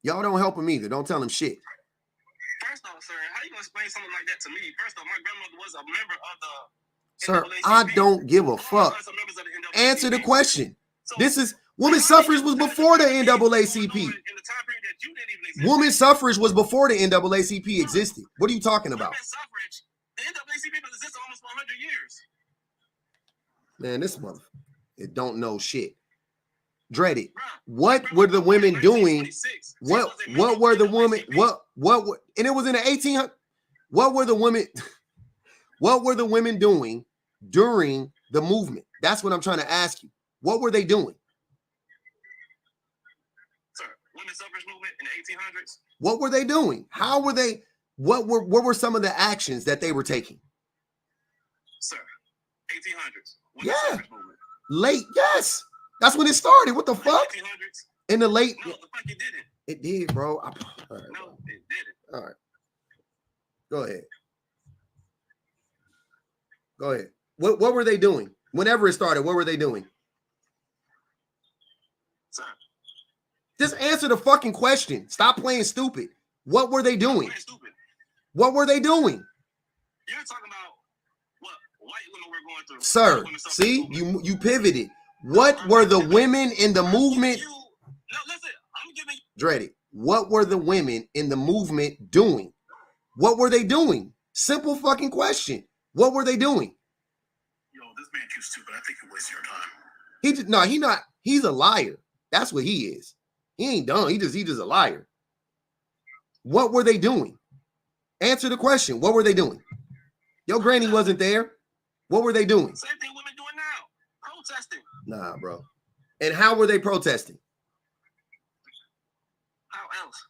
Y'all don't help them either. Don't tell them shit. First off, sir, how you gonna explain something like that to me? First off, my grandmother was a member of the. Sir, I don't give a fuck. Answer the question. This is women's suffrage was before the NAACP. Women's suffrage was before the NAACP existed. What are you talking about? Suffrage, the NAACP has existed almost 100 years. Man, this mother, it don't know shit. Dreaded. What were the women doing? What were the women? And it was in the 1800s. What were the women? What were the women doing during the movement? That's what I'm trying to ask you. What were they doing? Sir, women's suffrage movement in the 1800s. What were they doing? How were they? What were some of the actions that they were taking? Sir, 1800s. Yeah. Late, yes. That's when it started. What the fuck? 1800s. In the late. No, the fuck it didn't. It did, bro. All right, no, bro. it didn't. All right. Go ahead. Go ahead. What were they doing? Whenever it started, what were they doing? Sir. Just answer the fucking question. Stop playing stupid. What were they doing? What were they doing? You're talking about what white women were going through. Sir, see, you pivoted. What were the women in the movement? No, listen, I'm giving you. Dreaded. What were the women in the movement doing? What were they doing? Simple fucking question. What were they doing? Yo, this man too stupid. I think you're wasting your time. He's a liar. That's what he is. He ain't dumb. He just a liar. What were they doing? Answer the question. What were they doing? Your granny wasn't there. What were they doing? Same thing women doing now. Protesting. Nah, bro. And how were they protesting? How else?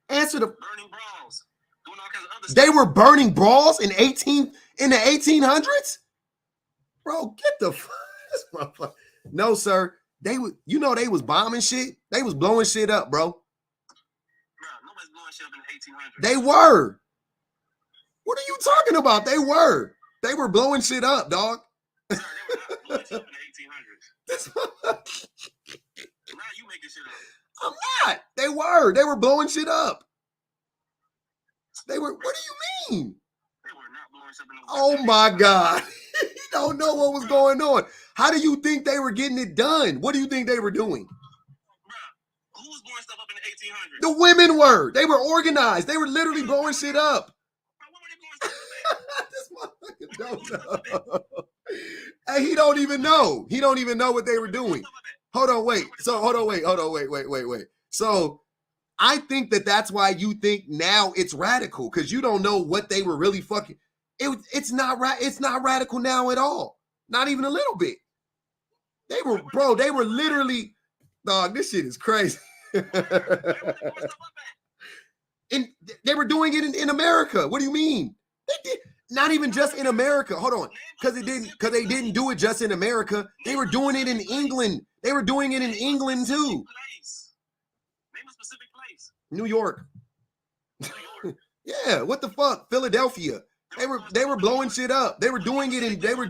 Answer the burning bras. Doing all kinds of other stuff. They were burning bras in the 1800s? Bro, get the this motherfucker. No, sir. They was bombing shit. They was blowing shit up, bro. Nobody's blowing shit up in the 1800s. They were. What are you talking about? They were. They were blowing shit up, dog. Sir, they were not blowing shit up in the 1800s. Now you making shit up. I'm not. They were. They were blowing shit up. They were. What do you mean? They were not blowing shit up in the Oh my God. You don't know what was going on. How do you think they were getting it done? What do you think they were doing? Who was blowing stuff up in the 1800s? The women were. They were organized. They were literally blowing shit up. This motherfucker don't know. Hey, he don't even know. He don't even know what they were doing. Hold on, wait. Wait. So I think that's why you think now it's radical, because you don't know what they were really fucking. It's not radical now at all. Not even a little bit. They were literally, dog, this shit is crazy. And they were doing it in America. What do you mean? They did not even just in America. Hold on. Because they didn't do it just in America. They were doing it in England. They were doing it in England too. Name a specific place. New York. Yeah, what the fuck? Philadelphia. They were blowing shit up. They were doing it. What did they blow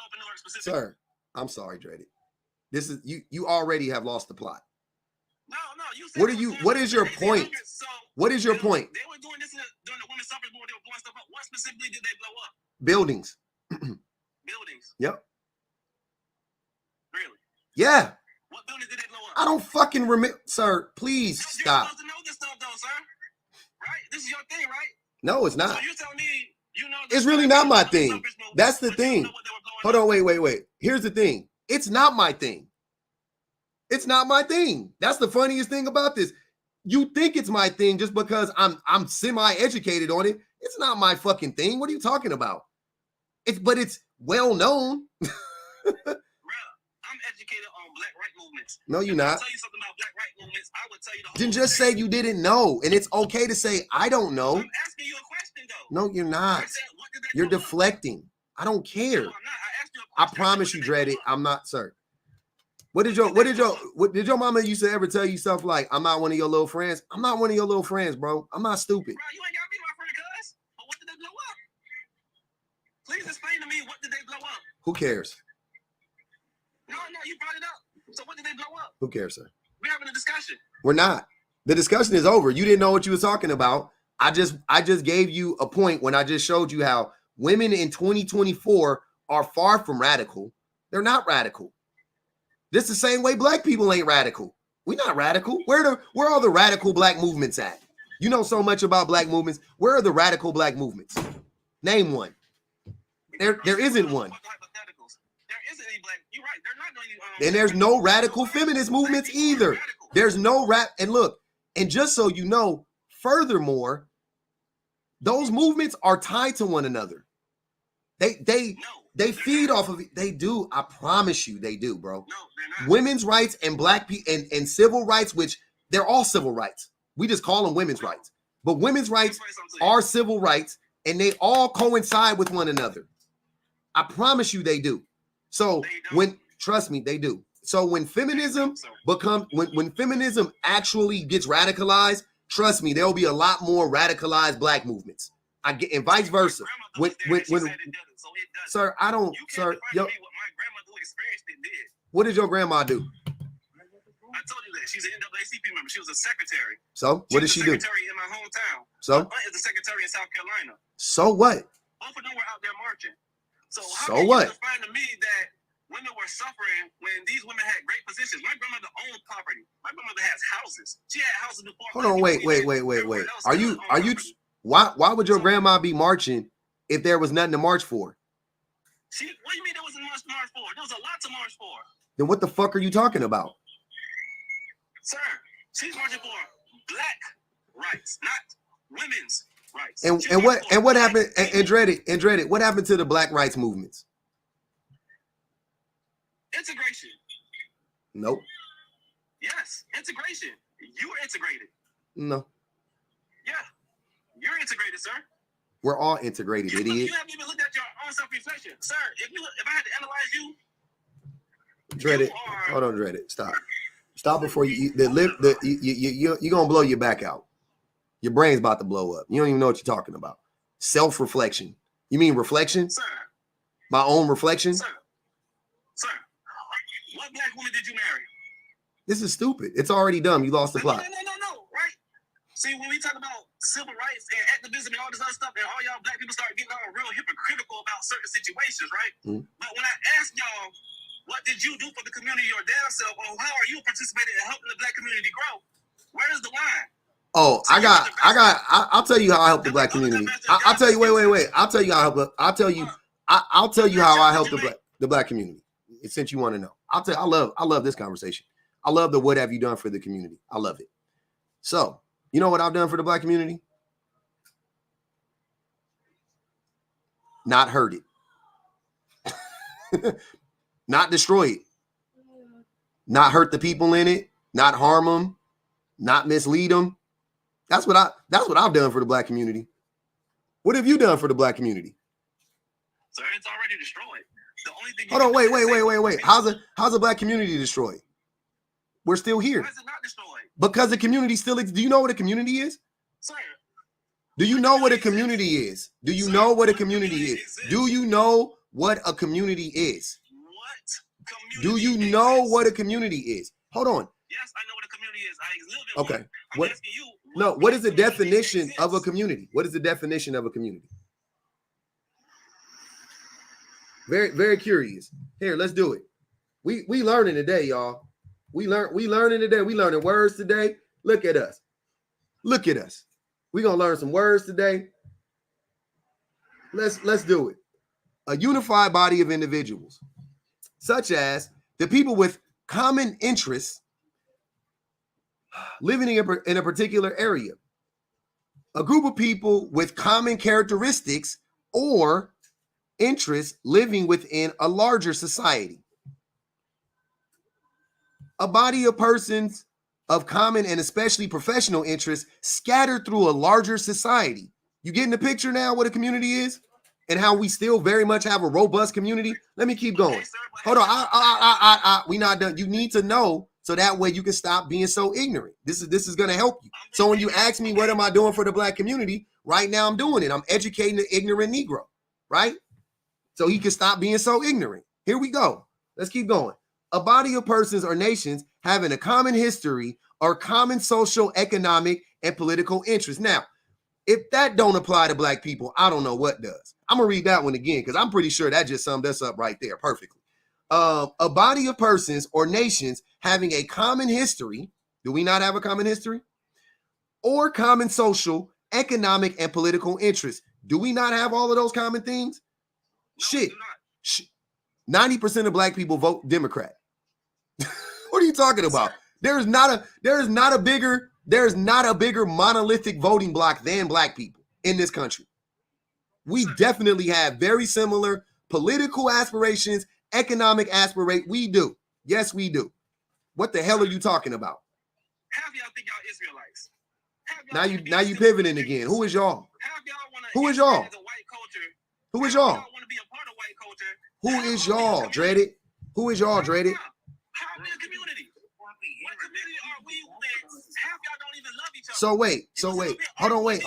up in New York specifically? Sir, I'm sorry, Dreaded. This is you already have lost the plot. No, you said what is your point? What is your point? They were doing this during the women's suffrage movement. They were blowing stuff up. What specifically did they blow up? Buildings. Buildings. Yep. Really? Yeah. What buildings did they blow up? I don't fucking remember, sir. Please stop. You're supposed to know this stuff, though, sir. Right? This is your thing, right? No, it's not. So you're telling me you know. It's really not my thing. That's the thing. Hold on, wait. Here's the thing. It's not my thing. It's not my thing. That's the funniest thing about this. You think it's my thing just because I'm semi-educated on it. It's not my fucking thing. What are you talking about? But it's well known. Bro, I'm educated on black right movements. No, you're not. I'll tell you something about black right movements. I would tell you the whole Then just say you didn't know, and it's okay to say I don't know. I'm asking you a question though. No, you're not. You're deflecting. I don't care. No, I'm not. I asked you a I question. promise you, Dreaded, I'm not, sir. Did your mama used to ever tell you stuff like, I'm not one of your little friends? I'm not one of your little friends, bro. I'm not stupid. Bro, you ain't gotta be my friend, cuz. But what did they blow up? Please explain to me, what did they blow up? Who cares? No, you brought it up. So what did they blow up? Who cares, sir? We're having a discussion. We're not. The discussion is over. You didn't know what you were talking about. I just gave you a point when I just showed you how women in 2024 are far from radical. They're not radical. This the same way black people ain't radical. We're not radical. Where are the radical black movements at? You know so much about black movements. Where are the radical black movements? Name one. There isn't one. There isn't any black. You're right. They're not going to. And there's no radical feminist movements either. There's no and look, and just so you know, furthermore, those movements are tied to one another. They feed off of it. They do. I promise you, they do, bro. No, they're not. Women's rights and black people and civil rights, which they're all civil rights. We just call them women's rights. But women's rights are civil rights, and they all coincide with one another. I promise you, they do. So trust me, they do. So when feminism when feminism actually gets radicalized, trust me, there'll be a lot more radicalized black movements. And vice versa. Sir, I don't, sir. Yo, what did your grandma do? I told you that she's an NAACP member. She was a secretary. So what did she do? Secretary in my hometown. So my aunt is the secretary in South Carolina. So what? Both of them were out there marching. So how can you define to me that women were suffering when these women had great positions? My grandmother owned property. My grandmother has houses. She had houses before. Hold on, wait. Are you? Why would your grandma be marching if there was nothing to march for? What do you mean there wasn't much to march for? There was a lot to march for. Then what the fuck are you talking about? Sir, she's marching for black rights, not women's rights. And what happened? And Dreaded, what happened to the black rights movements? Integration. Nope. Yes, integration. You were integrated. No. Yeah, you're integrated, sir. We're all integrated, idiot. You haven't even looked at your own self-reflection, sir. If I had to analyze you, Dreaded, hold on, Dreaded, Stop before you're gonna blow your back out. Your brain's about to blow up. You don't even know what you're talking about. Self-reflection. You mean reflection? Sir. My own reflection? Sir. What black woman did you marry? This is stupid. It's already dumb. You lost the plot. No, right? See, when we talk about civil rights and activism and all this other stuff, and all y'all black people start getting all real hypocritical about certain situations, right? Mm-hmm. But when I ask y'all, what did you do for the community, your damn self, or how are you participating in helping the black community grow? Where is the line? Oh, so I'll tell you how I help the black community. I'll tell you, wait. I'll tell you how I help the black community. Since you want to know, I love this conversation. I love the what have you done for the community. I love it. So, you know what I've done for the black community? Not hurt it. Not destroy it. Not hurt the people in it. Not harm them. Not mislead them. That's what I've done for the black community. What have you done for the black community? Sir, it's already destroyed. The only thing. Hold on, wait. How's the black community destroyed? We're still here. Why is it not destroyed? Because the community still exists. Do you know what a community is? Sir. Do you know what a community is? Do you know what a community is? Do you know what a community is? Do you know what a community is? Hold on. Yes, I know what a community is. I live in okay. I'm asking you. What is the definition of a community? What is the definition of a community? Very, very curious. Here, let's do it. We learning today, y'all. We learning today. We learning words today. Look at us. Look at us. We're gonna learn some words today. Let's do it. A unified body of individuals, such as the people with common interests living in a particular area. A group of people with common characteristics or interests living within a larger society. A body of persons of common and especially professional interests scattered through a larger society. You getting the picture now what a community is and how we still very much have a robust community? Let me keep going. Hold on. We not done. You need to know so that way you can stop being so ignorant. This is going to help you. So when you ask me what am I doing for the black community, right now I'm doing it. I'm educating the ignorant Negro, right? So he can stop being so ignorant. Here we go. Let's keep going. A body of persons or nations having a common history or common social, economic, and political interests. Now, if that don't apply to black people, I don't know what does. I'm going to read that one again because I'm pretty sure that just summed us up right there perfectly. A body of persons or nations having a common history. Do we not have a common history? Or common social, economic, and political interests. Do we not have all of those common things? Shit. 90% of black people vote Democrat. What are you talking about? There's not a bigger monolithic voting block than black people in this country. We definitely have very similar political aspirations, economic aspirations. We do. Yes, we do. What the hell are you talking about? Half y'all think y'all Israelites. Now you pivoting again. Who is y'all? Who is y'all? Who is y'all? Who is y'all, Dreaded? Who is y'all, Dreaded? How are we a community? What community are we with? Half y'all don't even love each other. So wait. Hold on, wait.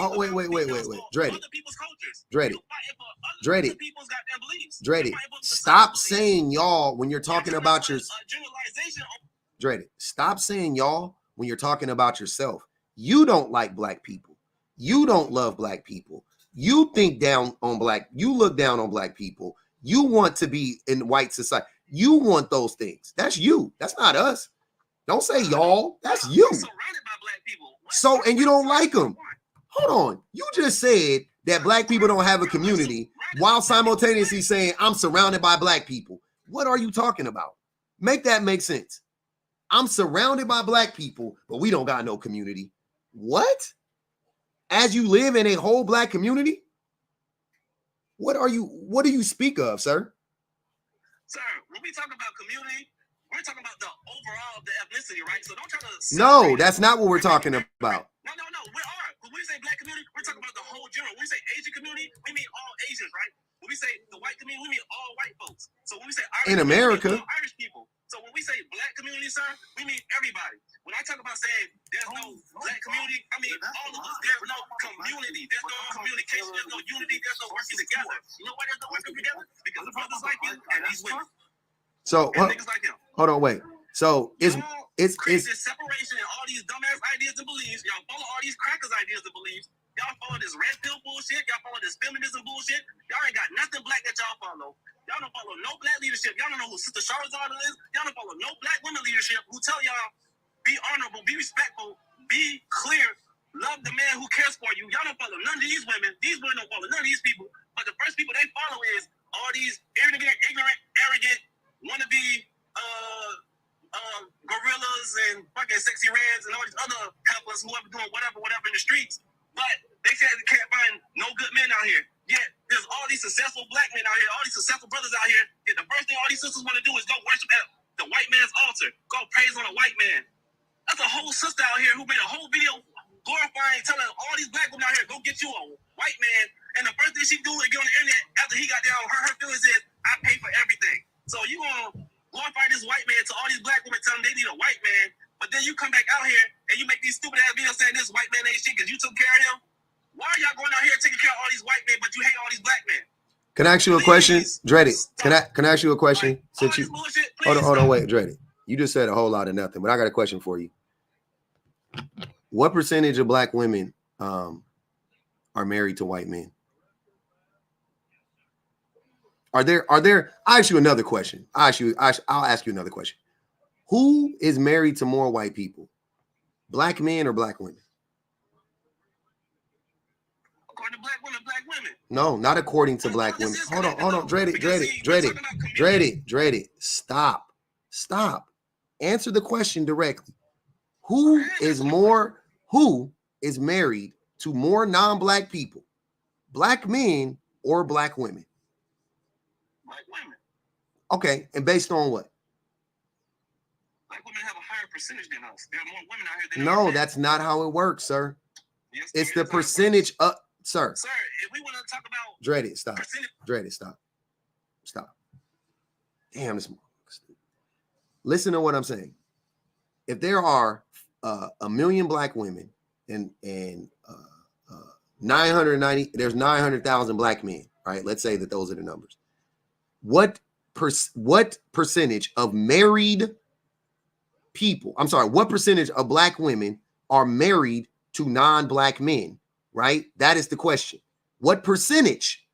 Dreaded. Dreaded. Stop saying y'all when you're talking about your Dreaded. Stop saying y'all when you're talking about yourself. You don't like black people. You don't love black people. You think down on black. You look down on black people. You want to be in white society. You want those things. That's you. That's not us. Don't say y'all. That's you. So, and you don't like them. Hold on. You just said that black people don't have a community while simultaneously saying I'm surrounded by black people. What are you talking about? Make that make sense. I'm surrounded by black people, but we don't got no community. What? As you live in a whole black community? What do you speak of, sir? Sir, when we talk about community, we're talking about the overall, the ethnicity, right? So don't try to... No, that's not what we're talking about. No, we are. When we say black community, we're talking about the whole general. When we say Asian community, we mean all Asians, right? When we say the white community, we mean all white folks. So when we say Irish in America, Irish people. So when we say black community, sir, we mean everybody. talk about saying there's no black community, I mean, all of us, there's no community, there's no communication, there's no unity, there's no working together. You know why there's no working together? Because the brothers like you and these women. So, and niggas like him. Hold on, wait. So it's this separation and all these dumbass ideas and beliefs. Y'all follow all these crackers ideas and beliefs. Y'all follow this red pill bullshit. Y'all follow this feminism bullshit. Y'all ain't got nothing black that y'all follow. Y'all don't follow no black leadership. Y'all don't know who Sister Charizard is. Y'all don't follow no black women leadership who tell y'all be honorable, be respectful, be clear, love the man who cares for you. Y'all don't follow none of these women. These women don't follow none of these people. But the first people they follow is all these ignorant, arrogant, wannabe gorillas and fucking sexy reds and all these other helpers, whoever doing whatever in the streets. But they say they can't find no good men out here. Yet there's all these successful black men out here, all these successful brothers out here. Yet the first thing all these sisters want to do is go worship at the white man's altar, go praise on a white man. That's a whole sister out here who made a whole video glorifying, telling all these black women out here, go get you a white man. And the first thing she do is get on the internet after he got down, her feelings is, I pay for everything. So you gonna glorify this white man to all these black women, telling them they need a white man, but then you come back out here and you make these stupid ass videos saying this white man ain't shit because you took care of him. Why are y'all going out here taking care of all these white men, but you hate all these black men? Can I ask you a question, Dreddy? Can I ask you a question? Like, Since you hold on, wait, Dreddy. You just said a whole lot of nothing, but I got a question for you. What percentage of black women are married to white men? Are there? I'll ask you another question. I'll ask you another question. Who is married to more white people? Black men or black women? According to black women. No, not according to black women. Hold on. Dreddy. Stop. Answer the question directly. Who is married to more non-black people? Black men or black women? Black women. Okay, and based on what? Black women have a higher percentage than us. There are more women out here than No, that's not how it works, sir. Yes, it's the percentage of, sir. Sir, if we want to talk about Dreddy, stop. Dreddy, stop. Damn, this. Listen to what I'm saying. If there are 1 million black women and 990, there's 900,000 black men, right? Let's say that those are the numbers. What percentage of married people, what percentage of black women are married to non-black men, right? That is the question. What percentage?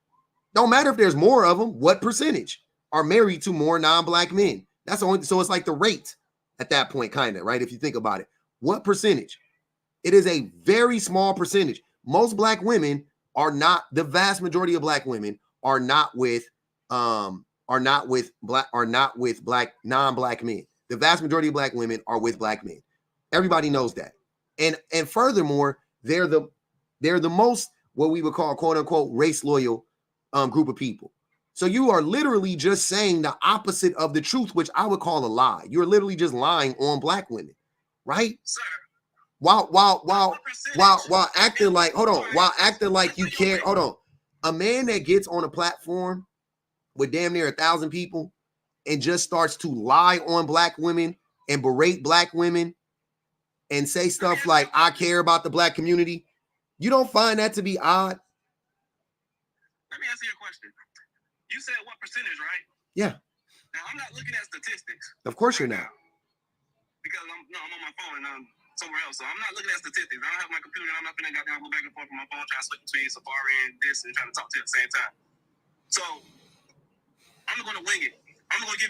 Don't matter if there's more of them. What percentage are married to more non-black men? That's the only, so it's like the rate at that point, kind of, right? If you think about it, what percentage? It is a very small percentage. Most black women are not, the vast majority of black women are not with black non-black men. The vast majority of black women are with black men. Everybody knows that. And furthermore, they're the most, what we would call, quote unquote, race loyal group of people. So you are literally just saying the opposite of the truth, which I would call a lie. You're literally just lying on black women, right? Sir. While acting like, while acting like you care. Hold on. A man that gets on a platform with damn near 1,000 people and just starts to lie on black women and berate black women and say stuff like, I care about the black community. You don't find that to be odd? Let me answer your question. You said what percentage, right? Yeah. Now, I'm not looking at statistics. Of course you're not. Because I'm on my phone and I'm somewhere else. So I'm not looking at statistics. I don't have my computer and I'm not going to go back and forth on my phone, trying to switch between Safari and this and trying to talk to you at the same time. So I'm going to wing it. I'm going to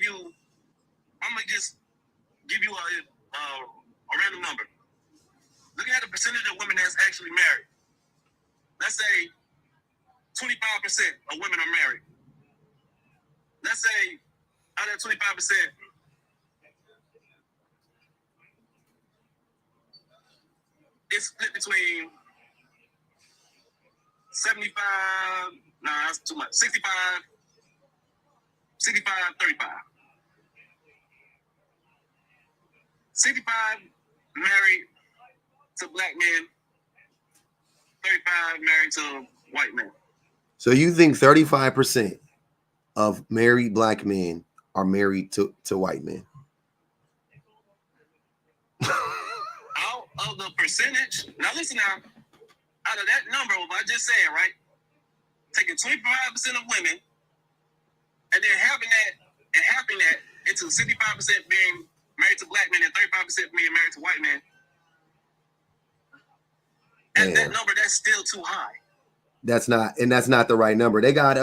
just give you a random number. Looking at the percentage of women that's actually married. Let's say 25% of women are married. Let's say out of that 25%, it's split between 75, nah, that's too much, 65, 35. 65 married to black men, 35 married to white men. So you think 35% of married black men are married to white men? of the percentage. Now listen now, out of that number, what I just said, right? Taking 25% of women and then having that into 65% being married to black men and 35% being married to white men. And that number, that's still too high. That's not the right number. They got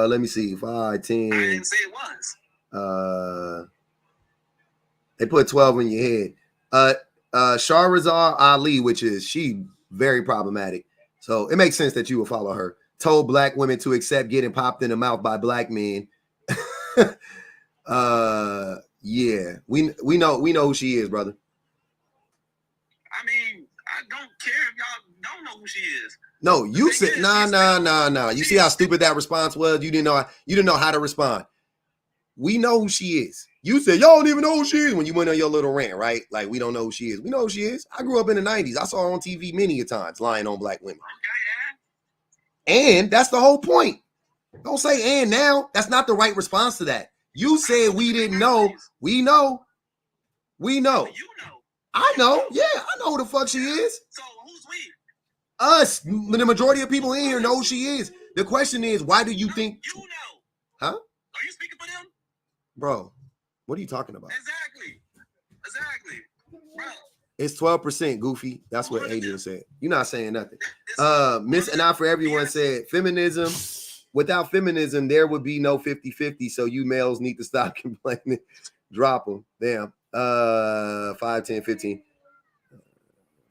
let me see, 5, 10. I didn't say it was. They put 12 in your head. Shahrazad Ali, which is she very problematic. So it makes sense that you would follow her. Told black women to accept getting popped in the mouth by black men. Yeah, we know who she is, brother. I mean, I don't care if y'all don't know who she is. No, you said nah. You see how stupid that response was? You didn't know how to respond. We know who she is. You said y'all don't even know who she is when you went on your little rant, right? Like we don't know who she is. We know who she is. I grew up in the 90s. I saw her on TV many a times lying on black women. Okay, yeah. And that's the whole point. Don't say and now. That's not the right response to that. You said we didn't know. We know. We know. You know. I know. Yeah, I know who the fuck she is. So who's we? Us. The majority of people in here know who she is. The question is, why do you think? You know. Huh? Are you speaking for them? Bro, what are you talking about? Exactly. Bro. It's 12%, Goofy. That's what Adrian said. You're not saying nothing. Miss and Not For Everyone said, feminism. Without feminism, there would be no 50-50. So you males need to stop complaining. Drop them. Damn. 5, 10, 15.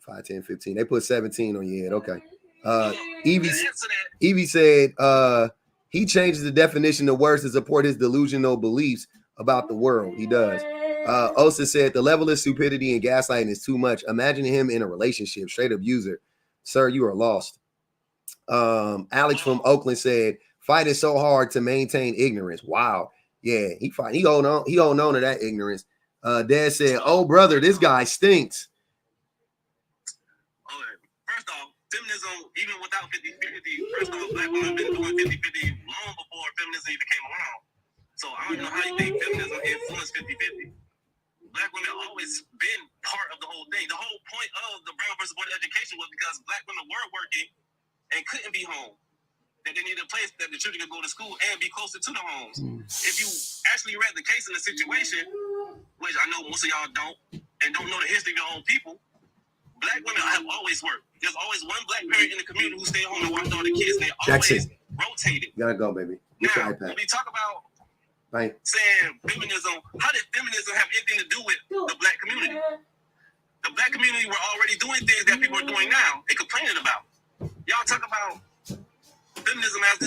5, 10, 15. They put 17 on your head. Okay. Evie said, he changes the definition of words to support his delusional beliefs about the world. He does. Osa said, the level of stupidity and gaslighting is too much. Imagine him in a relationship, straight abuser. Sir, you are lost. Alex from Oakland said, fighting so hard to maintain ignorance. Wow. Yeah, he hold on to that ignorance. Dad said, oh brother, this guy stinks. First off, feminism, even without 50-50, first off, black women have been doing 50-50 long before feminism even came around. So I don't know how you think feminism influenced 50-50. Black women have always been part of the whole thing. The whole point of the Brown versus Board of Education was because black women were working and couldn't be home. That they needed a place that the children could go to school and be closer to the homes. If you actually read the case in the situation, which I know most of y'all don't, and don't know the history of your own people, black women have always worked. There's always one black parent in the community who stayed home and watched all the kids. They always rotated. You gotta go, baby. Now, when we talk about saying feminism, how did feminism have anything to do with the black community? The black community were already doing things that people are doing now and complaining about. Y'all talk about feminism as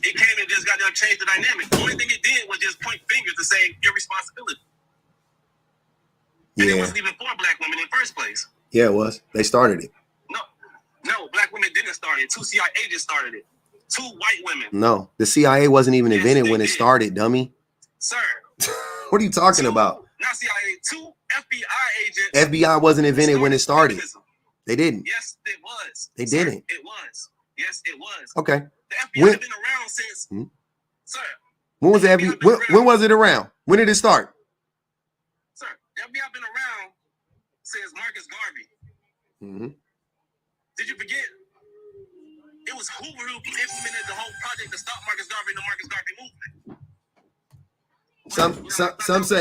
it came and just got there and changed the dynamic. The only thing it did was just point fingers to say irresponsibility. And it wasn't even for black women in the first place. Yeah, it was. They started it. No, black women didn't start it. 2 CIA agents started it. 2 white women. No, the CIA wasn't even invented when it started, dummy. Sir. What are you talking about? Not CIA, 2 FBI agents. FBI wasn't invented when it started. Feminism. They didn't. Yes, it was. They didn't. It was. Yes, it was. Okay. The FBI has been around since. Sir. When was the FBI? When was it around? When did it start? Sir, the FBI been around since Marcus Garvey. Did you forget? It was Hoover who implemented the whole project to stop Marcus Garvey and the Marcus Garvey movement.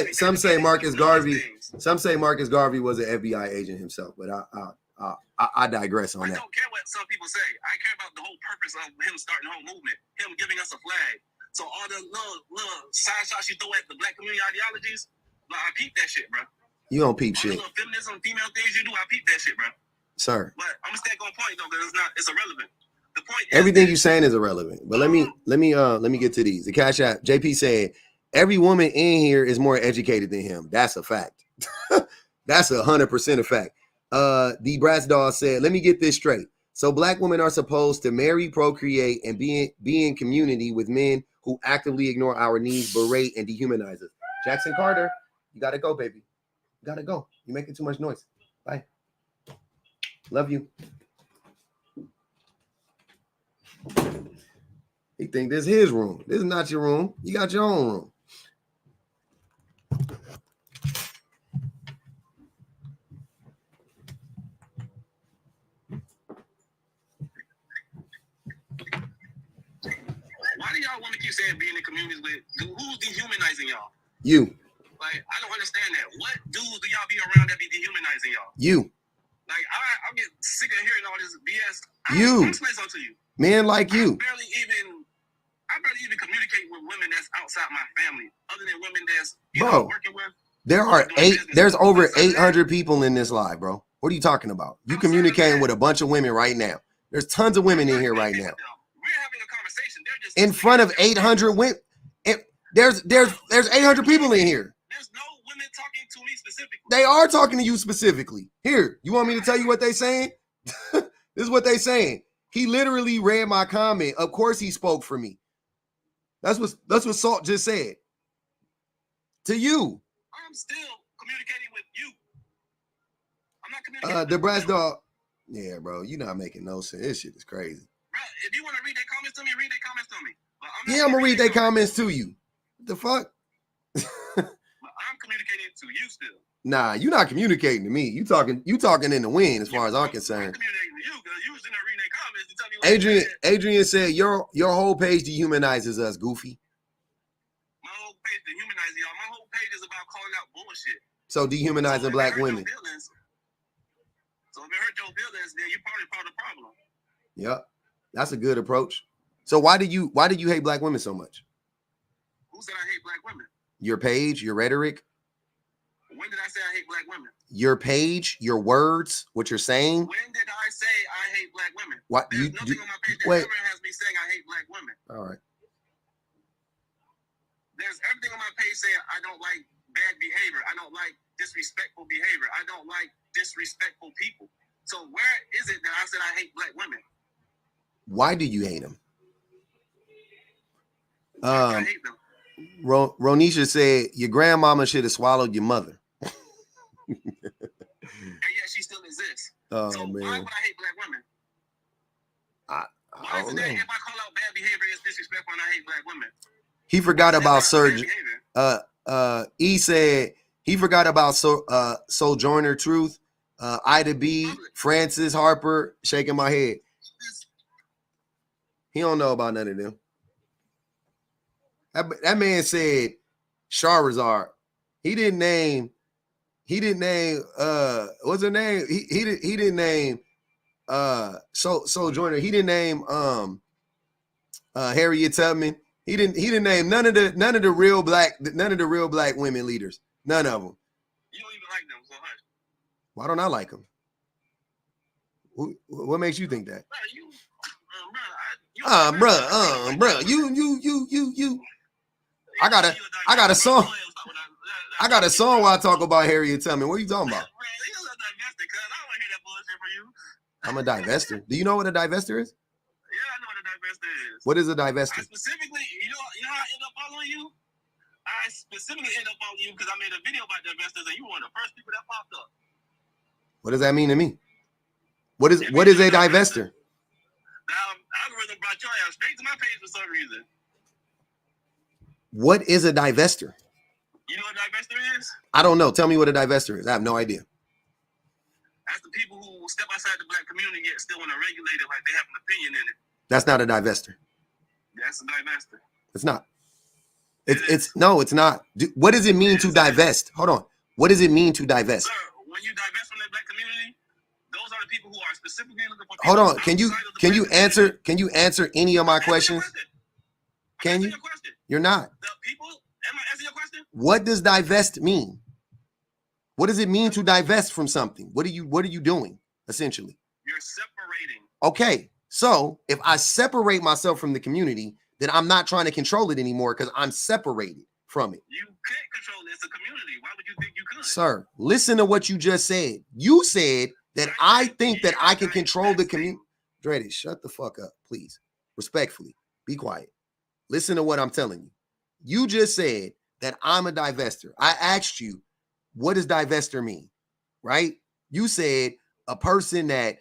Some say Marcus Garvey. Some say Marcus Garvey was an FBI agent himself, but I digress on that. I don't care what some people say. I care about the whole purpose of him starting the whole movement, him giving us a flag. So all the little side shots you throw at the black community ideologies, like, I peep that shit, bro. You don't peep shit. All the little feminism, female things you do, I peep that shit, bro. Sir. But I'm gonna stay on point though, because it's irrelevant. The point is everything you're saying is irrelevant. But let me get to these. The Cash App. JP said every woman in here is more educated than him. That's a fact. That's 100% a fact. The Brass Doll said, let me get this straight. So black women are supposed to marry, procreate, and be in community with men who actively ignore our needs, berate, and dehumanize us. Jackson Carter, you gotta go, baby. You gotta go. You're making too much noise. Bye. Love you. He think this is his room. This is not your room. You got your own room. with, who's dehumanizing y'all? You. Like, I don't understand that. What dudes do y'all be around that be dehumanizing y'all? You. Like, I get sick of hearing all this BS. You. I'm explain something to you. Men like you. I barely even communicate with women that's outside my family, other than women that's working with. There's over 800 people in this live, bro. What are you talking about? You communicating with a bunch of women right now. There's tons of women in here right now. We're having a conversation. They're just in front of 800 women. There's 800 people in here. There's no women talking to me specifically. They are talking to you specifically. Here, you want me to tell you what they saying? This is what they saying. He literally read my comment. Of course he spoke for me. That's what Salt just said. To you. I'm still communicating with you. I'm not communicating the brass dog. Yeah, bro. You're not making no sense. This shit is crazy. Bro, if you want to read their comments to me, read their comments to me. Yeah, I'm gonna read their comments to you. What the fuck? I'm communicating to you still. Nah, you're not communicating to me. You talking in the wind as far as I'm concerned. I'm communicating to you because you was in there reading their comments to tell me what Adrian said your whole page dehumanizes us, Goofy. My whole page dehumanizes y'all. My whole page is about calling out bullshit. So dehumanizing black women. So if it hurt your feelings, then you're probably part of the problem. Yep. That's a good approach. So why do you hate black women so much? Who said I hate black women? Your page, your rhetoric. When did I say I hate black women? Your page, your words, what you're saying. When did I say I hate black women? What There's nothing on my page that ever has me saying I hate black women. All right. There's everything on my page saying I don't like bad behavior. I don't like disrespectful behavior. I don't like disrespectful people. So where is it that I said I hate black women? Why do you hate them? I hate them. Ronisha said your grandmama should have swallowed your mother. And yet she still exists. Oh, so man. Why would I hate black women? I don't know. If I call out bad behavior, it's disrespectful and I hate black women. He forgot about surgery. He said he forgot about Sojourner Truth, Ida B, Francis Harper, shaking my head. He don't know about none of them. That man said Charizard. He didn't name what's her name? He didn't name Sojourner. He didn't name Harriet Tubman. He didn't name none of the real black women leaders. None of them. You don't even like them, so hush. Why don't I like them? What makes you think that? Bro, you. I got a song. I got a song where I talk about Harriet Tubman. What are you talking about? I'm a divester. Do you know what a divester is? Yeah, I know what a divester is. What is a divester? I specifically, you know how I end up following you? I specifically end up following you because I made a video about divestors and you were one of the first people that popped up. What does that mean to me? What is a divester? The algorithm brought your ass straight to my page for some reason. What is a divester? You know what a divester is? I don't know. Tell me what a divester is. I have no idea. That's the people who step outside the black community yet still want to regulate it like they have an opinion in it. That's not a divester. That's a divester. It's not. It's not. What does it mean to divest? Hold on. What does it mean to divest? Sir, when you divest from the black community, those are the people who are specifically looking for. Hold on. Can you answer any of my questions? Can you? You're not. The people. Am I answering your question? What does divest mean? What does it mean to divest from something? What are you doing essentially? You're separating. Okay. So if I separate myself from the community, then I'm not trying to control it anymore because I'm separated from it. You can't control it. It's a community. Why would you think you could? Sir, listen to what you just said. You said that I think that I can control the community. Dreddy, shut the fuck up, please. Respectfully, be quiet. Listen to what I'm telling you. You just said that I'm a divester. I asked you, what does divester mean? Right? You said a person that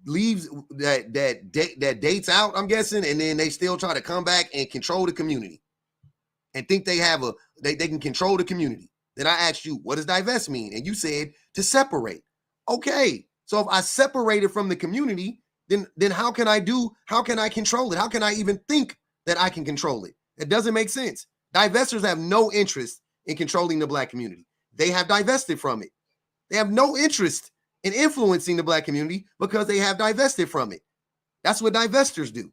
leaves that dates out, I'm guessing, and then they still try to come back and control the community and think they have they can control the community. Then I asked you, what does divest mean? And you said to separate. Okay. So if I separate it from the community, then how can I control it? How can I even think that I can control it? It doesn't make sense. Divestors have no interest in controlling the black community. They have divested from it. They have no interest in influencing the black community because they have divested from it. That's what divestors do.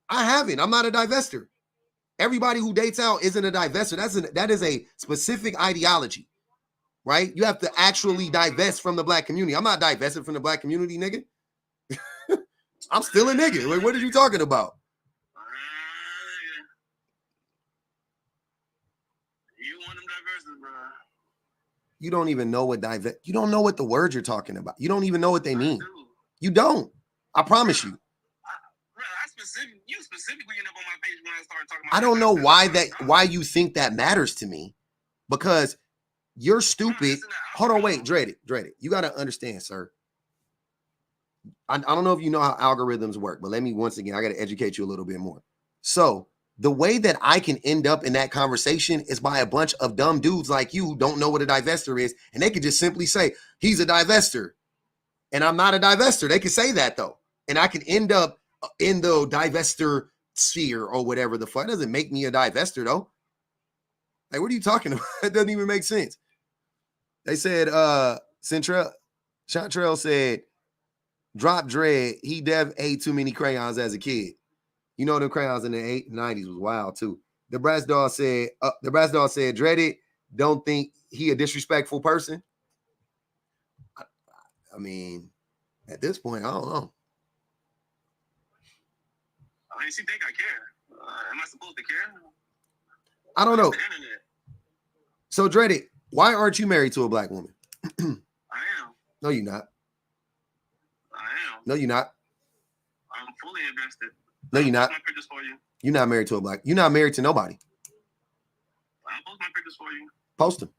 I haven't. I'm not a divestor. Everybody who dates out isn't a divestor. That is a specific ideology, right? You have to actually divest from the black community. I'm not divested from the black community, nigga. I'm still a nigga. Like, what are you talking about? You want them diverse, bro. You don't even know what you don't know what the words you're talking about. You don't even know what they mean. You don't. I promise you. You specifically end up on my page when I started talking about. I don't know why you think that matters to me, because you're stupid. Hold on, wait, Dread it. You got to understand, sir. I don't know if you know how algorithms work, but let me once again, I got to educate you a little bit more. So the way that I can end up in that conversation is by a bunch of dumb dudes like you who don't know what a divestor is, and they could just simply say he's a divestor, and I'm not a divestor. They could say that though, and I can end up in the divestor sphere or whatever the fuck. It doesn't make me a divestor though. Like, what are you talking about? It doesn't even make sense. They said, Chantrell said, drop Dread. He dev ate too many crayons as a kid. You know, them crayons in the 90s was wild too. The Brass Dog said, Dreaded, don't think he a disrespectful person. I mean, at this point, I don't know. I mean, she think I care. Am I supposed to care? I don't know. So, Dreaded, why aren't you married to a black woman? I am. No, you're not. I am. No, you're not. I'm fully invested. No, you're not. I'll post my pictures for you. You're not married to a black. You're not married to nobody. I'll post my pictures for you. Post them.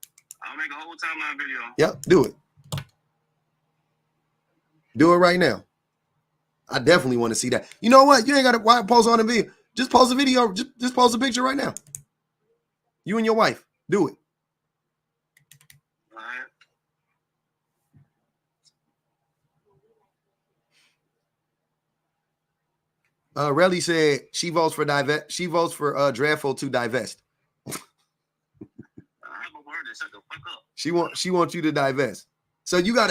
I'll make a whole timeline video. Yep, do it. Do it right now. I definitely want to see that. You know what? You ain't got to post on the video. Just post a video. Just post a picture right now. You and your wife. Do it. All right. Relly said she votes for divest. She votes for Dreadful to divest. She wants you to divest. So you got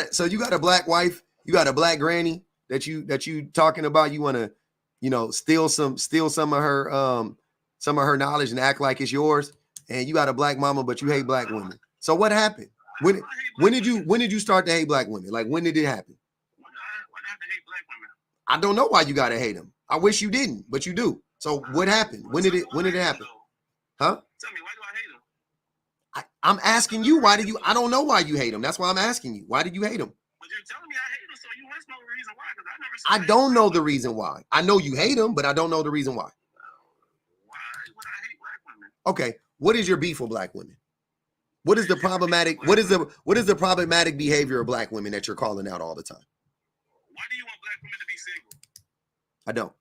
a black wife. You got a black granny that you talking about. You want to, steal some of her knowledge and act like it's yours. And you got a black mama, but you hate black women. So what happened? When did you start to hate black women? Like, when did it happen? When I have to hate black women? I don't know why you gotta hate them. I wish you didn't, but you do. So what happened? When did it happen? Huh? Tell me, why do I hate them? I'm asking you, why did you? I don't know why you hate them. That's why I'm asking you. Why did you hate them? But you're telling me I hate them, so you must know the reason why. Because I never. I don't know the reason why. I know you hate them, but I don't know the reason why. Why would I hate black women? Okay, what is your beef with black women? What is the problematic? What is the problematic behavior of black women that you're calling out all the time? Why do you want black women to be single? I don't.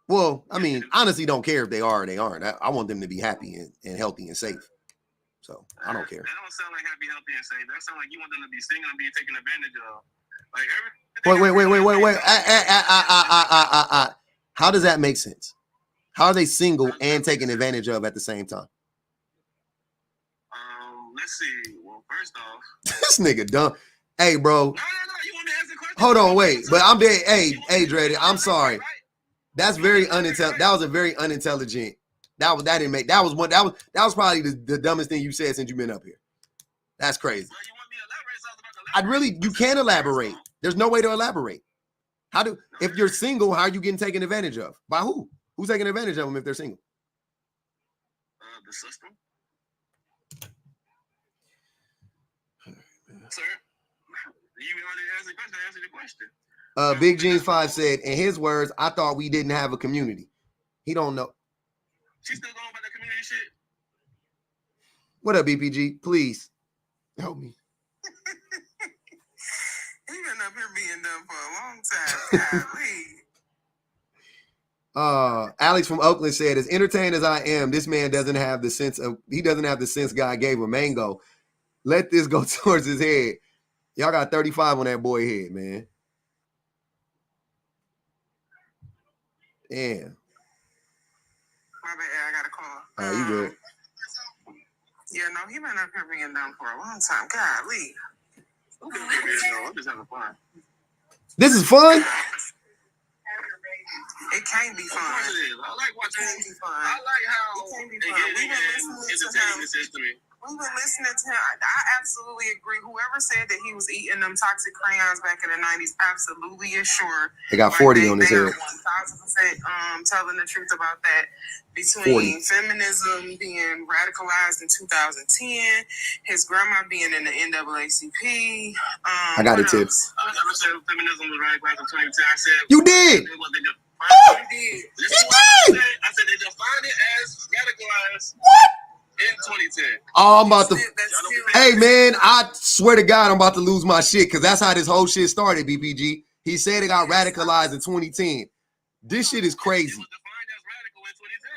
Well, I mean, honestly, don't care if they are or they aren't. I want them to be happy and healthy and safe. So I don't care. That don't sound like happy, healthy, and safe. That sounds like you want them to be single and be taken advantage of. Like Wait. How does that make sense? How are they single and taken advantage of at the same time? Let's see. Well, first off, this nigga dumb. Hey, bro. No. You want me to answer the question? Hold on, wait. But I'm dead. Hey, Dre, I'm sorry. That's very unintelligent. That was a very unintelligent. That was probably the dumbest thing you said since you've been up here. That's crazy. Well, you want me to elaborate? You can't elaborate. There's no way to elaborate. If you're single, how are you getting taken advantage of? By who? Who's taking advantage of them if they're single? The system. Sir, you already answered the question. I answered the question. Big Jeans 5 said, in his words, I thought we didn't have a community. He don't know. She's still going about the community shit. What up, BPG? Please help me. He been up here being done for a long time. Alex from Oakland said, as entertained as I am, this man doesn't have the sense God gave him. Mango. Let this go towards his head. Y'all got 35 on that boy head, man. Damn. My bad, I got a call. Oh, you good? Yeah, no, he been up here being dumb for a long time. Golly. I'm just having fun. This is fun? It can't be fun. I like watching it. I like how We've been listening to him. We've been listening to him. I absolutely agree. Whoever said that he was eating them toxic crayons back in the 90s absolutely is sure. They got 40 on his head. 1,000% telling the truth about that. Between 40. Feminism being radicalized in 2010, his grandma being in the NAACP. I got it, tips. I never said feminism was radicalized in 2010. I said you did. You did. I said they defined it as radicalized. What? In 2010. Oh, I'm about to. Hey, man, I swear to God, I'm about to lose my shit because that's how this whole shit started, BPG. He said it got radicalized in 2010. This shit is crazy. It was defined as radical in 2010.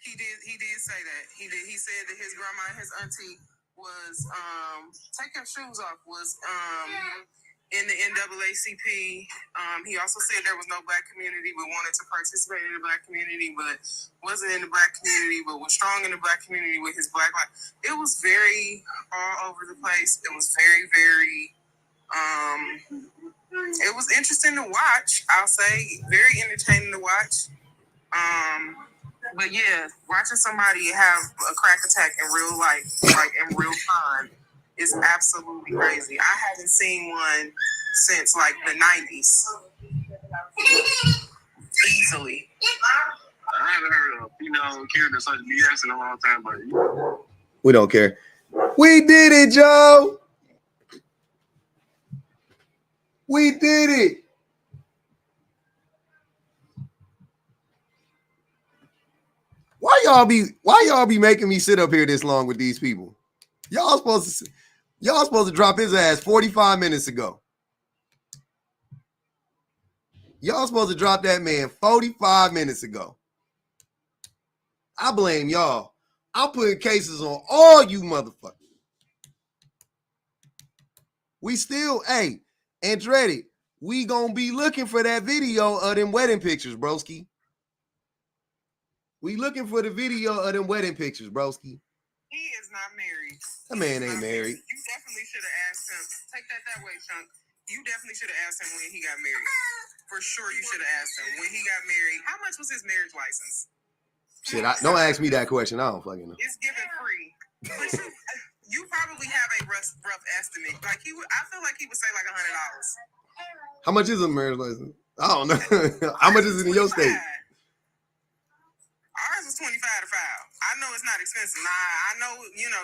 He did say that. He did. He said that his grandma and his auntie was taking shoes off, was in the NAACP. He also said there was no black community but wanted to participate in the black community, but wasn't in the black community, but was strong in the black community with his black life. It was very all over the place. It was very, very, it was interesting to watch. I'll say very entertaining to watch. But yeah, watching somebody have a crack attack in real life, like in real time, is absolutely crazy. I haven't seen one since like the 90s. Easily. I haven't heard of female character such BS in a long time, but we don't care. We did it, Joe. We did it. Why y'all be making me sit up here this long with these people? Y'all supposed to drop his ass 45 minutes ago. Y'all supposed to drop that man 45 minutes ago. I blame y'all. I'm putting cases on all you motherfuckers. We still, hey, Andretti, we gonna be looking for that video of them wedding pictures, broski. We looking for the video of them wedding pictures, broski. He is not married. That man ain't married. You definitely should have asked him. Take that way, Chunk. You definitely should have asked him when he got married. For sure, you should have asked him when he got married. How much was his marriage license? Shit, don't ask me that question. I don't fucking know. It's given free. But you probably have a rough estimate. Like I feel like he would say like $100. How much is a marriage license? I don't know. How much is it in your state? Ours was $25 to file. I know it's not expensive. I know,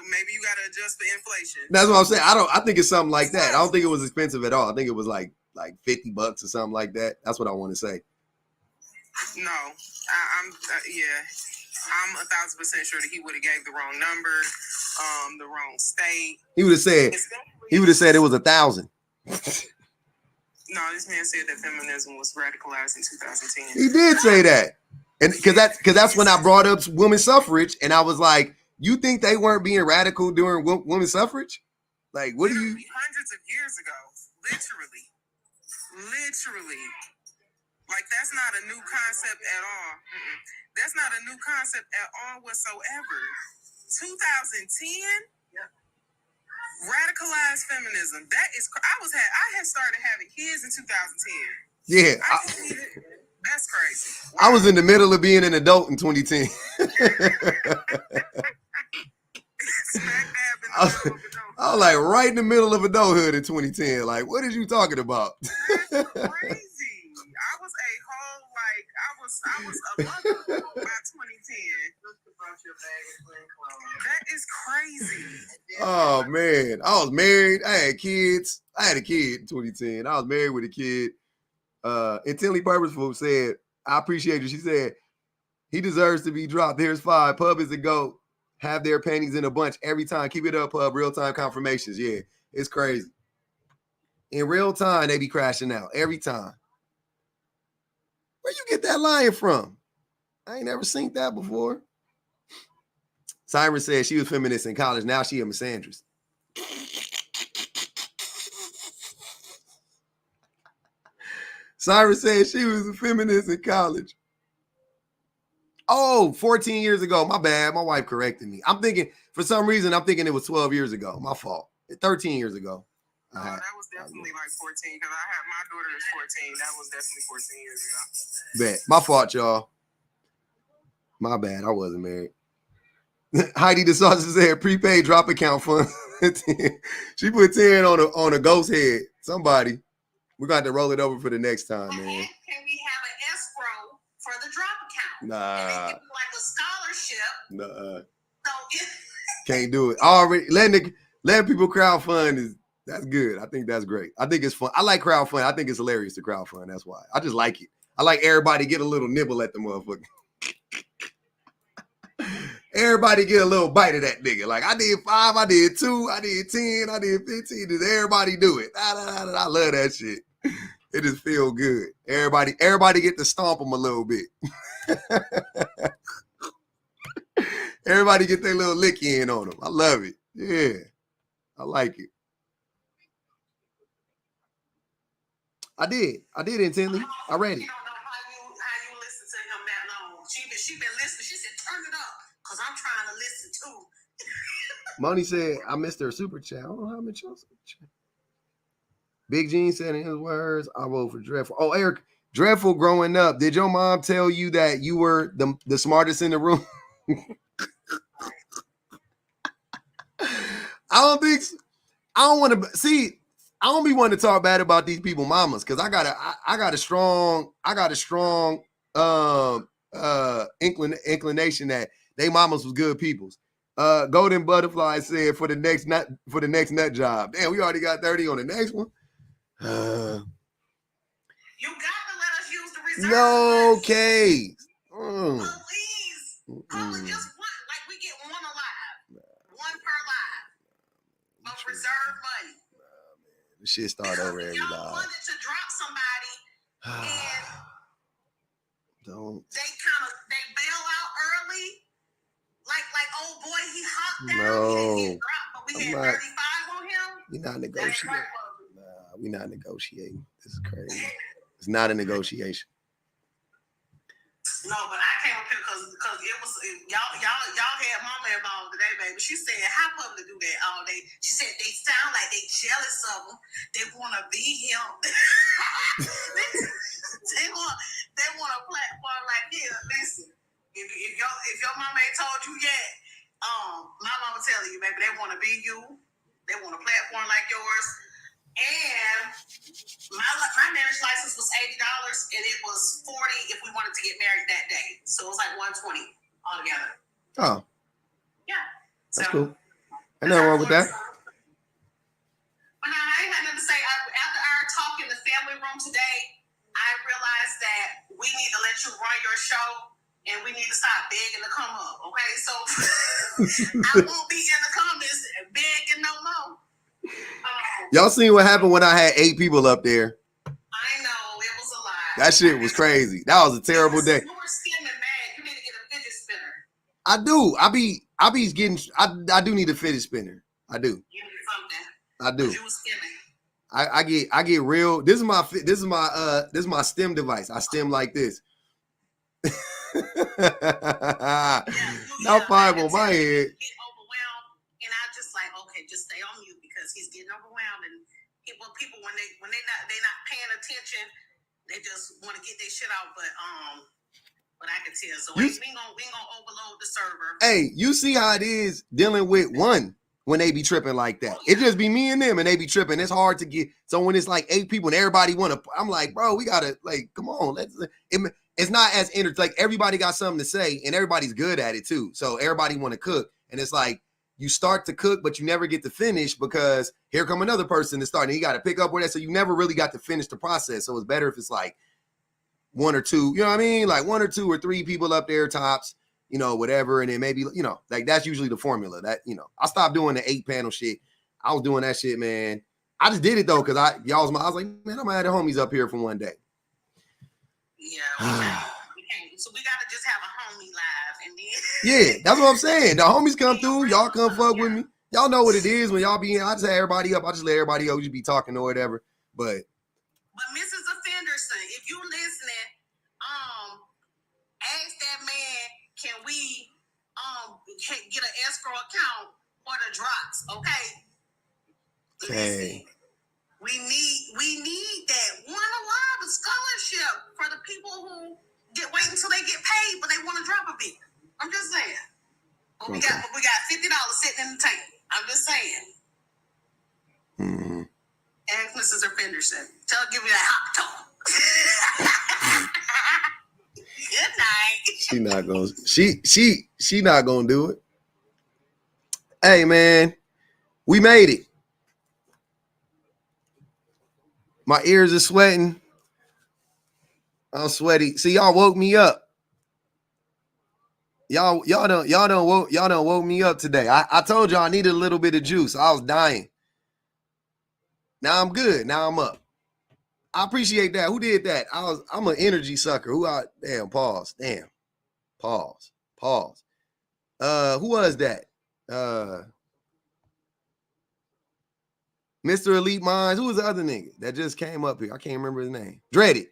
maybe you got to adjust for inflation. That's what I'm saying. I think it's something like that. I don't think it was expensive at all. I think it was like $50 or something like that. That's what I want to say. No, I'm 1,000% sure that he would have gave the wrong number, the wrong state. He would have said it was 1,000. No, this man said that feminism was radicalized in 2010. He did say that. And because that's when I brought up women's suffrage, and I was like, you think they weren't being radical during women's suffrage? Like, what do you? Hundreds of years ago, literally. Like, that's not a new concept at all. That's not a new concept at all whatsoever. 2010, radicalized feminism. That is, I had started having kids in 2010. Yeah. That's crazy. Wow. I was in the middle of being an adult in 2010. I was like right in the middle of adulthood in 2010. Like, what are you talking about? That's crazy. I was a mother by 2010. That is crazy. Oh man, I was married. I had kids. I had a kid in 2010. I was married with a kid. Intently Purposeful said, I appreciate you. She said, he deserves to be dropped. Here's 5. Pub is the GOAT. Have their panties in a bunch every time. Keep it up, Pub. Real-time confirmations. Yeah, it's crazy. In real time, they be crashing out every time. Where you get that line from? I ain't never seen that before. Cyrus said she was feminist in college. Now she a misandrist. Cyrus said she was a feminist in college. Oh, 14 years ago. My bad. My wife corrected me. I'm thinking, for some reason, I'm thinking it was 12 years ago. My fault. 13 years ago. That was definitely like 14 because I had my daughter is 14. That was definitely 14 years ago. Bet. My fault, y'all. My bad. I wasn't married. Heidi the Sausage said prepaid drop account fund. She put 10 on a ghost head. Somebody. We got to roll it over for the next time, man. Can we have an escrow for the drop account? Nah. And like a scholarship. So can't do it. Already letting people crowdfund that's good. I think that's great. I think it's fun. I like crowdfund. I think it's hilarious to crowdfund. That's why. I just like it. I like everybody get a little nibble at the motherfucker. Everybody get a little bite of that nigga. Like I did 5, I did 2, I did 10, I did 15. Does everybody do it? I love that shit. It just feel good. Everybody get to stomp them a little bit. Everybody get their little lick in on them. I love it. Yeah. I like it. I did intently. I read it. I don't know how you listen to him that long. She been listening. She said, turn it up, because I'm trying to listen too. Money said, I missed her super chat. I don't know how much y'all super chat. Big Gene said in his words, I vote for Dreadful. Oh, Eric, Dreadful growing up. Did your mom tell you that you were the smartest in the room? I don't think so. I don't want to see. I don't be wanting to talk bad about these people mamas because I got a strong inclination that they mamas was good peoples. Golden Butterfly said for the next nut job. Damn, we already got 30 on the next one. You got to let us use the reserve. No case. Please. Just one. Like we get one alive. One per live. Of reserve money. The shit start over every live. Y'all wanted to drop somebody and don't. They bail out early. Like old boy, he hopped down. No. He didn't get dropped, but we had 35 on him. We're not negotiating. We're not negotiating. This is crazy. It's not a negotiation. No, but I came up here because it was y'all had mama involved today, baby. She said, how come to do that all day? She said they sound like they jealous of him. They want to be him. they want a platform like this. Listen, if your mama ain't told you yet, my mama telling you, baby, they want to be you. They want a platform like yours. And my marriage license was $80, and it was $40 if we wanted to get married that day. So it was like $120 altogether. Oh, yeah, that's cool. Ain't nothing wrong with that. But I ain't had nothing to say. After our talk in the family room today, I realized that we need to let you run your show, and we need to stop begging to come up. Okay, so I won't be in the comments begging no more. Y'all seen what happened when I had 8 people up there? I know, it was a lie. That shit was crazy. That was a terrible day. You were skimming bad. You need to get a fidget spinner. I do. I do need a fidget spinner. I do. You need something. I do. You was skimming. I get real. This is my stem device. I stem like this. Not 5 on my head. Get overwhelmed, and I just like, okay, just stay on mute because he's getting overwhelmed, and people when they not paying attention, they just want to get their shit out. But I can tell. So we ain't gonna overload the server. Hey, you see how it is dealing with one when they be tripping like that. Oh, yeah. It just be me and them, and they be tripping. It's hard to get. So when it's like 8 people and everybody want to, I'm like, bro, we gotta come on. It's not as like everybody got something to say, and everybody's good at it too. So everybody want to cook, and it's like you start to cook, but you never get to finish because here come another person to start, and you got to pick up where that. So you never really got to finish the process. So it's better if it's like 1 or 2, you know what I mean? Like 1 or 2 or 3 people up there tops, whatever. And then maybe, like that's usually the formula that, I stopped doing the 8-panel shit. I was doing that shit, man. I just did it though. Cause I was like, man, I'm gonna have the homies up here for one day. Yeah. We can't. So we got to just have a homie live and then. Yeah. That's what I'm saying. The homies come through. Y'all come fuck with me. Y'all know what it is when y'all be in. I just have everybody up. I just let everybody go. You be talking or whatever. But Mrs. Offenderson, if you listening, ask that man can we get an escrow account for the drops? Okay. Okay. We need that one alive, a scholarship for the people who wait until they get paid, but they want to drop a bit. I'm just saying. But we got $50 sitting in the tank. I'm just saying. Mm-hmm. And Mrs. Fenderson, give me that hot talk. Good night. She not gonna do it. Hey man, we made it. My ears are sweating. I'm sweaty. See, y'all woke me up. Y'all done woke me up today. I told y'all I needed a little bit of juice. I was dying. Now I'm good. Now I'm up. I appreciate that. Who did that? I'm an energy sucker. Pause. Damn. Pause. Who was that? Mr. Elite Minds. Who was the other nigga that just came up here? I can't remember his name. Dreaded.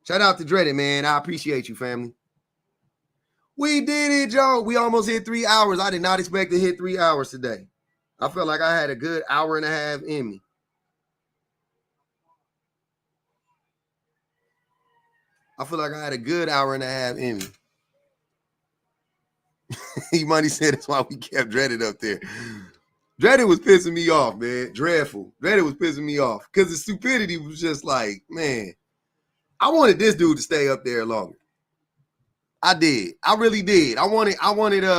Shout out to Dreaded, man. I appreciate you, family. We did it, Joe. We almost hit 3 hours. I did not expect to hit 3 hours today. I felt like I had a good hour and a half in me. E-Money said that's why we kept Dreaded up there. Dreaded was pissing me off, man. Dreadful. Dreaded was pissing me off because the stupidity was just like, man, I wanted this dude to stay up there longer. I did. I really did. I wanted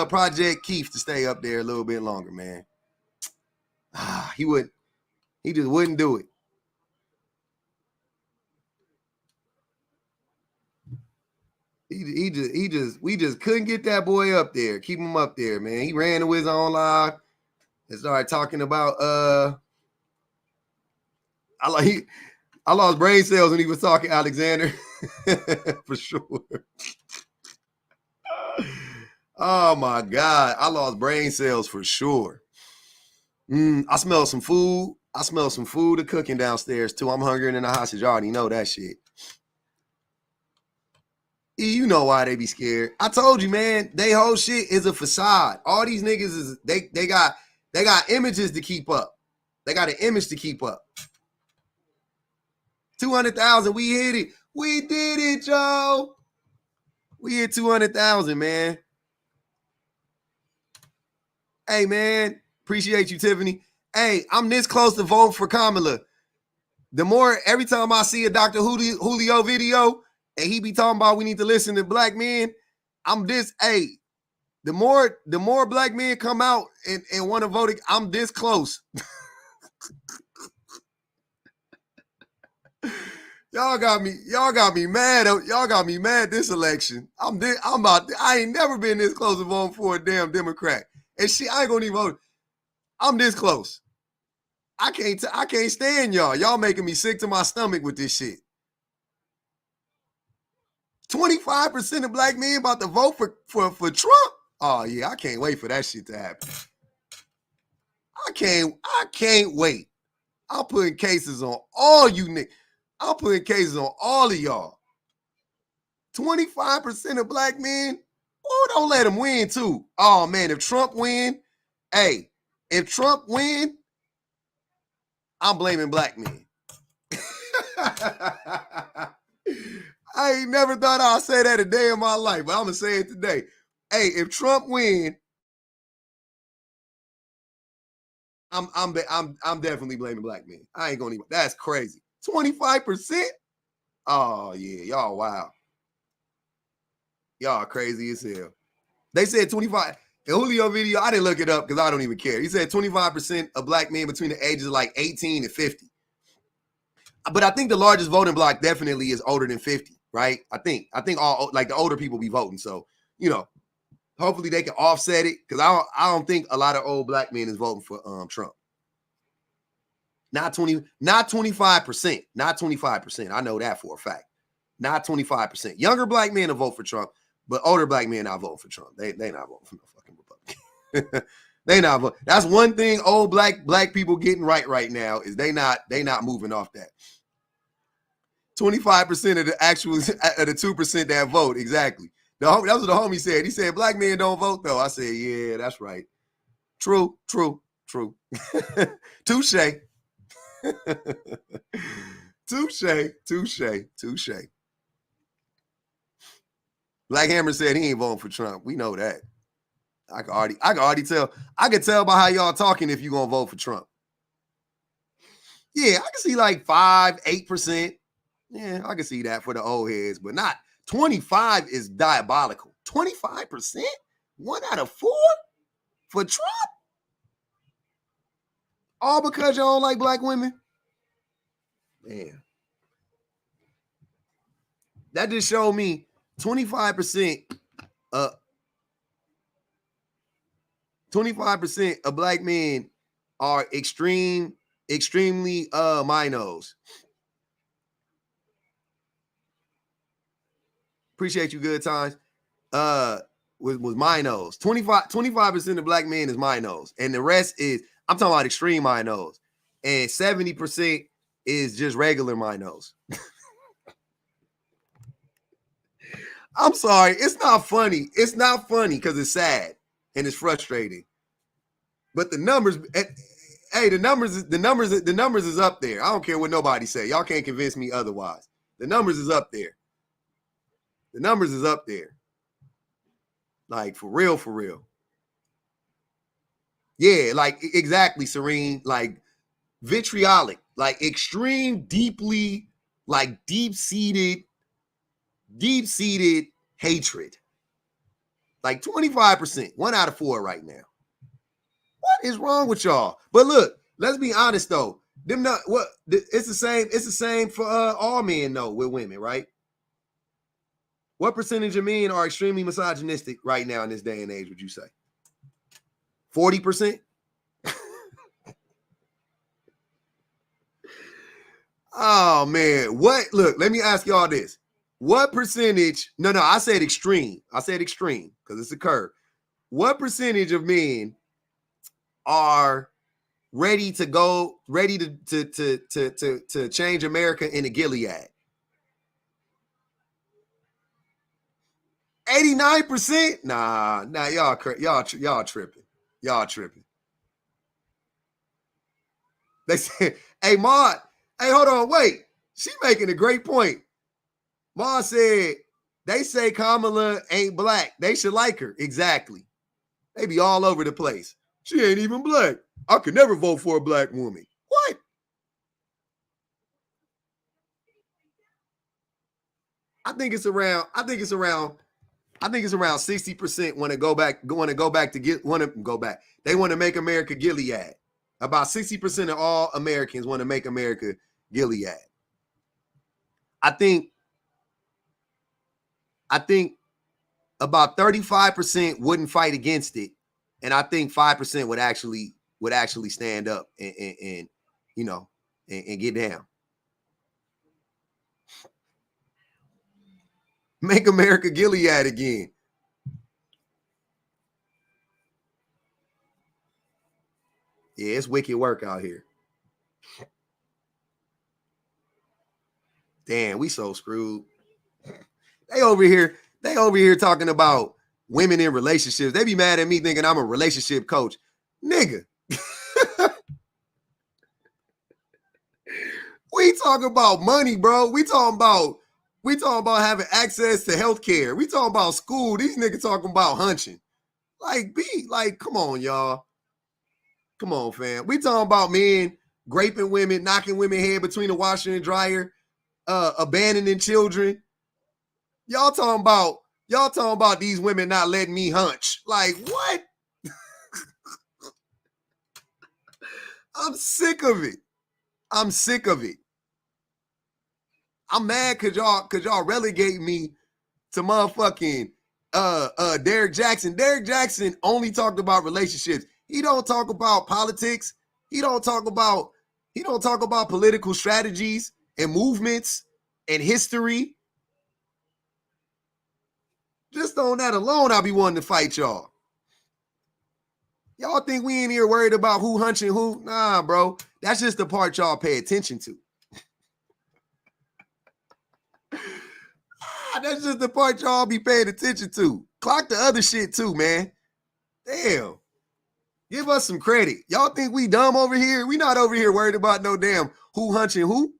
Project Keith to stay up there a little bit longer, man. He just wouldn't do it. We just couldn't get that boy up there. Keep him up there, man. He ran to his own live and started talking about I lost brain cells when he was talking, Alexander. For sure. Oh my God. I lost brain cells for sure. I smell some food. Cooking downstairs too. I'm hungry and in the hostage. You already know that shit. You know why they be scared. I told you, man, they whole shit is a facade. All these niggas is they got images to keep up. They got an image to keep up. 200,000, we hit it. We did it, Joe. We hit 200,000, man. Hey, man, appreciate you, Tiffany. Hey, I'm this close to voting for Kamala. Every time I see a Dr. Julio video and he be talking about we need to listen to black men, the more black men come out and want to vote, I'm this close. Y'all got me mad. Y'all got me mad this election. I ain't never been this close to voting for a damn Democrat. And shit, I ain't gonna even vote. I'm this close. I can't stand y'all. Y'all making me sick to my stomach with this shit. 25% of black men about to vote for Trump. Oh yeah, I can't wait for that shit to happen. I can't wait. I'm putting cases on all you niggas. I'm putting cases on all of y'all. 25% of black men. Oh, don't let them win too. Oh man, if Trump win, I'm blaming black men. I ain't never thought I'd say that a day in my life, but I'm gonna say it today. Hey, if Trump win, I'm definitely blaming black men. I ain't gonna even. That's crazy. 25%. Oh yeah, y'all wow. Y'all crazy as hell. They said 25. In Julio video, I didn't look it up because I don't even care. He said 25% of black men between the ages of like 18 and 50. But I think the largest voting block definitely is older than 50, right? I think all like the older people be voting. So, hopefully they can offset it because I don't think a lot of old black men is voting for Trump. Not 25%. Not 25%. I know that for a fact. Not 25%. Younger black men will vote for Trump, but older black men not voting for Trump. They not voting for no fucking Republican. They not voting. That's one thing old black people getting right now is they not moving off that. 25% of the 2% that vote, exactly. That's what the homie said. He said, black men don't vote, though. I said, yeah, that's right. True. Touche. Touche. Black Hammer said he ain't voting for Trump. We know that. I can already tell. I can tell by how y'all talking if you're gonna vote for Trump. Yeah, I can see like 5-8%. Yeah, I can see that for the old heads, but not 25 is diabolical. 25%? 1 out of 4 for Trump? All because you don't like black women? Man. That just showed me 25% 25% of black men are extremely minos. Appreciate you, good times. Was minos. 25% of black men is minos. And the rest is, I'm talking about extreme minos. And 70% is just regular minos. I'm sorry. It's not funny. It's not funny because it's sad and it's frustrating. But the numbers, hey, the numbers is up there. I don't care what nobody say. Y'all can't convince me otherwise. The numbers is up there. The numbers is up there. Like, for real, for real. Yeah, like, exactly, Serene. Like, vitriolic. Like, extreme, deeply, like, deep-seated hatred. Like, 25%. 1 out of 4 right now. What is wrong with y'all? But look, let's be honest, though. It's the same for all men, though, with women, right? What percentage of men are extremely misogynistic right now in this day and age, would you say? 40%? Oh, man. Look, let me ask y'all this. What percentage, no, I said extreme. I said extreme because it's a curve. What percentage of men are ready to change America into Gilead? 89%? Nah, y'all tripping. Y'all tripping. They said, hey, Maud, hey, hold on, wait. She making a great point. Maud said, they say Kamala ain't black. They should like her. Exactly. They be all over the place. She ain't even black. I could never vote for a black woman. What? I think it's around 60% want to go back. They want to make America Gilead. About 60% of all Americans want to make America Gilead. I think about 35% wouldn't fight against it, and I think 5% would actually stand up and get down. Make America Gilead again. Yeah, it's wicked work out here. Damn, we so screwed. They over here talking about women in relationships. They be mad at me thinking I'm a relationship coach. Nigga. We talking about money, bro. We talking about having access to healthcare. We talking about school. These niggas talking about hunching. Come on, y'all. Come on, fam. We talking about men raping women, knocking women head between the washer and dryer, abandoning children. Y'all talking about these women not letting me hunch. Like, what? I'm sick of it. I'm mad because y'all relegate me to motherfucking Derek Jackson. Derek Jackson only talked about relationships. He don't talk about politics. He don't talk about political strategies and movements and history. Just on that alone, I'll be wanting to fight y'all. Y'all think we ain't here worried about who hunching who? Nah, bro. That's just the part y'all pay attention to. That's just the part y'all be paying attention to. Clock the other shit too, man. Damn. Give us some credit. Y'all think we dumb over here? We not over here worried about no damn who hunching who.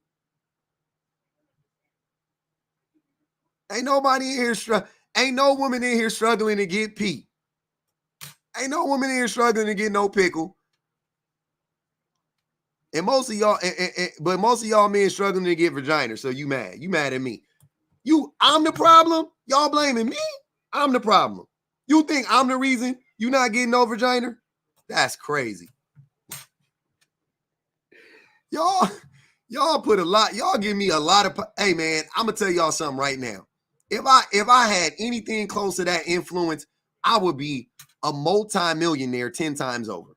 Ain't nobody in here ain't no woman in here struggling to get pee. Ain't no woman in here struggling to get no pickle. And most of y'all, but most of y'all men struggling to get vagina. So you mad. You mad at me. I'm the problem? Y'all blaming me? I'm the problem. You think I'm the reason you not getting no vagina? That's crazy. Y'all put a lot, y'all give me a lot of, hey man, I'm gonna tell y'all something right now. If I had anything close to that influence, I would be a multi-millionaire 10 times over.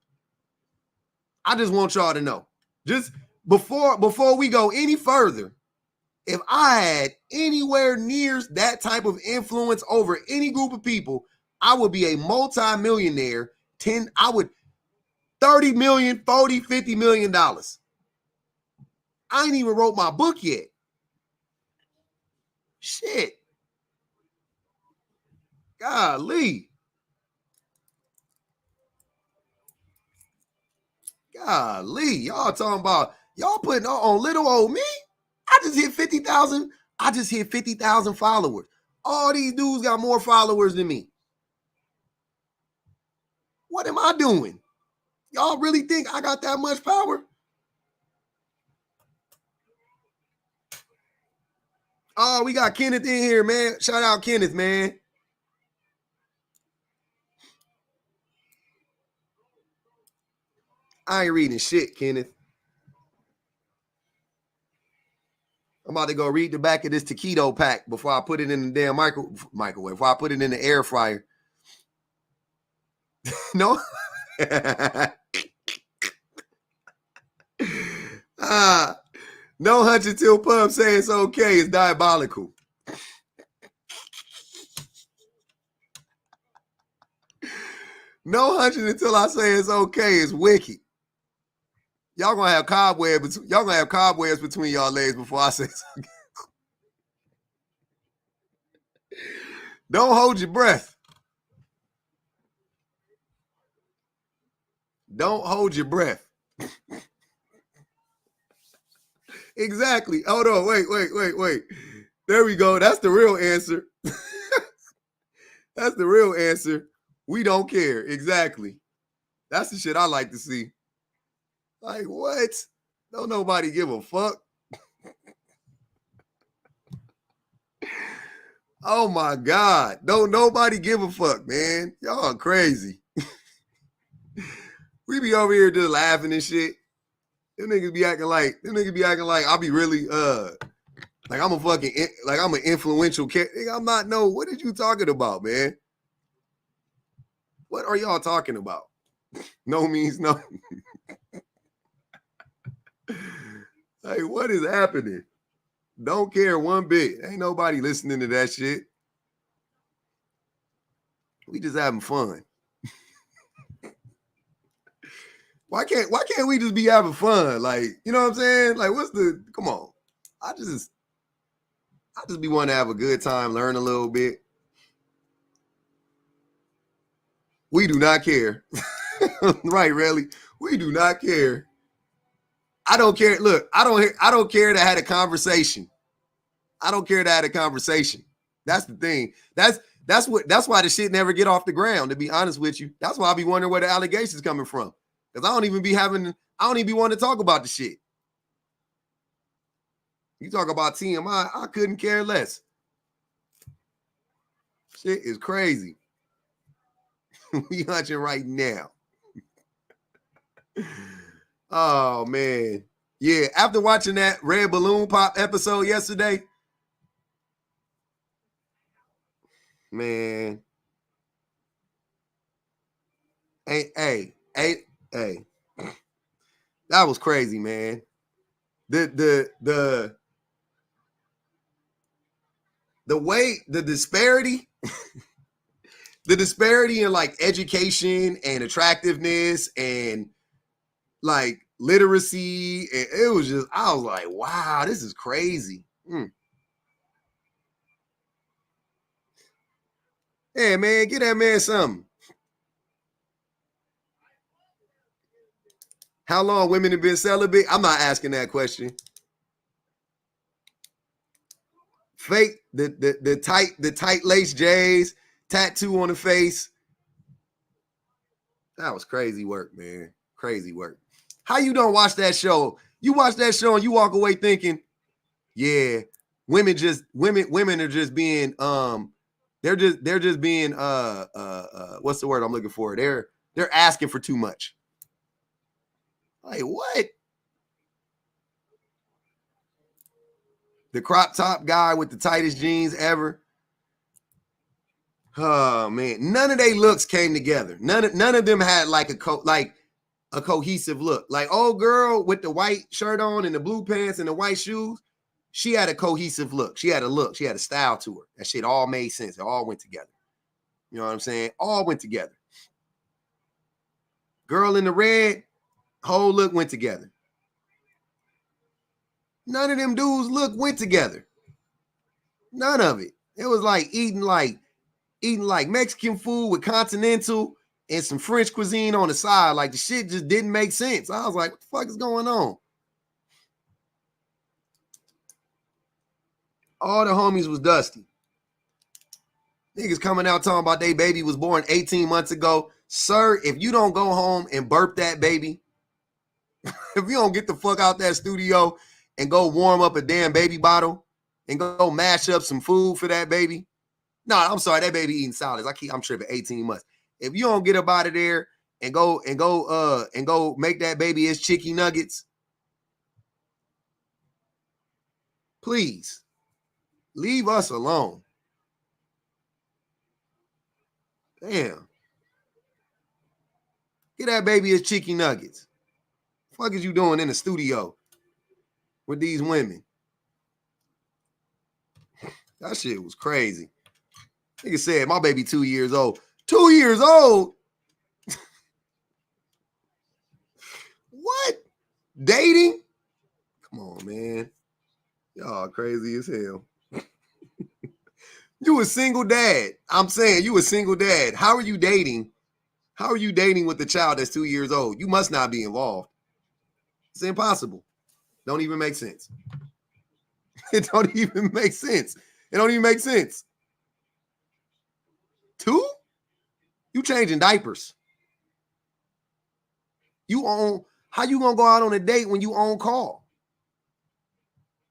I just want y'all to know. Just before we go any further, if I had anywhere near that type of influence over any group of people, I would be a multi-millionaire. 30 million, 40, $50 million. I ain't even wrote my book yet. Shit. Golly. Y'all talking about, y'all putting on little old me? I just hit 50,000. I just hit 50,000 followers. All these dudes got more followers than me. What am I doing? Y'all really think I got that much power? Oh, we got Kenneth in here, man. Shout out Kenneth, man. I ain't reading shit, Kenneth. I'm about to go read the back of this taquito pack before I put it in the damn microwave, before I put it in the air fryer. No? No hunch until Pub say it's okay. It's diabolical. No hunching until I say it's okay. It's wicked. Y'all gonna have cobwebs. Y'all gonna have cobwebs between y'all legs before I say it's okay. Don't hold your breath. Don't hold your breath. Exactly. Hold on. Wait. There we go. That's the real answer. That's the real answer. We don't care. Exactly. That's the shit I like to see. Like, what? Don't nobody give a fuck. Oh my God. Don't nobody give a fuck, man. Y'all crazy. We be over here just laughing and shit. Them niggas be acting like I'll be really like I'm I'm an influential cat. I'm not. No, what are you talking about, man? What are y'all talking about? No means no. Like, what is happening? Don't care one bit. Ain't nobody listening to that shit. We just having fun. Why can't we just be having fun? Like, you know what I'm saying? Like, come on. I just be wanting to have a good time, learn a little bit. We do not care. Right, really? We do not care. I don't care. Look, I don't care to have a conversation. I don't care to have a conversation. That's the thing. That's why the shit never get off the ground, to be honest with you. That's why I be wondering where the allegations coming from. Because I don't even be wanting to talk about the shit. You talk about TMI, I couldn't care less. Shit is crazy. We hunching right now. Oh, man. Yeah, after watching that Red Balloon Pop episode yesterday, man. Hey. That was crazy, man. The way, the disparity, the disparity in like education and attractiveness and like literacy, it was just, I was like, wow, this is crazy. Hey, man, get that man something. How long women have been celibate? I'm not asking that question. Fake, the tight lace J's, tattoo on the face. That was crazy work, man. Crazy work. How you don't watch that show? You watch that show and you walk away thinking, yeah, women are just being they're just being what's the word I'm looking for? They're asking for too much. Like what? The crop top guy with the tightest jeans ever. Oh man, none of their looks came together. None of them had like a cohesive look. Like old girl with the white shirt on and the blue pants and the white shoes, she had a cohesive look. She had a look. She had a style to her. That shit all made sense. It all went together. You know what I'm saying? All went together. Girl in the red, whole look went together. None of them dudes' look went together. None of it. It was like eating like Mexican food with continental and some French cuisine on the side. Like the shit just didn't make sense. I was like, what the fuck is going on? All the homies was dusty. Niggas coming out talking about they baby was born 18 months ago. Sir, if you don't go home and burp that baby, if you don't get the fuck out that studio and go warm up a damn baby bottle and go mash up some food for that baby. No, I'm sorry, that baby eating solids. I'm tripping 18 months. If you don't get up out of there and go make that baby his chicken nuggets, please leave us alone. Damn. Get that baby his chicken nuggets. What the fuck is you doing in the studio with these women? That shit was crazy. Nigga said, my baby 2 years old. 2 years old? What? Dating? Come on, man. Y'all crazy as hell. You a single dad. I'm saying you a single dad. How are you dating? How are you dating with a child that's 2 years old? You must not be involved. It's impossible. Don't even make sense. It don't even make sense. It don't even make sense. 2? You changing diapers. How you gonna go out on a date when you on call?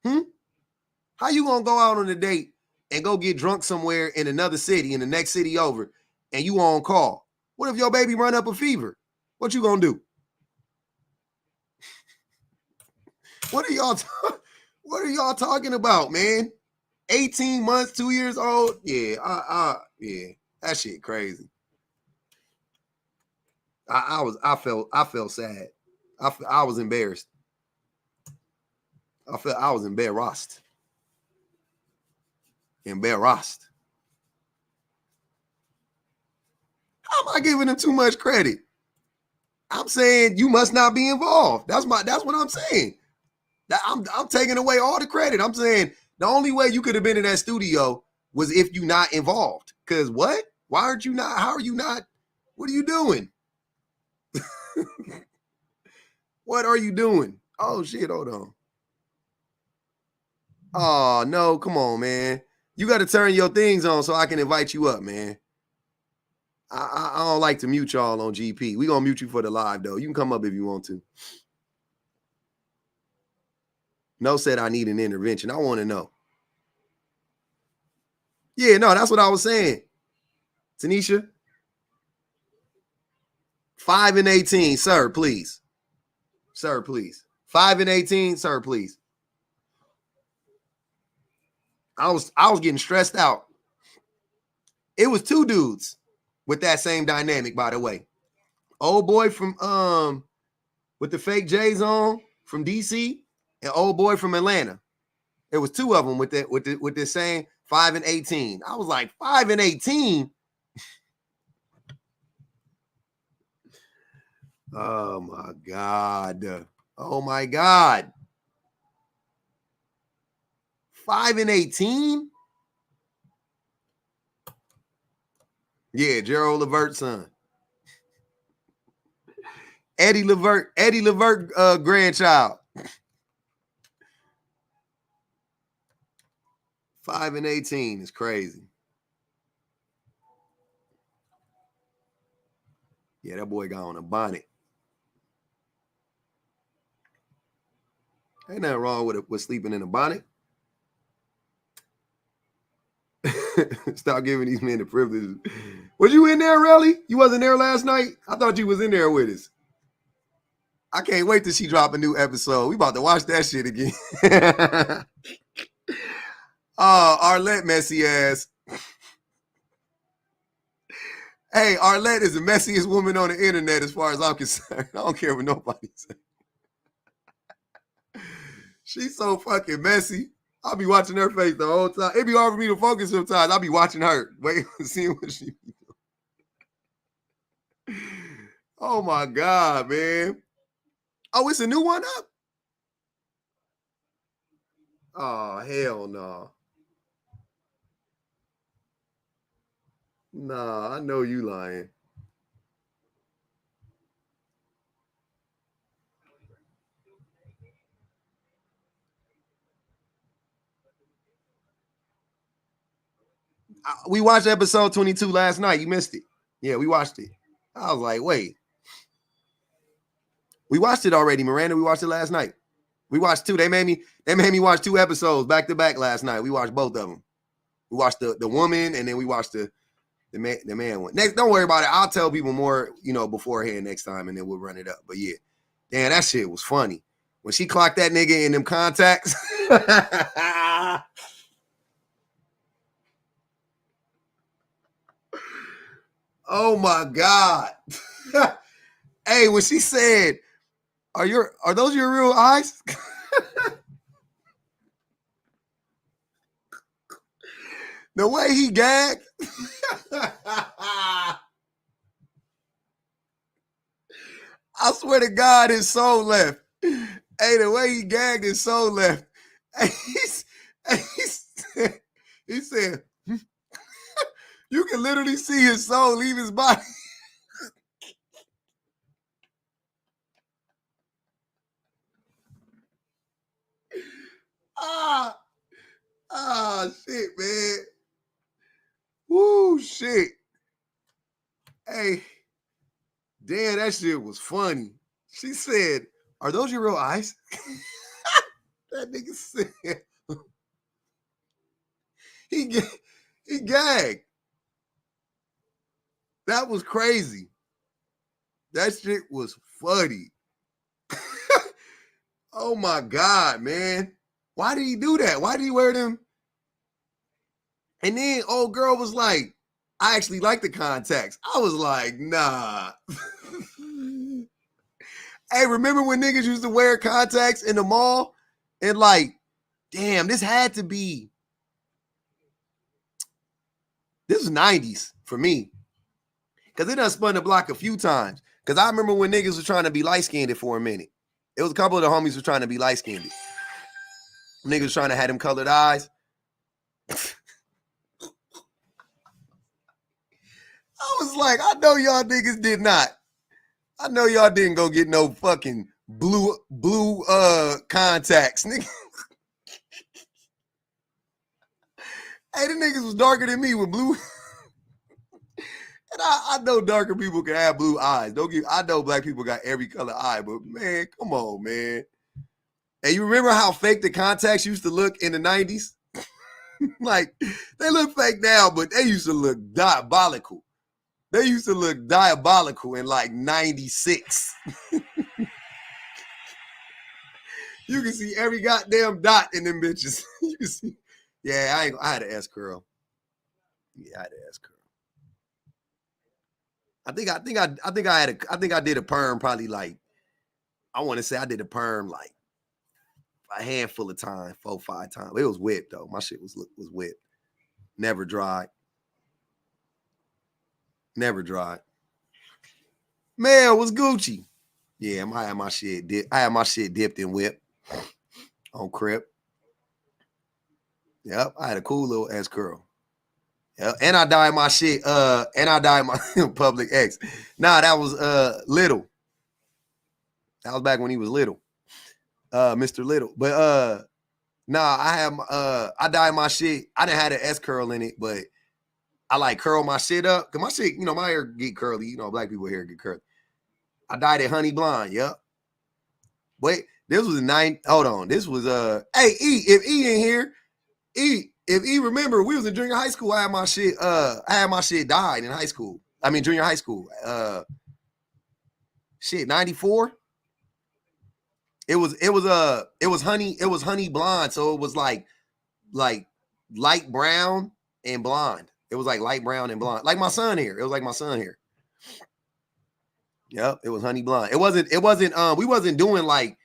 How you gonna go out on a date and go get drunk somewhere in another city, in the next city over, and you on call? What if your baby run up a fever? What you gonna do? What are y'all talking about, man? 18 months, 2 years old? Yeah, yeah, that shit crazy. I felt sad. I was embarrassed. I was embarrassed. Embarrassed. How am I giving him too much credit? I'm saying you must not be involved. That's what I'm saying. I'm taking away all the credit. I'm saying the only way you could have been in that studio was if you not involved. Because what? Why aren't you not? How are you not? What are you doing? What are you doing? Oh, shit. Hold on. Oh, no. Come on, man. You got to turn your things on so I can invite you up, man. I don't like to mute y'all on GP. We're going to mute you for the live, though. You can come up if you want to. No said I need an intervention. I want to know. Yeah, no, that's what I was saying. Tanisha? 5 and 18, sir, please. Sir, please. 5 and 18, sir, please. I was getting stressed out. It was 2 dudes with that same dynamic, by the way. Old boy from with the fake J's on from DC and old boy from Atlanta. It was 2 of them with the same 5 and 18. I was like, 5 and 18. Oh my God. Oh my God. 5 and 18? Yeah, Gerald Levert's son. Eddie Levert grandchild. 5 and 18 is crazy. Yeah, that boy got on a bonnet. Ain't nothing wrong with sleeping in a bonnet. Stop giving these men the privileges. Was you in there, really? You wasn't there last night? I thought you was in there with us. I can't wait till she drop a new episode. We about to watch that shit again. Arlette messy ass. Hey, Arlette is the messiest woman on the internet as far as I'm concerned. I don't care what nobody says. She's so fucking messy. I'll be watching her face the whole time. It'd be hard for me to focus sometimes. I'll be watching her. Wait, seeing what she be doing. Oh my God, man. Oh, it's a new one up? Oh, hell no. Nah, I know you lying. We watched episode 22 last night. You missed it. Yeah, we watched it. I was like, wait. We watched it already, Miranda. We watched it last night. We watched 2. They made me watch 2 episodes back to back last night. We watched both of them. We watched the woman, and then we watched the man one. Next, don't worry about it. I'll tell people more, beforehand next time, and then we'll run it up. But yeah, damn, that shit was funny. When she clocked that nigga in them contacts. Oh my God. Hey, when she said, are those your real eyes? The way he gagged. I swear to God, his soul left. Hey, the way he gagged, his soul left. He said, you can literally see his soul leave his body. Shit, man. Woo, shit. Hey, damn, that shit was funny. She said, are those your real eyes? That nigga said, he gagged. That was crazy. That shit was funny. Oh my God, man. Why did he do that? Why did he wear them? And then old girl was like, I actually like the contacts. I was like, nah. Hey, remember when niggas used to wear contacts in the mall? And like, damn, this had to be. This was 90s for me. Because it done spun the block a few times. Because I remember when niggas was trying to be light-skinned for a minute. It was a couple of the homies were trying to be light-skinned. Niggas was trying to have them colored eyes. I was like, I know y'all niggas did not. I know y'all didn't go get no fucking blue contacts, nigga. Hey, the niggas was darker than me with blue. And I know darker people can have blue eyes. I know black people got every color eye, but man, come on, man. And you remember how fake the contacts used to look in the 90s? Like, they look fake now, but they used to look diabolical. They used to look diabolical in like 96. You can see every goddamn dot in them bitches. You can see. Yeah, I had an S curl. Yeah, I had an S curl. I think I did a perm probably like, I want to say I did a perm like a handful of times, 4 or 5 times. It was wet though. My shit was wet. Never dried. Never dried. Man, it was Gucci. Yeah, I had my shit dipped in whip on Crip. Yep, I had a cool little S curl. Yeah, and I dyed my shit. And I dyed my public X. Nah, that was Little. That was back when he was little. Mr. Little. But nah, I dyed my shit. I didn't have an S curl in it, but I like curl my shit up. Cause my shit, you know, my hair get curly. You know, black people hair get curly. I dyed it honey blonde. Yep. Wait, this was hold on. This was hey E, if E in here, if E remember, we was in junior high school. I had my shit dyed in high school. I mean junior high school. Shit, 94. It was honey blonde. So it was like light brown and blonde. It was like light brown and blonde. Like my son here. It was like my son here. Yep, it was honey blonde. It wasn't we wasn't doing like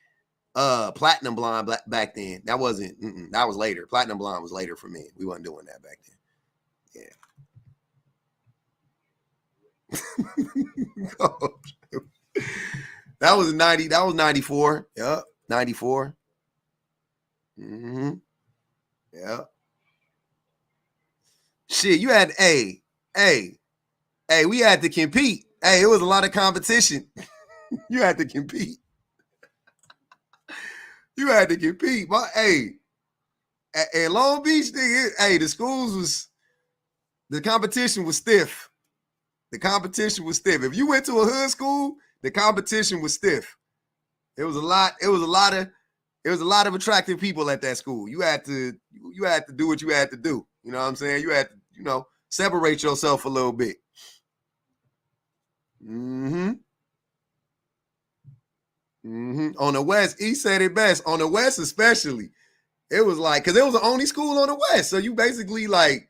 platinum blonde back then. That wasn't that was later. Platinum blonde was later for me. We wasn't doing that back then. Yeah. That was 90, that was 94. Yep. 94. Mm-hmm. Yeah. Shit, you had we had to compete. Hey, it was a lot of competition. You had to compete. You had to compete. But hey, at Long Beach, nigga, the competition was stiff. The competition was stiff. If you went to a hood school, the competition was stiff. It was a lot of attractive people at that school. You had to do what you had to do. You know what I'm saying? You had to, you know, separate yourself a little bit. Mm-hmm. Mm-hmm. On the West, he said it best. On the West, especially, it was like, because it was the only school on the West. So you basically like,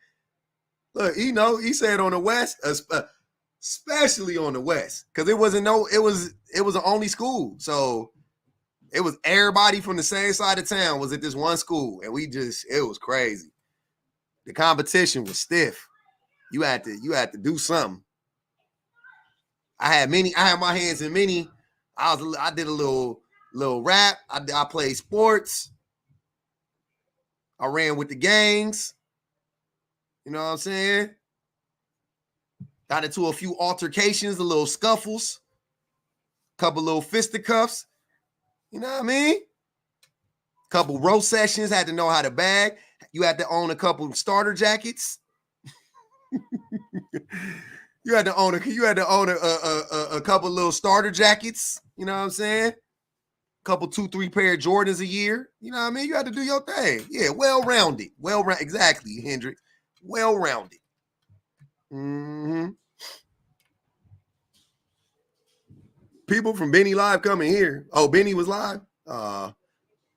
look, you know, he said on the West, especially on the West, because it was the only school. So it was everybody from the same side of town was at this one school, and it was crazy. The competition was stiff. You had to do something. I had my hands in many. I did a little rap. I played sports. I ran with the gangs. You know what I'm saying? Got into a few altercations, a little scuffles, couple little fisticuffs. You know what I mean? Couple row sessions, had to know how to bag. You had to own a couple starter jackets. You had to own a couple little starter jackets. You know what I'm saying? Couple 2-3 pair of Jordans a year. You know what I mean? You had to do your thing. Yeah, well-rounded. Exactly, Hendrick. Well-rounded. Mm-hmm. People from Benny Live coming here. Oh, Benny was live?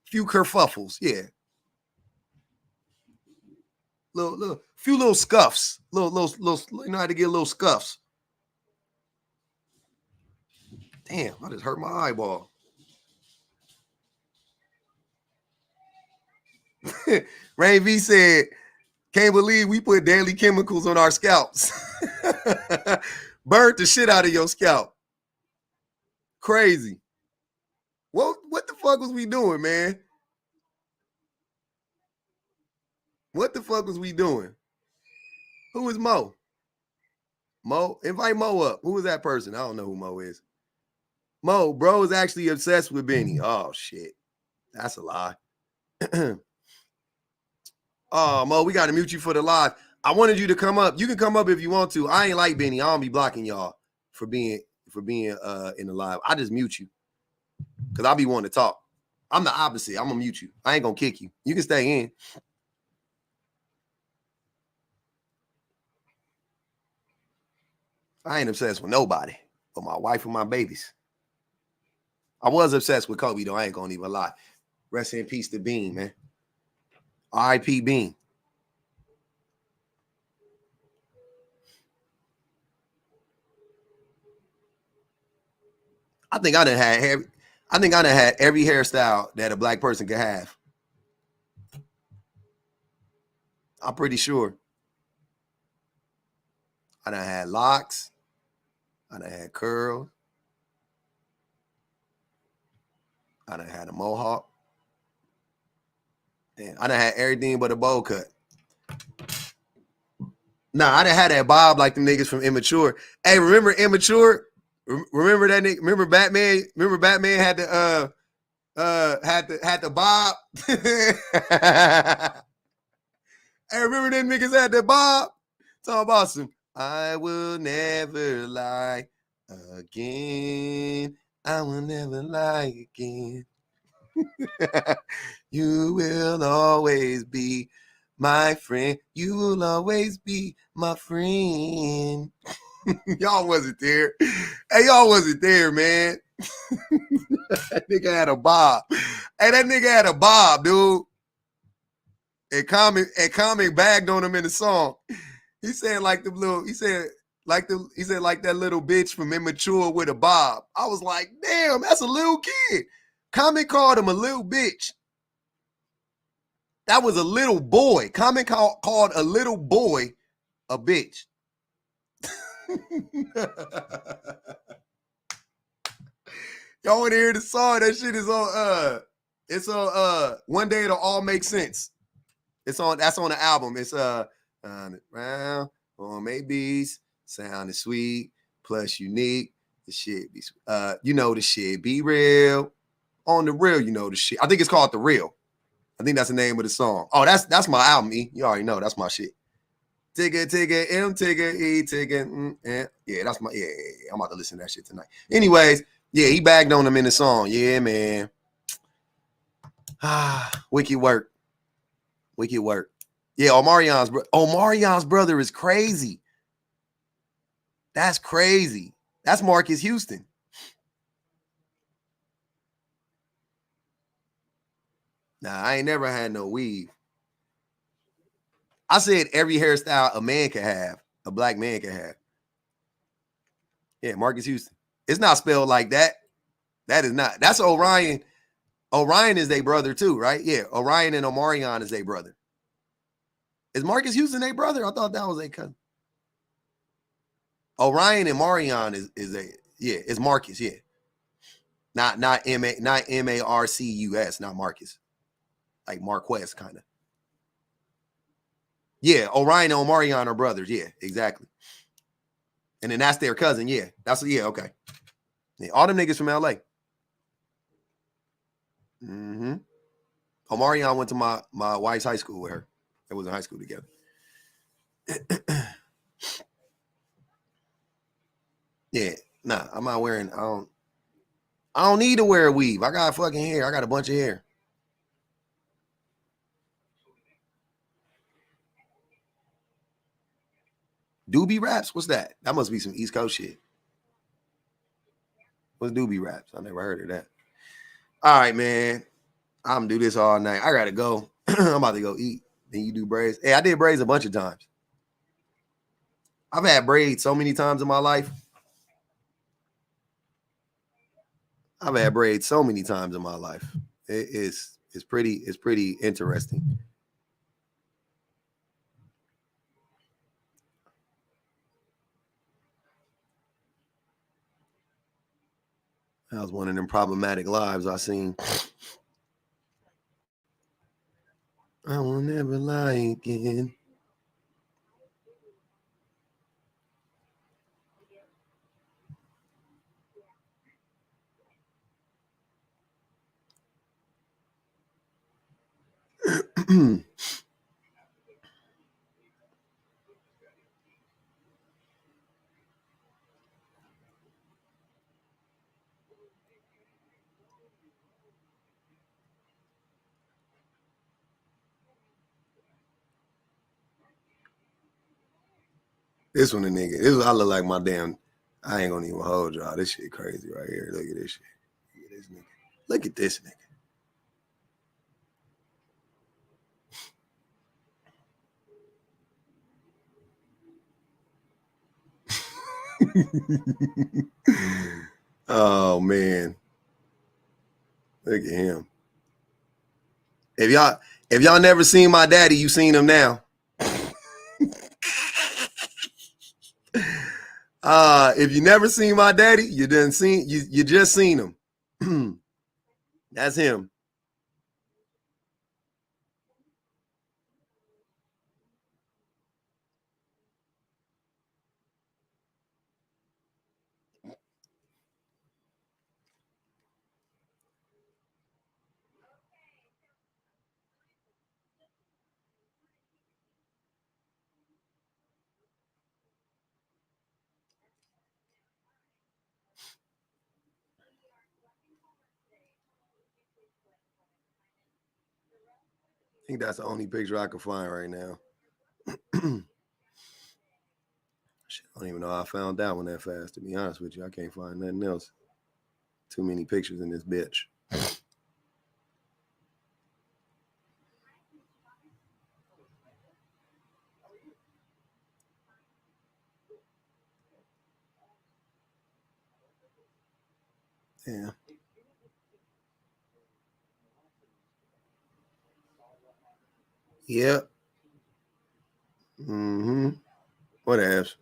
Few kerfuffles, yeah. Few little scuffs. Little, you know how to get little scuffs. Damn, I just hurt my eyeball. Ray V said, can't believe we put deadly chemicals on our scalps. Burnt the shit out of your scalp. Crazy. What the fuck was we doing, man? What the fuck was we doing? Who is Mo? Mo? Invite Mo up. Who is that person? I don't know who Mo is. Mo, bro is actually obsessed with Benny. Oh, shit. That's a lie. Oh, Mo, we got to mute you for the live. I wanted you to come up. You can come up if you want to. I ain't like Benny. I don't be blocking y'all for being in the live. I just mute you because I be wanting to talk. I'm the opposite. I'm going to mute you. I ain't going to kick you. You can stay in. I ain't obsessed with nobody but my wife and my babies. I was obsessed with Kobe, though. I ain't going to even lie. Rest in peace to Bean, man. R.I.P. Bean. I think I done had every hairstyle that a black person could have. I'm pretty sure. I done had locks. I done had curls. I done had a mohawk. And I done had everything but a bowl cut. Nah, I done had that bob like the niggas from Immature. Hey, remember Immature? Remember that nigga? Remember Batman? Remember Batman had the had the bob? Hey, remember them niggas had the bob? Talking about some I will never lie again. I will never lie again. You will always be my friend. You will always be my friend. Y'all wasn't there. Hey, y'all wasn't there, man. That nigga had a bob. Hey, that nigga had a bob, dude. And Comic bagged on him in the song. He said like the little, he said like that little bitch from Immature with a bob. I was like, damn, that's a little kid. Comic called him a little bitch. That was a little boy. Comic called a little boy a bitch. Y'all want to hear the song? That shit is on it's on One Day It'll All Make Sense. That's on the album. It's round or maybe sound is sweet plus unique. The shit be you know the shit be real. On the real, you know the shit. I think it's called The Real. I think that's the name of the song. Oh, that's my album, E. You already know that's my shit. Tigger, M, Tigger, E, Tigger, yeah, that's my, yeah. I'm about to listen to that shit tonight. Anyways, yeah, he bagged on him in the song. Yeah, man. Wicked work. Yeah, Omarion's brother is crazy. That's crazy. That's Marcus Houston. Nah, I ain't never had no weave. I said every hairstyle a man can have, a black man can have. Yeah, Marcus Houston. It's not spelled like that. That is not. That's Orion. Orion is their brother too, right? Yeah, Orion and Omarion is their brother. Is Marcus Houston their brother? I thought that was a cousin. Orion and Marion is a, yeah, it's Marcus, yeah. Not Marcus, not Marcus. Like Marquez, kind of. Yeah, Orion and Omarion are brothers. Yeah, exactly. And then that's their cousin. Yeah, okay. Yeah, all them niggas from LA. Mm-hmm. Omarion went to my wife's high school with her. They was in high school together. Yeah, nah, I'm not wearing. I don't need to wear a weave. I got fucking hair. I got a bunch of hair. Doobie Raps? What's that? That must be some East Coast shit. What's Doobie Raps? I never heard of that. All right, man. I'm gonna do this all night. I gotta go. I'm about to go eat. Then you do braids. Hey, I did braids a bunch of times. I've had braids so many times in my life. It's pretty interesting. That was one of them problematic lives I seen. I will never lie again. This one, a nigga. This I look like my damn. I ain't gonna even hold y'all. This shit crazy right here. Look at this shit. Look at this nigga. Look at this nigga. Oh man. Look at him. If y'all never seen my daddy, you seen him now. If you never seen my daddy, you just seen him. That's him. think that's the only picture I can find right now. Shit, I don't even know how I found that one that fast, to be honest with you. I can't find nothing else. Too many pictures in this bitch. Yeah. Yep. Mm-hmm. What else?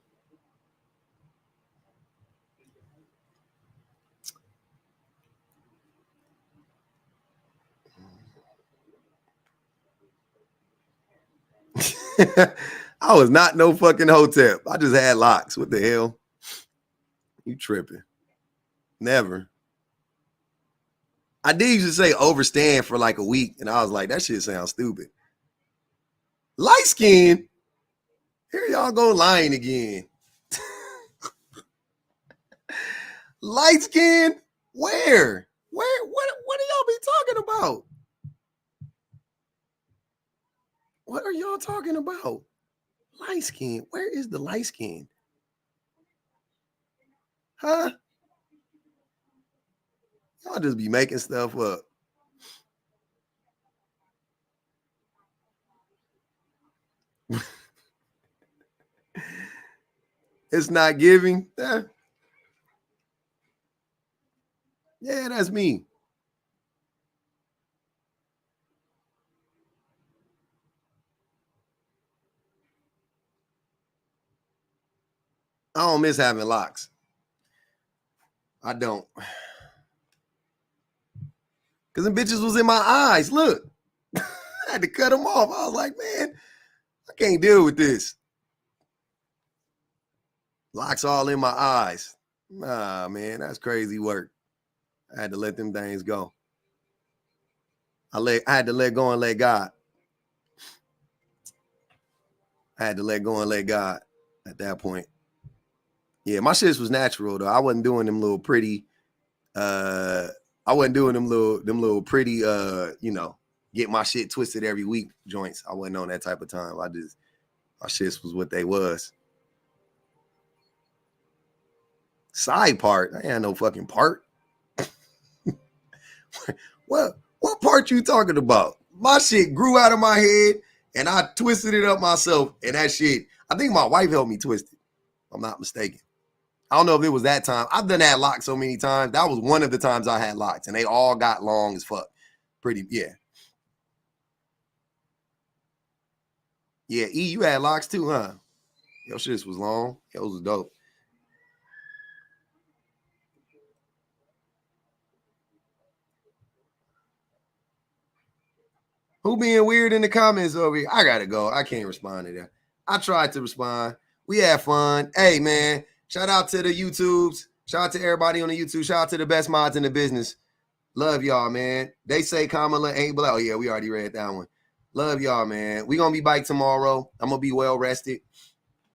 I was not no fucking hotep. I just had locks. What the hell? You tripping. Never. I did used to say overstand for like a week, and I was like, that shit sounds stupid. Light skin? Here y'all go lying again. Light skin? Where? What do y'all be talking about? What are y'all talking about? Light skin? Where is the light skin? Huh? Y'all just be making stuff up. It's not giving. Yeah, that's me. I don't miss having locks. I don't. Because them bitches was in my eyes. Look. I had to cut them off. I was like, man, I can't deal with this. Locks all in my eyes. Nah, man, that's crazy work. I had to let them things go. I had to let go and let God. I had to let go and let God at that point. Yeah, my shit was natural though. I wasn't doing them little pretty. I wasn't doing them little pretty. Get my shit twisted every week joints. I wasn't on that type of time. My shits was what they was. Side part. I ain't had no fucking part. What part you talking about? My shit grew out of my head and I twisted it up myself. And that shit, I think my wife helped me twist it. If I'm not mistaken. I don't know if it was that time. I've done that lock so many times. That was one of the times I had locks and they all got long as fuck. Yeah. Yeah, E, you had locks too, huh? Your shit was long. Yours was dope. Who being weird in the comments over here? I gotta go. I can't respond to that. I tried to respond. We had fun. Hey, man, shout out to the YouTubes. Shout out to everybody on the YouTube. Shout out to the best mods in the business. Love y'all, man. They say Kamala ain't black. Oh, yeah, we already read that one. Love y'all, man. We gonna be back tomorrow. I'm gonna be well rested.